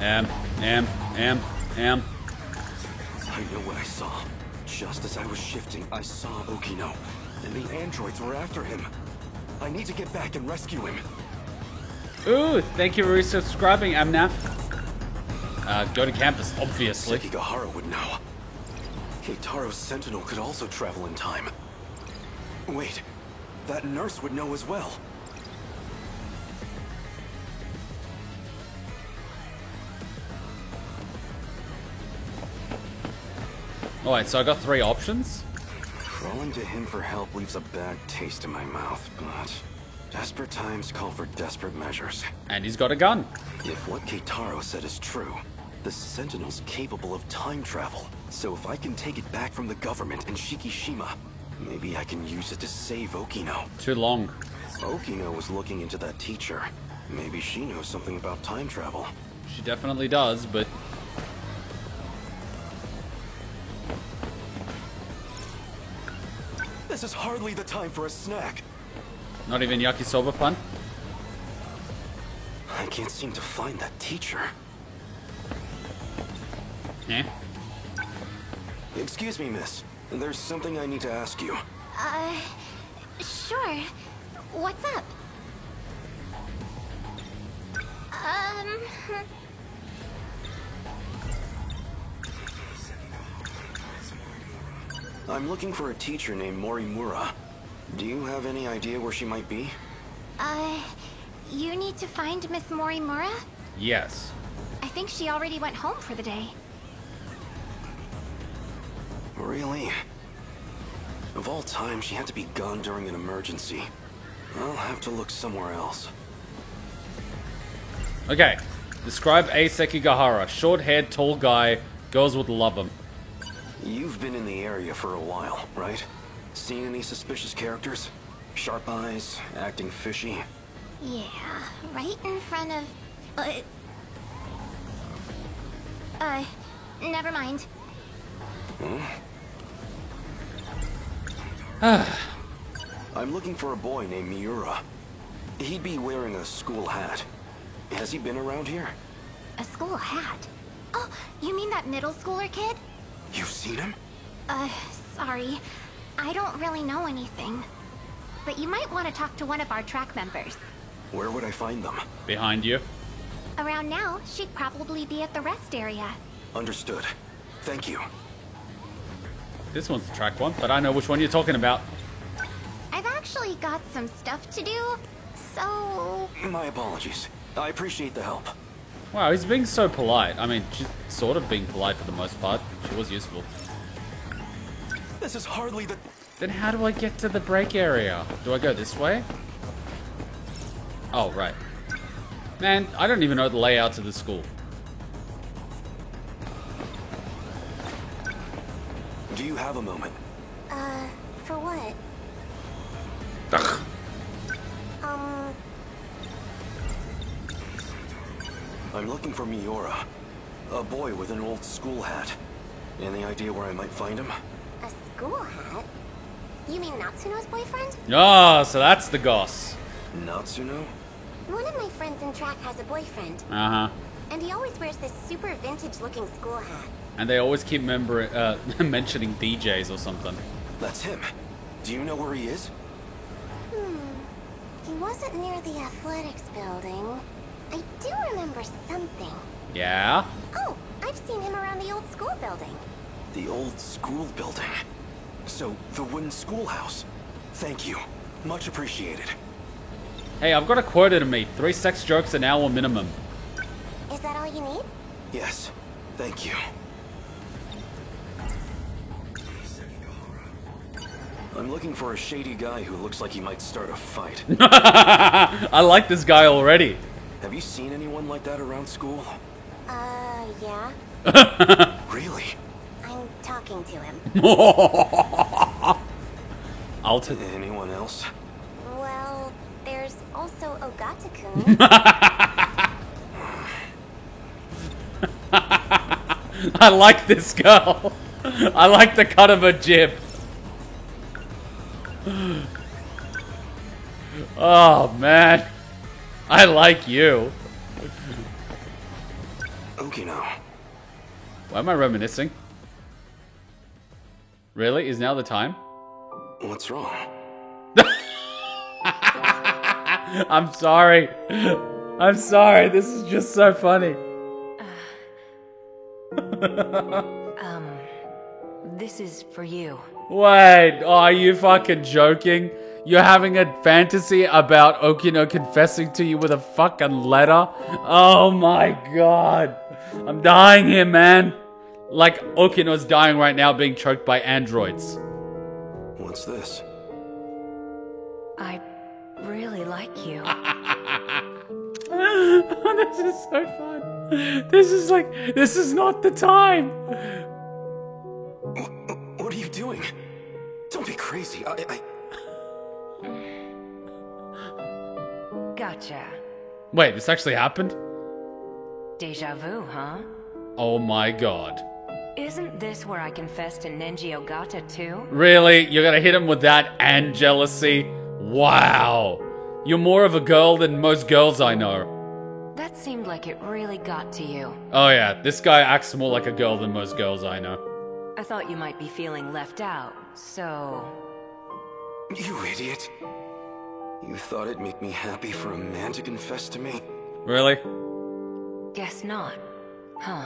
I know what I saw. Just as I was shifting, I saw Okino, and the androids were after him. I need to get back and rescue him. Ooh, thank you for resubscribing, Amnaf. Go to campus, obviously. Sekigahara would know. Keitaro's Sentinel could also travel in time. Wait, that nurse would know as well. Alright, so I got 3 options. Crawling to him for help leaves a bad taste in my mouth, but desperate times call for desperate measures. And he's got a gun. If what Keitaro said is true, the Sentinel's capable of time travel. So if I can take it back from the government and Shikishima, maybe I can use it to save Okino. Too long. Okino was looking into that teacher. Maybe she knows something about time travel. She definitely does, but... This is hardly the time for a snack. Not even yakisoba pun? I can't seem to find that teacher. Eh? Excuse me, miss. There's something I need to ask you. Sure. What's up? I'm looking for a teacher named Morimura. Do you have any idea where she might be? You need to find Miss Morimura? Yes. I think she already went home for the day. Really? Of all time, she had to be gone during an emergency. I'll have to look somewhere else. Okay. Describe A. Sekigahara. Short-haired, tall guy. Girls would love him. You've been in the area for a while, right? Seen any suspicious characters? Sharp eyes, acting fishy? Yeah, right in front of... never mind. I'm looking for a boy named Miura. He'd be wearing a school hat. Has he been around here? A school hat? Oh, you mean that middle schooler kid? You've seen him? Sorry. I don't really know anything. But you might want to talk to one of our track members. Where would I find them? Behind you. Around now, she'd probably be at the rest area. Understood. Thank you. This one's the track one, but I know which one you're talking about. I've actually got some stuff to do, so... My apologies. I appreciate the help. Wow, he's being so polite. I mean, she's sort of being polite for the most part. She was useful. This is hardly the... Then how do I get to the break area? Do I go this way? Oh, right. Man, I don't even know the layouts of the school. Do you have a moment? For what? Ugh. I'm looking for Miura. A boy with an old school hat. Any idea where I might find him? A school hat? You mean Natsuno's boyfriend? Oh, so that's the goss. Natsuno? One of my friends in track has a boyfriend. Uh-huh. And he always wears this super vintage-looking school hat. And they always keep mentioning DJs or something. That's him. Do you know where he is? He wasn't near the athletics building. I do remember something. Yeah? Oh, I've seen him around the old school building. The old school building. So, the wooden schoolhouse. Thank you. Much appreciated. Hey, I've got a quota to meet. 3 sex jokes an hour minimum. Is that all you need? Yes. Thank you. I'm looking for a shady guy who looks like he might start a fight. I like this guy already. Have you seen anyone like that around school? Yeah. Really? I'm talking to him. Anyone else? Well, there's also Ogata-kun. I like this girl. I like the cut of her jib. Oh, man. I like you. Okay, now. Why am I reminiscing? Really? Is now the time? What's wrong? I'm sorry. I'm sorry. This is just so funny. This is for you. Wait, oh, are you fucking joking? You're having a fantasy about Okino confessing to you with a fucking letter? Oh my god. I'm dying here, man. Like Okino's dying right now being choked by androids. What's this? I really like you. This is so fun. This is not the time. What are you doing? Don't be crazy. Gotcha. Wait, this actually happened? Deja vu, huh? Oh my god. Isn't this where I confessed to Nenji Ogata too? Really? You're gonna hit him with that and jealousy? Wow. You're more of a girl than most girls I know. That seemed like it really got to you. Oh yeah, this guy acts more like a girl than most girls I know. I thought you might be feeling left out, so... You idiot. You thought it'd make me happy for a man to confess to me? Really? Guess not. Huh.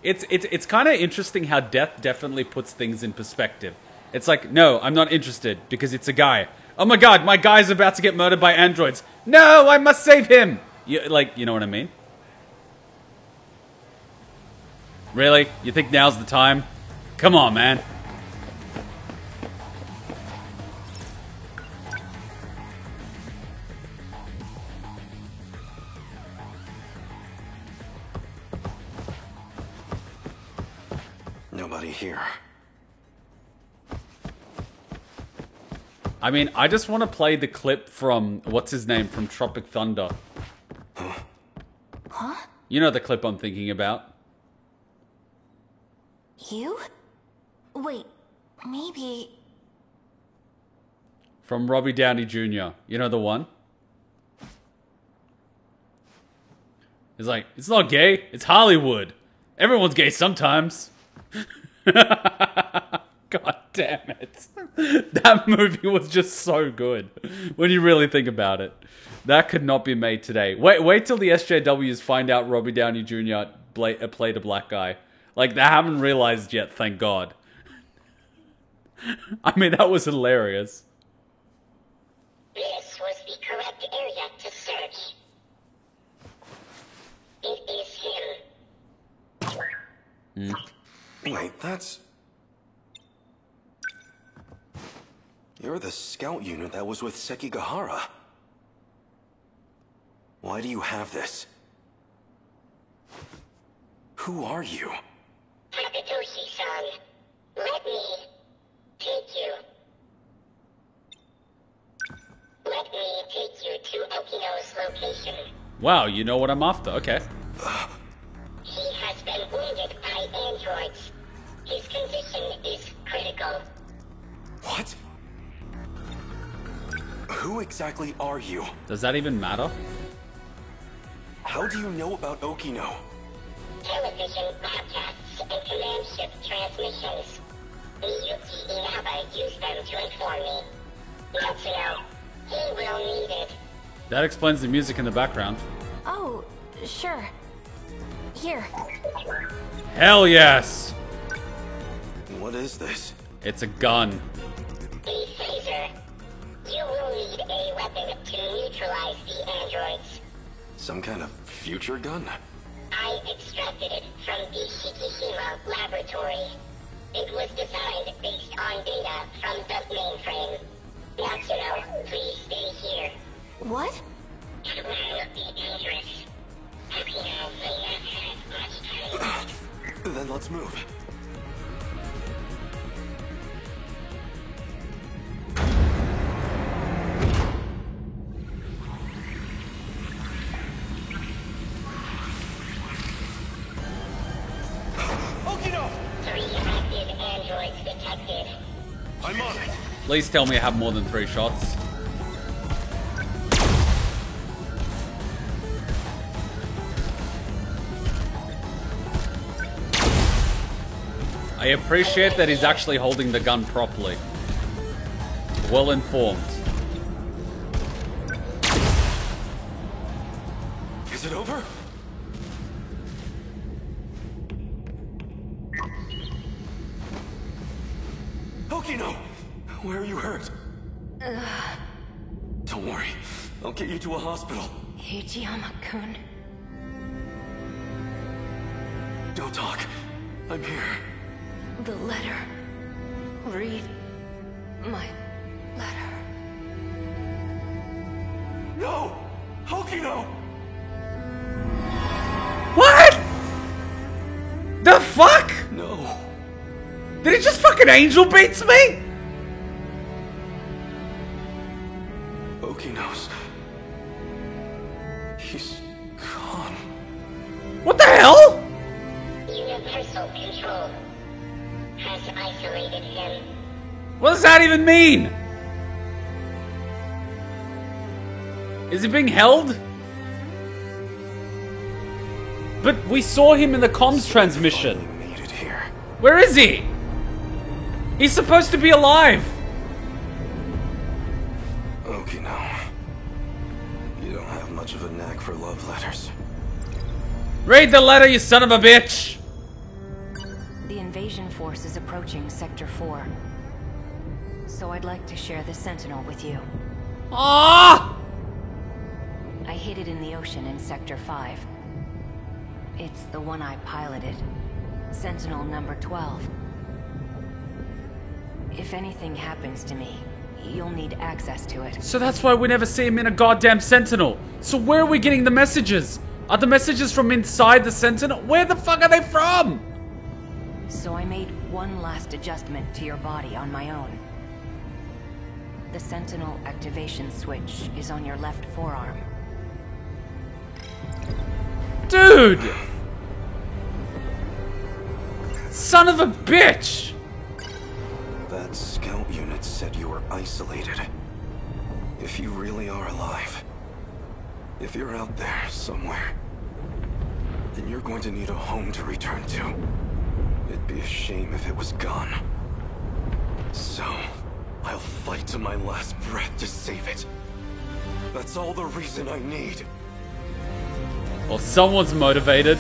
It's kind of interesting how death definitely puts things in perspective. It's like, no, I'm not interested because it's a guy. Oh my god, my guy's about to get murdered by androids. No, I must save him! You know what I mean? Really? You think now's the time? Come on, man. Nobody here. I mean, I just want to play the clip from, what's his name, from Tropic Thunder. Huh? You know the clip I'm thinking about. You? Wait, maybe... From Robbie Downey Jr. You know the one? He's like, it's not gay, it's Hollywood. Everyone's gay sometimes. God damn it. That movie was just so good. When you really think about it. That could not be made today. Wait till the SJWs find out Robbie Downey Jr. played a black guy. Like, they haven't realized yet, thank God. I mean, that was hilarious. This was the correct area to search. It is him. Wait, that's... You're the scout unit that was with Sekigahara. Why do you have this? Who are you? Takatoshi-san, let me take you. Let me take you to Okino's location. Wow, you know what I'm after, okay. He has been wounded by androids. His condition is critical. What? Who exactly are you? Does that even matter? How do you know about Okino? Television broadcasts and command ship transmissions. Miyuki Inaba used them to inform me. Natsuno, he will need it. That explains the music in the background. Oh, sure. Here. Hell yes! What is this? It's a gun. A phaser. You will need a weapon to neutralize the androids. Some kind of future gun? I extracted it from the Shikishima laboratory. It was designed based on data from the mainframe. Natsuno, please stay here. What? It will be dangerous. Okino may not have much time. Then let's move. Okino! 3 active androids detected. I'm on it. Please tell me I have more than 3 shots. I appreciate that he's actually holding the gun properly. Well informed. Is it over? Okino! Where are you hurt? Don't worry. I'll get you to a hospital. Hijiyama-kun. Don't talk. I'm here. The letter. Read my letter. No! Okino! What? The fuck? No. Did he just fucking angel beats me? Okinos. He's gone. What the hell? Universal Control has isolated him. What does that even mean? Is he being held? But we saw him in the comms transmission. Made it here. Where is he? He's supposed to be alive. Okino. You don't have much of a knack for love letters. Read the letter, you son of a bitch! The invasion force is approaching Sector 4. So I'd like to share the Sentinel with you. Ah! I hid it in the ocean in Sector 5. It's the one I piloted. Sentinel number 12. If anything happens to me, you'll need access to it. So that's why we never see him in a goddamn Sentinel. So where are we getting the messages? Are the messages from inside the Sentinel? Where the fuck are they from? So I made one last adjustment to your body on my own. The Sentinel activation switch is on your left forearm. Dude! Son of a bitch! That scout unit said you were isolated. If you really are alive, if you're out there somewhere, then you're going to need a home to return to. It'd be a shame if it was gone. So, I'll fight to my last breath to save it. That's all the reason I need. Well, someone's motivated.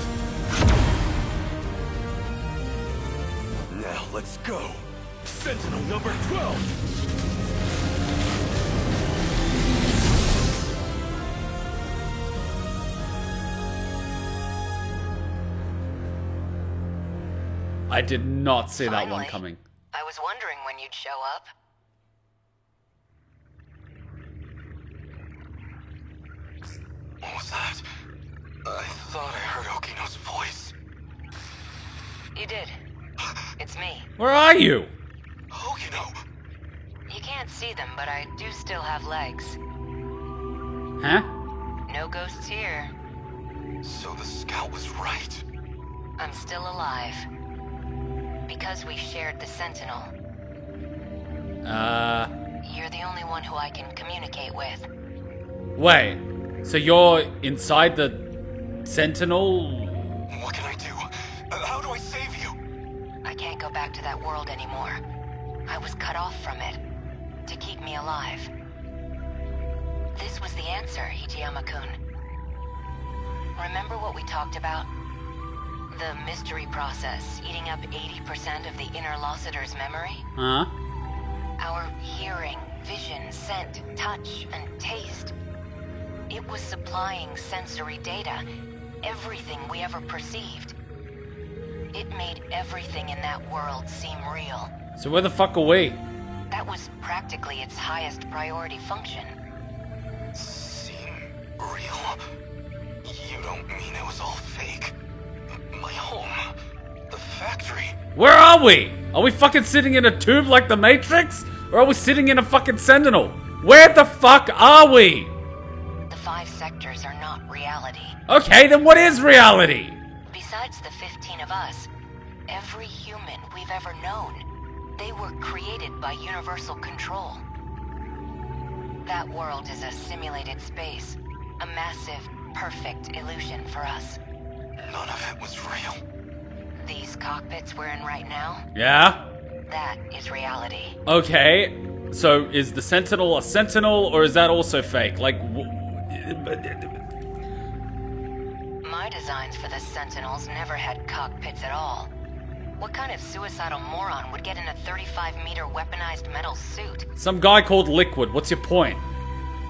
Now let's go. Sentinel number 12! I did not see that one Finally. coming. I was wondering when you'd show up. What was that? I thought I heard Okino's voice. You did. It's me. Where are you? Okino! You can't see them, but I do still have legs. Huh? No ghosts here. So the scout was right. I'm still alive. Because we shared the Sentinel. You're the only one who I can communicate with. Wait. So you're inside the Sentinel? What can I do? How do I save you? I can't go back to that world anymore. I was cut off from it. To keep me alive. This was the answer, Hijiyama-kun. Remember what we talked about? The mystery process eating up 80% of the inner Lossiter's memory? Huh? Our hearing, vision, scent, touch, and taste. It was supplying sensory data, everything we ever perceived. It made everything in that world seem real. So where the fuck are we? That was practically its highest priority function. Seem real? You don't mean it was all fake? My home? The factory? Where are we? Are we fucking sitting in a tube like the Matrix? Or are we sitting in a fucking Sentinel? Where the fuck are we? The 5 sectors are not reality. Okay, then what is reality? Besides the 15 of us, every human we've ever known, they were created by Universal Control. That world is a simulated space, a massive, perfect illusion for us. None of it was real. These cockpits we're in right now, Yeah? that is reality. Okay, so is the Sentinel a Sentinel, or is that also fake? Like, My designs for the Sentinels never had cockpits at all. What kind of suicidal moron would get in a 35-meter weaponized metal suit? some guy called Liquid, what's your point?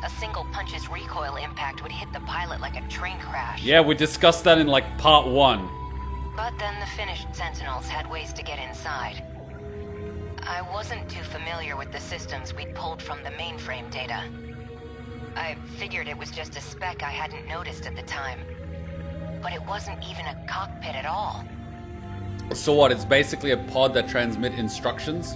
A single punch's recoil impact would hit the pilot like a train crash. Yeah, we discussed that in like part 1. But then the finished Sentinels had ways to get inside. I wasn't too familiar with the systems we'd pulled from the mainframe data. I figured it was just a speck I hadn't noticed at the time. But it wasn't even a cockpit at all. So what, it's basically a pod that transmit instructions?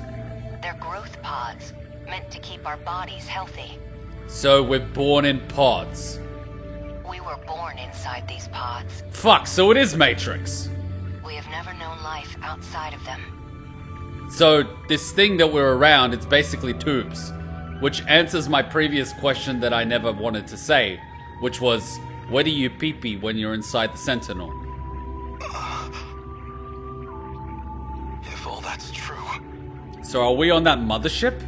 They're growth pods, meant to keep our bodies healthy. So we're born in pods. We were born inside these pods. Fuck, so it is Matrix. We have never known life outside of them. So this thing that we're around, it's basically tubes. Which answers my previous question that I never wanted to say. Which was, where do you pee-pee when you're inside the Sentinel? If all that's true... So are we on that mothership?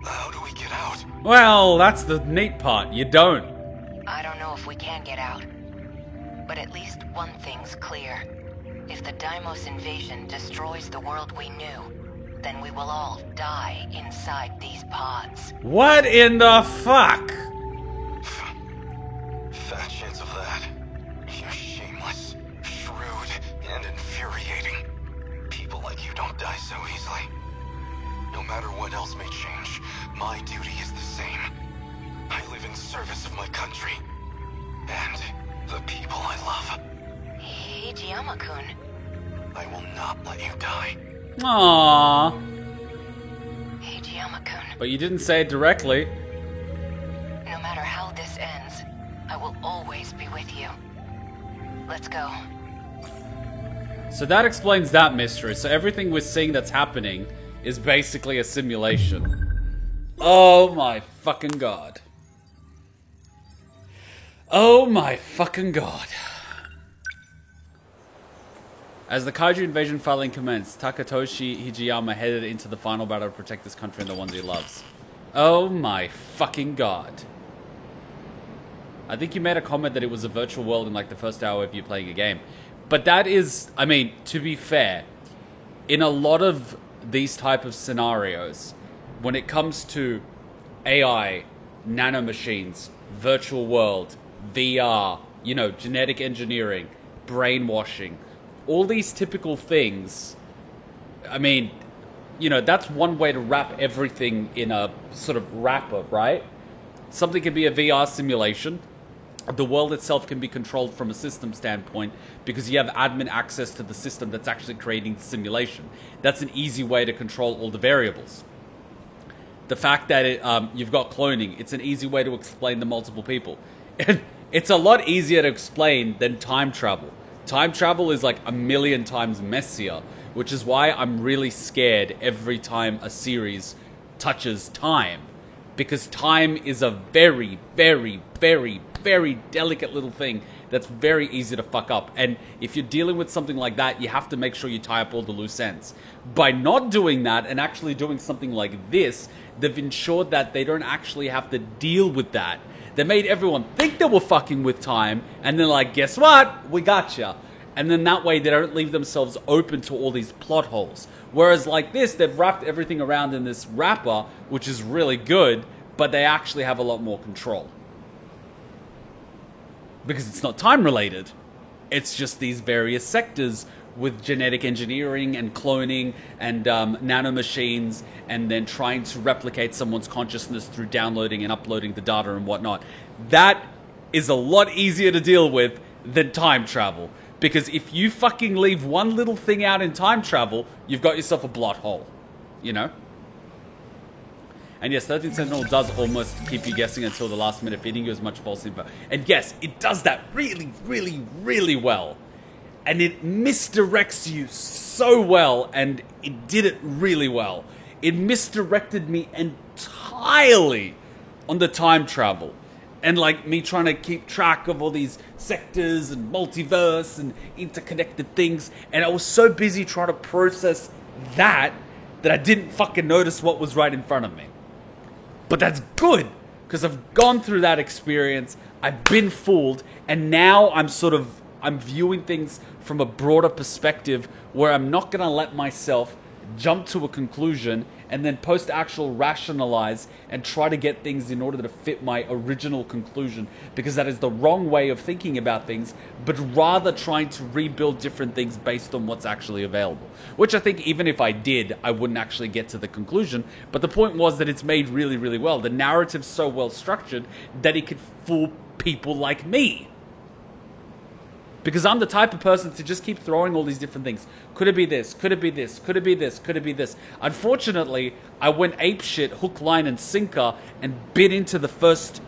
How do we get out? Well, that's the neat part. You don't. I don't know if we can get out. But at least one thing's clear. If the Deimos invasion destroys the world we knew, then we will all die inside these pods. What in the fuck? Fat chance of that. You're shameless, shrewd, and infuriating. People like you don't die so easily. No matter what else may change, my duty is the same. I live in service of my country. And the people I love. Hijiyama-kun. I will not let you die. Aww. Hijiyama-kun. But you didn't say it directly. No matter how this ends, I will always be with you. Let's go. So that explains that mystery. So everything we're seeing that's happening is basically a simulation. Oh my fucking god. Oh my fucking god. As the Kaiju invasion finally commenced, Takatoshi Hijiyama headed into the final battle to protect this country and the ones he loves. Oh my fucking god. I think you made a comment that it was a virtual world in like the first hour of you playing a game. But that is, I mean, to be fair, in a lot of these type of scenarios, when it comes to AI, nanomachines, virtual world, VR, you know, genetic engineering, brainwashing, all these typical things, I mean, you know, that's one way to wrap everything in a sort of wrapper, right? Something can be a VR simulation. The world itself can be controlled from a system standpoint because you have admin access to the system that's actually creating the simulation. That's an easy way to control all the variables. The fact that you've got cloning, it's an easy way to explain to multiple people. And it's a lot easier to explain than time travel. Time travel is like a million times messier, which is why I'm really scared every time a series touches time. Because time is a very, very, very, very delicate little thing that's very easy to fuck up. And if you're dealing with something like that, you have to make sure you tie up all the loose ends. By not doing that and actually doing something like this, they've ensured that they don't actually have to deal with that. They made everyone think they were fucking with time, and they're like, guess what? We gotcha. And then that way they don't leave themselves open to all these plot holes. Whereas like this, they've wrapped everything around in this wrapper, which is really good, but they actually have a lot more control. Because it's not time related. It's just these various sectors with genetic engineering and cloning and nanomachines, and then trying to replicate someone's consciousness through downloading and uploading the data and whatnot. That is a lot easier to deal with than time travel. Because if you fucking leave one little thing out in time travel, you've got yourself a blot hole. You know? And yes, 13 Sentinel does almost keep you guessing until the last minute, feeding you as much false info. And yes, it does that really, really, really well. And it misdirects you so well, and it did it really well. It misdirected me entirely on the time travel. And like me trying to keep track of all these sectors and multiverse and interconnected things. And I was so busy trying to process that I didn't fucking notice what was right in front of me. But that's good, because I've gone through that experience, I've been fooled, and now I'm viewing things from a broader perspective where I'm not going to let myself jump to a conclusion and then post-actual rationalize and try to get things in order to fit my original conclusion, because that is the wrong way of thinking about things, but rather trying to rebuild different things based on what's actually available. Which I think even if I did, I wouldn't actually get to the conclusion, but the point was that it's made really, really well. The narrative's so well structured that it could fool people like me. Because I'm the type of person to just keep throwing all these different things. Could it be this? Could it be this? Could it be this? Could it be this? Unfortunately, I went apeshit, hook, line, and sinker, and bit into the first,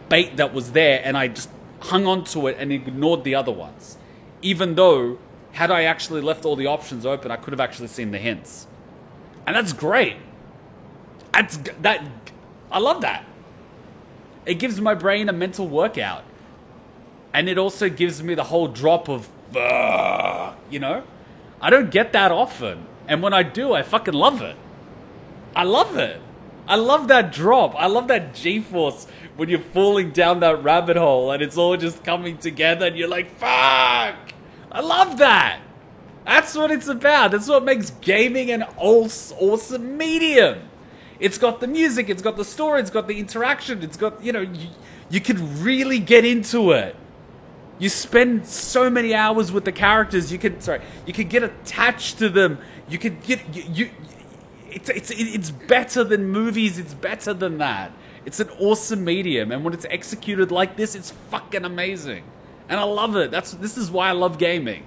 bait that was there, and I just hung on to it and ignored the other ones. Even though, had I actually left all the options open, I could have actually seen the hints. And that's great. I love that. It gives my brain a mental workout. And it also gives me the whole drop of, I don't get that often. And when I do, I fucking love it. I love it. I love that drop. I love that G-force when you're falling down that rabbit hole and it's all just coming together and you're like, fuck. I love that. That's what it's about. That's what makes gaming an awesome medium. It's got the music, it's got the story, it's got the interaction, it's got, you can really get into it. You spend so many hours with the characters. You can get attached to them. You can get It's better than movies. It's better than that. It's an awesome medium, and when it's executed like this, it's fucking amazing, and I love it. This is why I love gaming.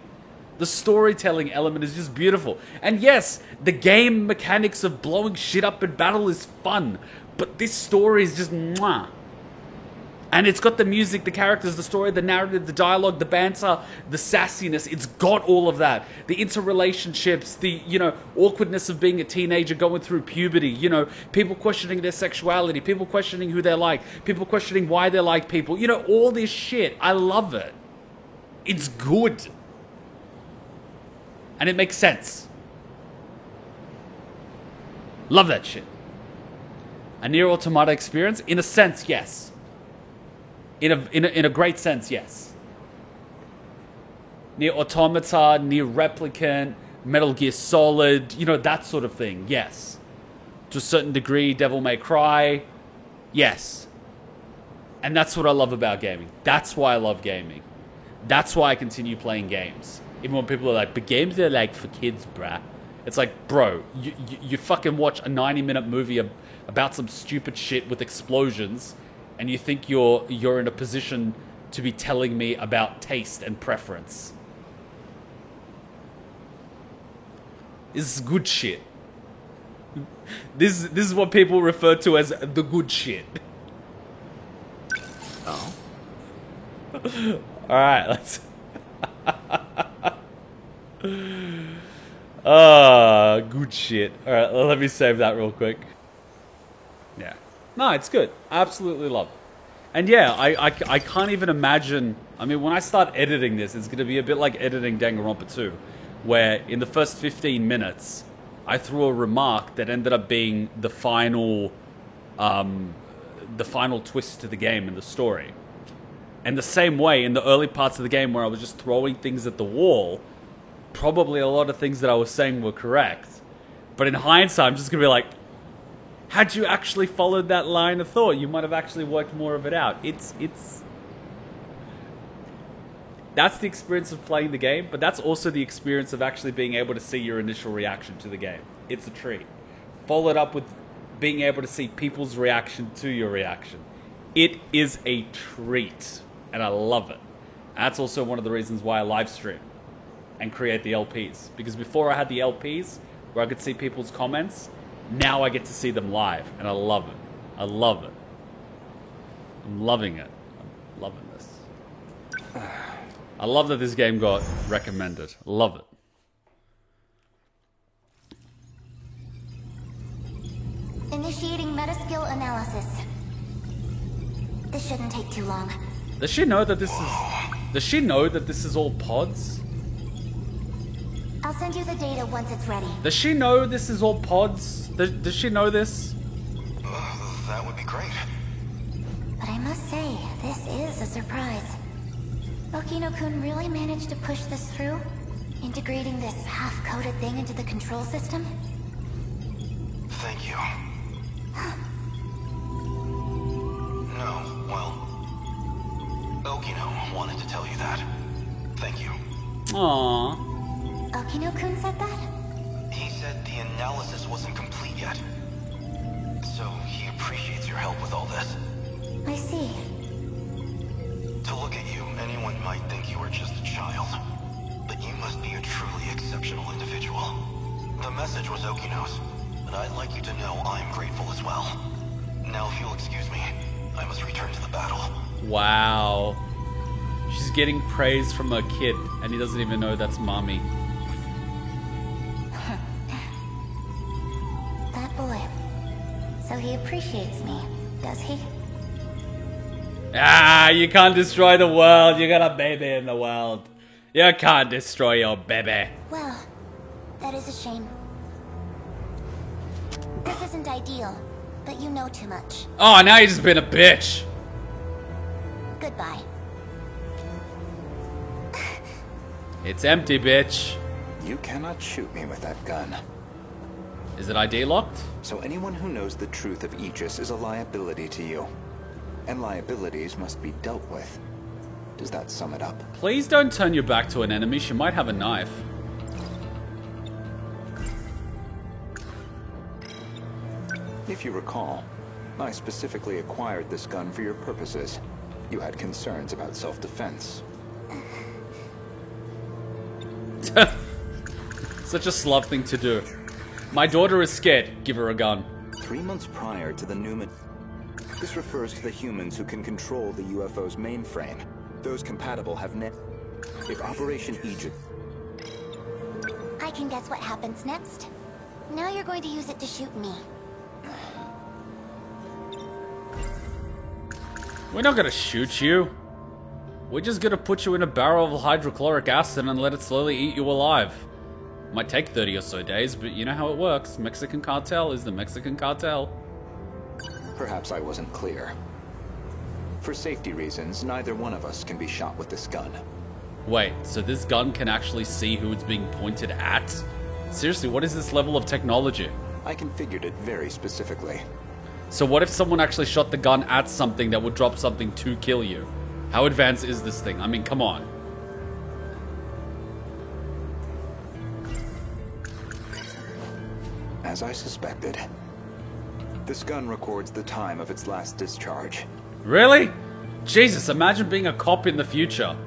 The storytelling element is just beautiful, and yes, the game mechanics of blowing shit up in battle is fun, but this story is just mwah. And it's got the music, the characters, the story, the narrative, the dialogue, the banter, the sassiness. It's got all of that. The interrelationships, the, awkwardness of being a teenager going through puberty. People questioning their sexuality, people questioning who they like, people questioning why they like people. All this shit. I love it. It's good. And it makes sense. Love that shit. A Nier Automata experience? In a sense, yes. In a great sense, yes. Nier Automata, Nier Replicant, Metal Gear Solid, that sort of thing, yes. To a certain degree, Devil May Cry, yes. And that's what I love about gaming. That's why I love gaming. That's why I continue playing games. Even when people are like, but games are like for kids, bruh. It's like, bro, you fucking watch a 90-minute movie about some stupid shit with explosions, and you think you're in a position to be telling me about taste and preference. This is good shit. This is what people refer to as the good shit. Oh. Alright, let's... good shit. Alright, let me save that real quick. Yeah. No, it's good. I absolutely love it. And yeah, I can't even imagine... I mean, when I start editing this, it's going to be a bit like editing Danganronpa 2, where in the first 15 minutes, I threw a remark that ended up being the final twist to the game and the story. And the same way, in the early parts of the game where I was just throwing things at the wall, probably a lot of things that I was saying were correct. But in hindsight, I'm just going to be like, had you actually followed that line of thought, you might have actually worked more of it out. That's the experience of playing the game, but that's also the experience of actually being able to see your initial reaction to the game. It's a treat. Followed up with being able to see people's reaction to your reaction. It is a treat, and I love it. And that's also one of the reasons why I live stream and create the LPs. Because before I had the LPs, where I could see people's comments, now I get to see them live, and I love it. I love it. I'm loving it. I'm loving this. I love that this game got recommended. Love it. Initiating metaskill analysis. This shouldn't take too long. Does she know that this is... Does she know that this is all pods? I'll send you the data once it's ready. Does she know this is all pods? Does she know this? That would be great. But I must say, this is a surprise. Okino-kun really managed to push this through? Integrating this half-coded thing into the control system? Thank you. No, well... Okino wanted to tell you that. Thank you. Aww. Okino-kun said that? He said the analysis wasn't complete yet. So he appreciates your help with all this. I see. To look at you, anyone might think you are just a child. But you must be a truly exceptional individual. The message was Okino's, and I'd like you to know I'm grateful as well. Now, if you'll excuse me, I must return to the battle. Wow. She's getting praise from her kid, and he doesn't even know that's mommy. That boy. So he appreciates me, does he? Ah, you can't destroy the world. You got a baby in the world. You can't destroy your baby. Well, that is a shame. This isn't ideal, but you know too much. Oh, now you've just been a bitch. Goodbye. It's empty, bitch. You cannot shoot me with that gun. Is it ID locked? So anyone who knows the truth of Aegis is a liability to you. And liabilities must be dealt with. Does that sum it up? Please don't turn your back to an enemy. She might have a knife. If you recall, I specifically acquired this gun for your purposes. You had concerns about self-defense. Such a slub thing to do. My daughter is scared. Give her a gun. 3 months prior to the Newman... This refers to the humans who can control the UFO's mainframe. Those compatible have If Operation Aegis... I can guess what happens next. Now you're going to use it to shoot me. We're not gonna shoot you. We're just gonna put you in a barrel of hydrochloric acid and let it slowly eat you alive. Might take 30 or so days, but you know how it works. Mexican cartel is the Mexican cartel. Perhaps I wasn't clear. For safety reasons, neither one of us can be shot with this gun. Wait, so this gun can actually see who it's being pointed at? Seriously, what is this level of technology? I configured it very specifically. So what if someone actually shot the gun at something that would drop something to kill you? How advanced is this thing? I mean, come on. As I suspected, this gun records the time of its last discharge. Really? Jesus, imagine being a cop in the future.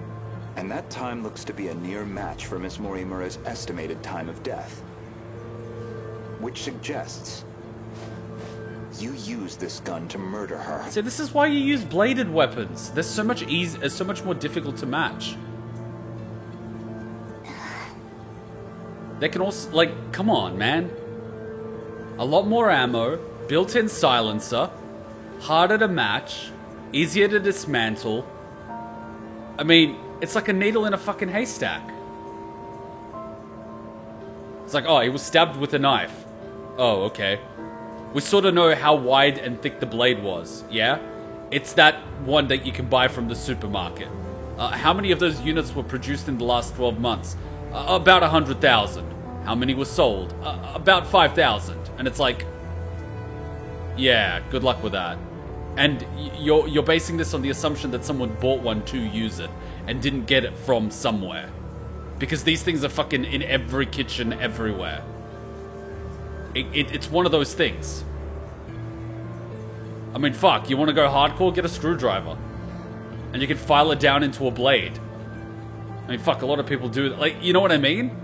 And that time looks to be a near match for Miss Morimura's estimated time of death. Which suggests you used this gun to murder her. See, this is why you use bladed weapons. They're so much it's so much more difficult to match. They can also, like, come on, man. A lot more ammo, built-in silencer, harder to match, easier to dismantle. I mean, it's like a needle in a fucking haystack. It's like, oh, he was stabbed with a knife. Oh, okay. We sort of know how wide and thick the blade was, yeah? It's that one that you can buy from the supermarket. How many of those units were produced in the last 12 months? About 100,000. How many were sold? About 5,000. And it's like, yeah, good luck with that. And you're basing this on the assumption that someone bought one to use it and didn't get it from somewhere. Because these things are fucking in every kitchen everywhere. It's one of those things. I mean, fuck, you want to go hardcore? Get a screwdriver. And you can file it down into a blade. I mean, fuck, a lot of people do that. Like, you know what I mean?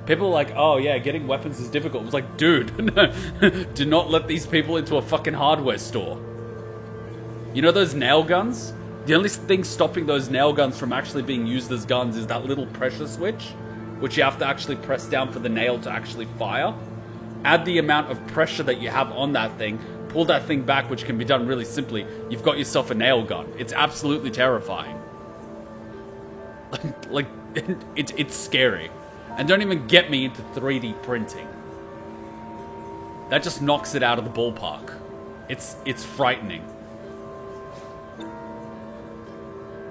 People are like, oh yeah, getting weapons is difficult. It's like, dude, do not let these people into a fucking hardware store. You know those nail guns? The only thing stopping those nail guns from actually being used as guns is that little pressure switch, which you have to actually press down for the nail to actually fire. Add the amount of pressure that you have on that thing, pull that thing back, which can be done really simply. You've got yourself a nail gun. It's absolutely terrifying. Like, it's scary. And don't even get me into 3D printing. That just knocks it out of the ballpark. It's frightening.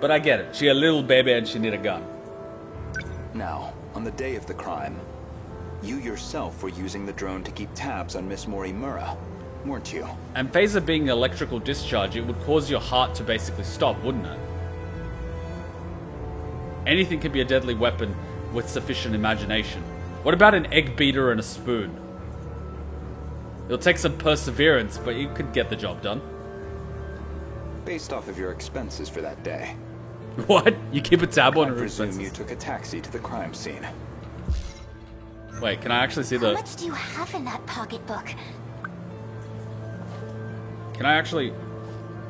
But I get it. She a little baby and she need a gun. Now, on the day of the crime, you yourself were using the drone to keep tabs on Miss Morimura, weren't you? And phaser being electrical discharge, it would cause your heart to basically stop, wouldn't it? Anything can be a deadly weapon with sufficient imagination. What about an egg beater and a spoon? It'll take some perseverance, but you could get the job done. Based off of your expenses for that day. What? You keep a tab on I her presume expenses? you took a taxi to the crime scene. Wait, can I actually see How the... much do you have in that pocketbook? Can I actually...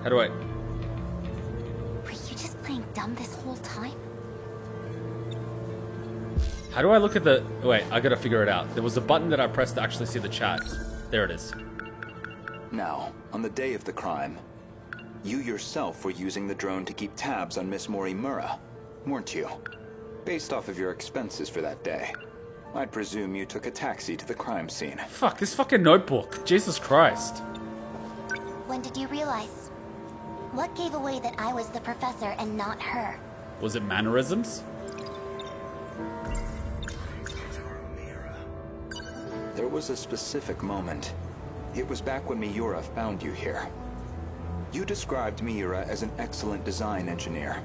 How do I... Were you just playing dumb this whole time? How do I look at the... Wait, I gotta figure it out. There was a button that I pressed to actually see the chat. There it is. Now, on the day of the crime, you yourself were using the drone to keep tabs on Miss Morimura, weren't you? Based off of your expenses for that day. I'd presume you took a taxi to the crime scene. Fuck, this fucking notebook. Jesus Christ. When did you realize? What gave away that I was the professor and not her? Was it mannerisms? There was a specific moment. It was back when Miura found you here. You described Miura as an excellent design engineer.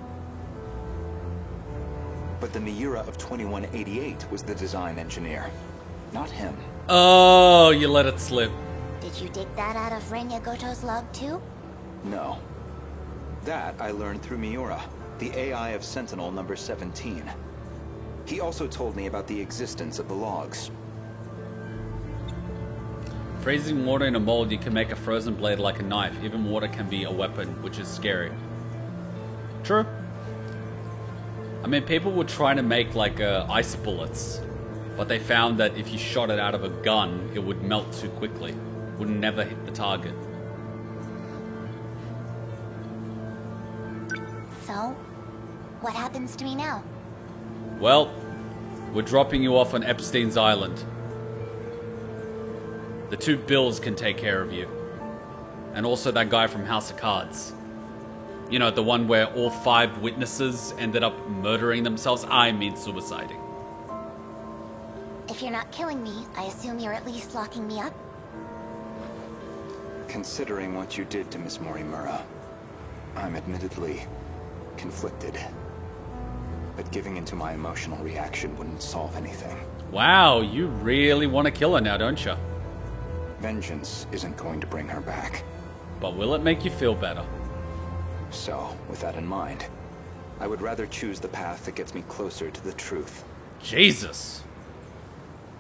But the Miura of 2188 was the design engineer, not him. Oh, you let it slip. Did you dig that out of Renya Goto's log too? No. That I learned through Miura, the AI of Sentinel number 17. He also told me about the existence of the logs. Freezing water in a mold, you can make a frozen blade like a knife. Even water can be a weapon, which is scary. True. I mean, people were trying to make like ice bullets, but they found that if you shot it out of a gun, it would melt too quickly. Would never hit the target. So, what happens to me now? Well, we're dropping you off on Epstein's Island. The two Bills can take care of you. And also that guy from House of Cards. You know, the one where all 5 witnesses ended up murdering themselves. I mean suiciding. If you're not killing me, I assume you're at least locking me up? Considering what you did to Miss Morimura, I'm admittedly conflicted. But giving into my emotional reaction wouldn't solve anything. Wow, you really want to kill her now, don't you? Vengeance isn't going to bring her back. But will it make you feel better? So, with that in mind, I would rather choose the path that gets me closer to the truth. Jesus!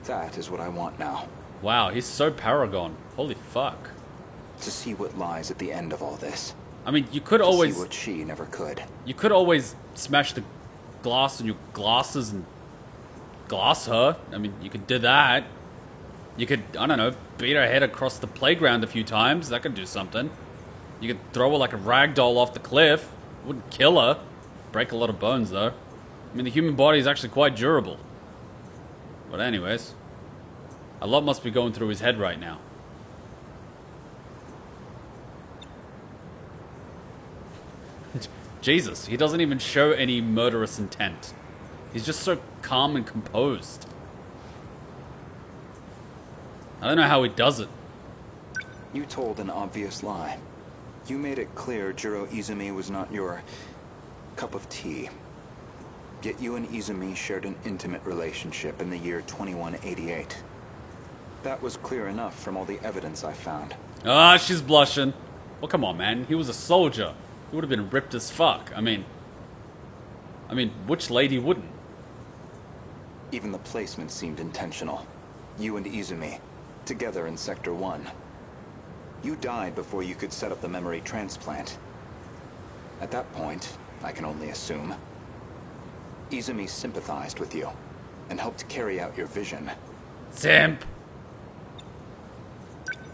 That is what I want now. Wow, he's so Paragon. Holy fuck. To see what lies at the end of all this. I mean, you could to always... see what she never could. You could always smash the glass on your glasses and glass her. I mean, you could do that. You could, I don't know, beat her head across the playground a few times. That could do something. You could throw her like a rag doll off the cliff. Wouldn't kill her. Break a lot of bones, though. I mean, the human body is actually quite durable. But anyways, a lot must be going through his head right now. Jesus, he doesn't even show any murderous intent. He's just so calm and composed. I don't know how he does it. You told an obvious lie. You made it clear Jiro Izumi was not your cup of tea. Yet you and Izumi shared an intimate relationship in the year 2188. That was clear enough from all the evidence I found. Ah, she's blushing. Well, come on, man. He was a soldier. He would have been ripped as fuck. I mean, which lady wouldn't? Even the placement seemed intentional. You and Izumi, together in Sector 1. You died before you could set up the memory transplant. At that point, I can only assume, Izumi sympathized with you and helped carry out your vision. Simp!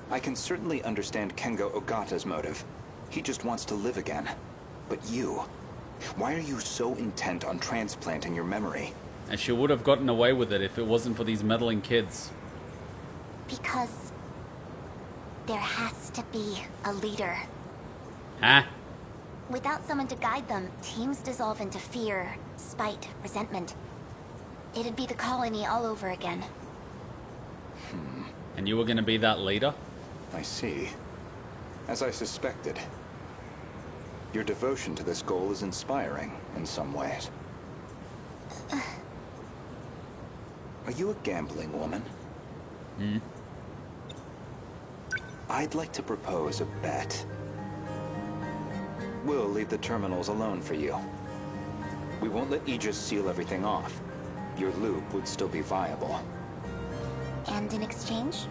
I can certainly understand Kengo Ogata's motive. He just wants to live again. But you, why are you so intent on transplanting your memory? And she would have gotten away with it if it wasn't for these meddling kids. Because there has to be a leader. Huh? Without someone to guide them, teams dissolve into fear, spite, resentment. It'd be the colony all over again. And you were gonna be that leader? I see. As I suspected. Your devotion to this goal is inspiring in some ways. Are you a gambling woman? Hmm? I'd like to propose a bet. will leave the terminals alone for you. We won't let Aegis seal everything off. Your loop would still be viable. And in exchange?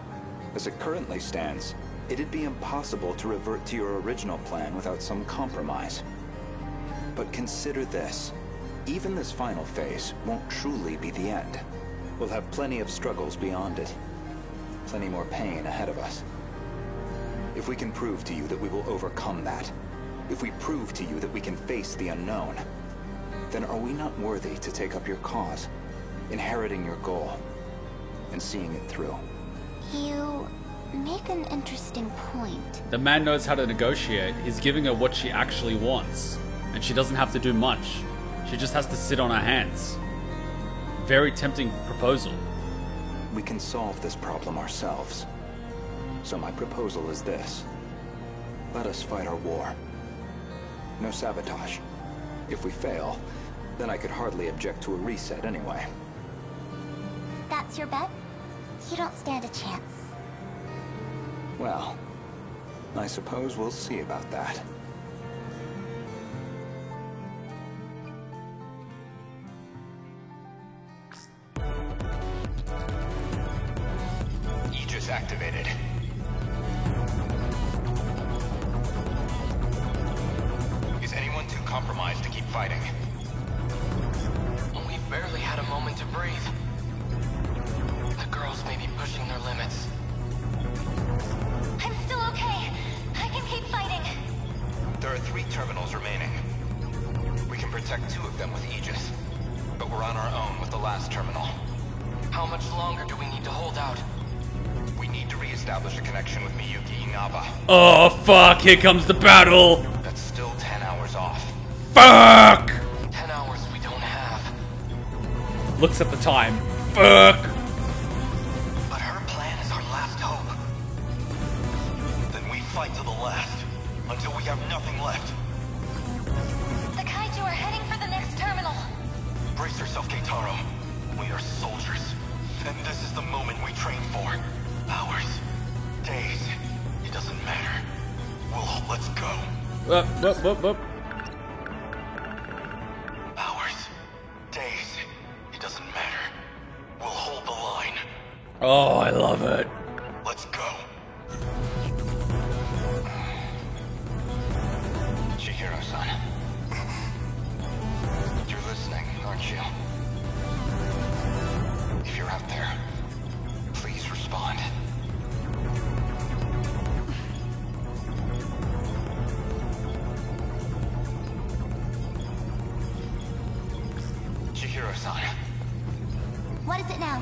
As it currently stands, it'd be impossible to revert to your original plan without some compromise. But consider this. Even this final phase won't truly be the end. We'll have plenty of struggles beyond it. Plenty more pain ahead of us. If we can prove to you that we will overcome that, if we prove to you that we can face the unknown, then are we not worthy to take up your cause, inheriting your goal, and seeing it through? You make an interesting point. The man knows how to negotiate. He's giving her what she actually wants. And she doesn't have to do much. She just has to sit on her hands. Very tempting proposal. We can solve this problem ourselves. So my proposal is this. Let us fight our war. No sabotage. If we fail, then I could hardly object to a reset anyway. That's your bet? You don't stand a chance. Well, I suppose we'll see about that. Aegis activated. Is anyone too compromised to keep fighting? We've barely had a moment to breathe. The girls may be pushing their limits. I'm still okay. I can keep fighting. There are 3 terminals remaining. We can protect 2 of them with Aegis, but we're on our own with the last terminal. How much longer do we need to hold out? We need to re-establish a connection with Miyuki Inaba. Oh, fuck. Here comes the battle. That's still 10 hours off. Fuck. 10 hours we don't have. Looks at the time. Fuck. But her plan is our last hope. Then we fight to the last, until we have nothing left. The kaiju are heading for the next terminal. Brace yourself, Keitaro. We are soldiers, and this is the moment we trained for. Hours, days, it doesn't matter. Let's go. Hours, days, it doesn't matter. We'll hold the line. Oh, I love it. Let's go. Chihiro-san. You're listening, aren't you? If you're out there, please respond. Chihiro-san. What is it now?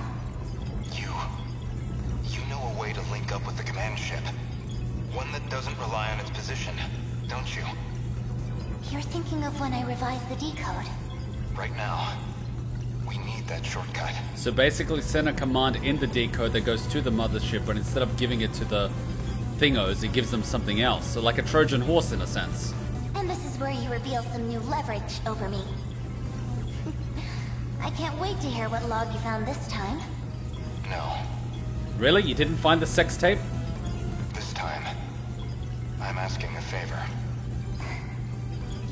You know a way to link up with the command ship. One that doesn't rely on its position, don't you? You're thinking of when I revised the decode. Right now, we need that shortcut. So basically send a command in the decode that goes to the mothership, but instead of giving it to the thingos, it gives them something else. So like a Trojan horse in a sense. And this is where you reveal some new leverage over me. I can't wait to hear what log you found this time. No. Really? You didn't find the sex tape? This time, I'm asking a favor.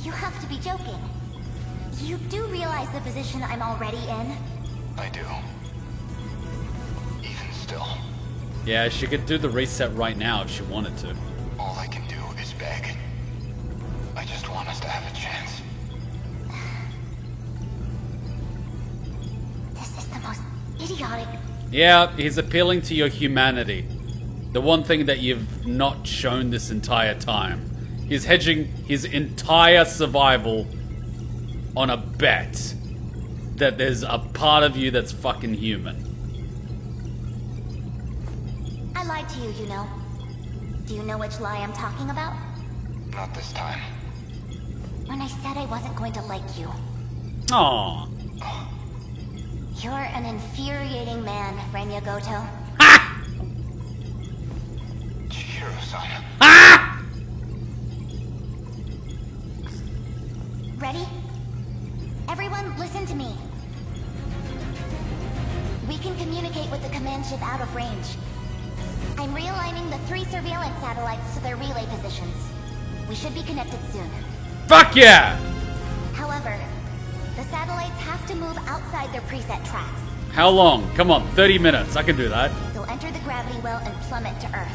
You have to be joking. You do realize the position I'm already in? I do. Even still. Yeah, she could do the reset right now if she wanted to. All I can do is beg. I just want us to have a chance. This is the most idiotic... Yeah, he's appealing to your humanity. The one thing that you've not shown this entire time. He's hedging his entire survival on a bet that there's a part of you that's fucking human. I lied to you, you know. Do you know which lie I'm talking about? Not this time. When I said I wasn't going to like you. Aww. You're an infuriating man, Renya Goto. Chihiro-san. Ready? Everyone, listen to me. We can communicate with the command ship out of range. I'm realigning the 3 surveillance satellites to their relay positions. We should be connected soon. Fuck yeah! However, the satellites have to move outside their preset tracks. How long? Come on, 30 minutes. I can do that. They'll enter the gravity well and plummet to Earth.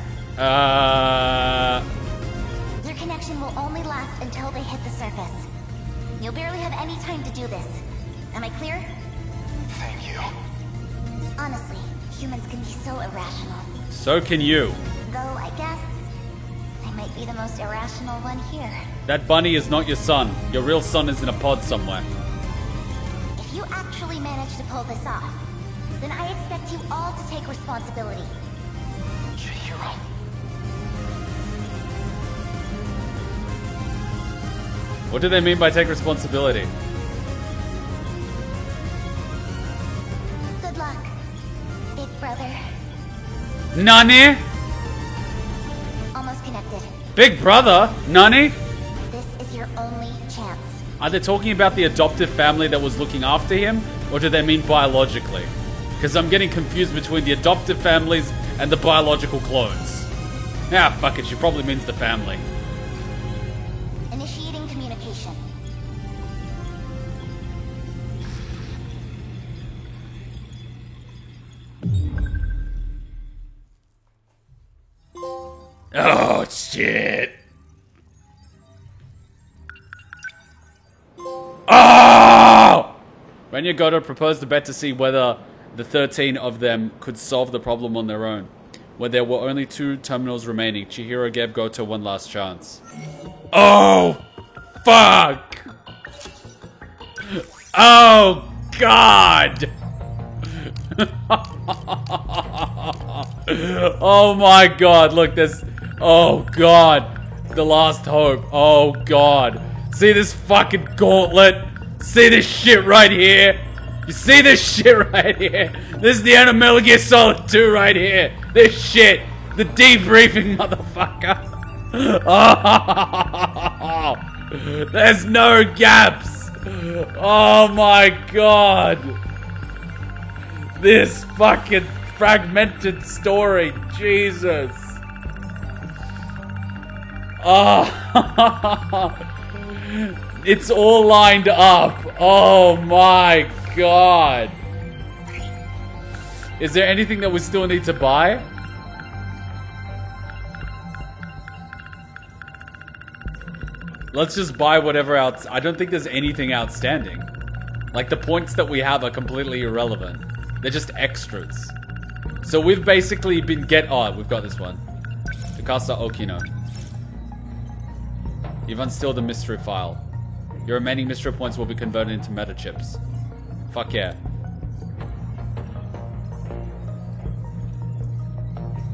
Their connection will only last until they hit the surface. You'll barely have any time to do this. Am I clear? Thank you. Honestly, humans can be so irrational. So can you. Though I guess I might be the most irrational one here. That bunny is not your son. Your real son is in a pod somewhere. If you actually manage to pull this off, then I expect you all to take responsibility. Chihiro. What do they mean by take responsibility? Good luck, big brother. Nani? Almost connected. Big brother? Nani? This is your only chance. Are they talking about the adoptive family that was looking after him? Or do they mean biologically? Because I'm getting confused between the adoptive families and the biological clones. Ah, fuck it. She probably means the family. Initiating communication. Oh, shit. Oh! Renya Goto proposed a bet to see whether the 13 of them could solve the problem on their own. When there were only 2 terminals remaining, Chihiro gave Goto one last chance. Oh, fuck! Oh, God! Oh my God, look, this... Oh God, the last hope. Oh God. See this fucking gauntlet? See this shit right here? You see this shit right here? This is the end of Metal Gear Solid 2 right here. This shit. The debriefing, motherfucker. Oh, there's no gaps. Oh my God. This fucking fragmented story. Jesus. Oh. It's all lined up. Oh my God. Is there anything that we still need to buy? Let's just buy whatever else. I don't think there's anything outstanding. Like, the points that we have are completely irrelevant. They're just extras. So we've basically been Oh, we've got this one. Tsukasa Okino. You've unsealed the mystery file. Your remaining mystery points will be converted into meta chips. Fuck yeah.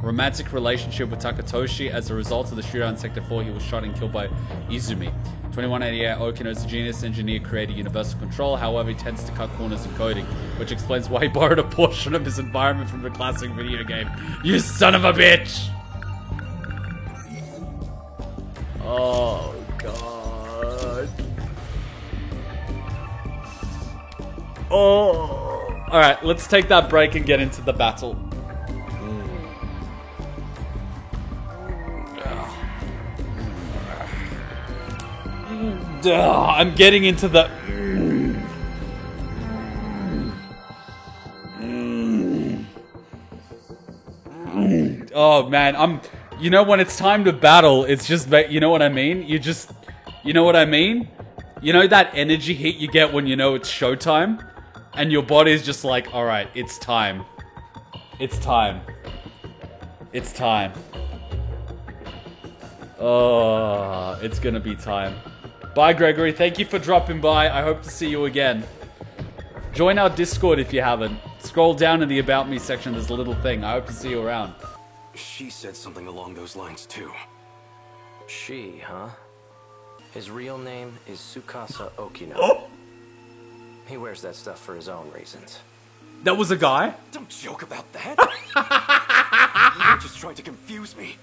Romantic relationship with Takatoshi. As a result of the shootout in Sector 4, he was shot and killed by Izumi. 2188 Okino is a genius engineer creating universal control. However, he tends to cut corners in coding, which explains why he borrowed a portion of his environment from the classic video game. You son of a bitch! Oh, God. Oh. Alright, let's take that break and get into the battle. I'm getting into the... Oh, man, You know, when it's time to battle, it's just... You know what I mean? You know what I mean? You know that energy hit you get when you know it's showtime? And your body's just like, alright, it's time. It's time. It's time. Oh, it's gonna be time. Bye, Gregory. Thank you for dropping by. I hope to see you again. Join our Discord if you haven't. Scroll down in the About Me section. There's a little thing. I hope to see you around. She said something along those lines, too. She, huh? His real name is Tsukasa Okino. Oh! He wears that stuff for his own reasons. That was a guy? Don't joke about that. You're just trying to confuse me.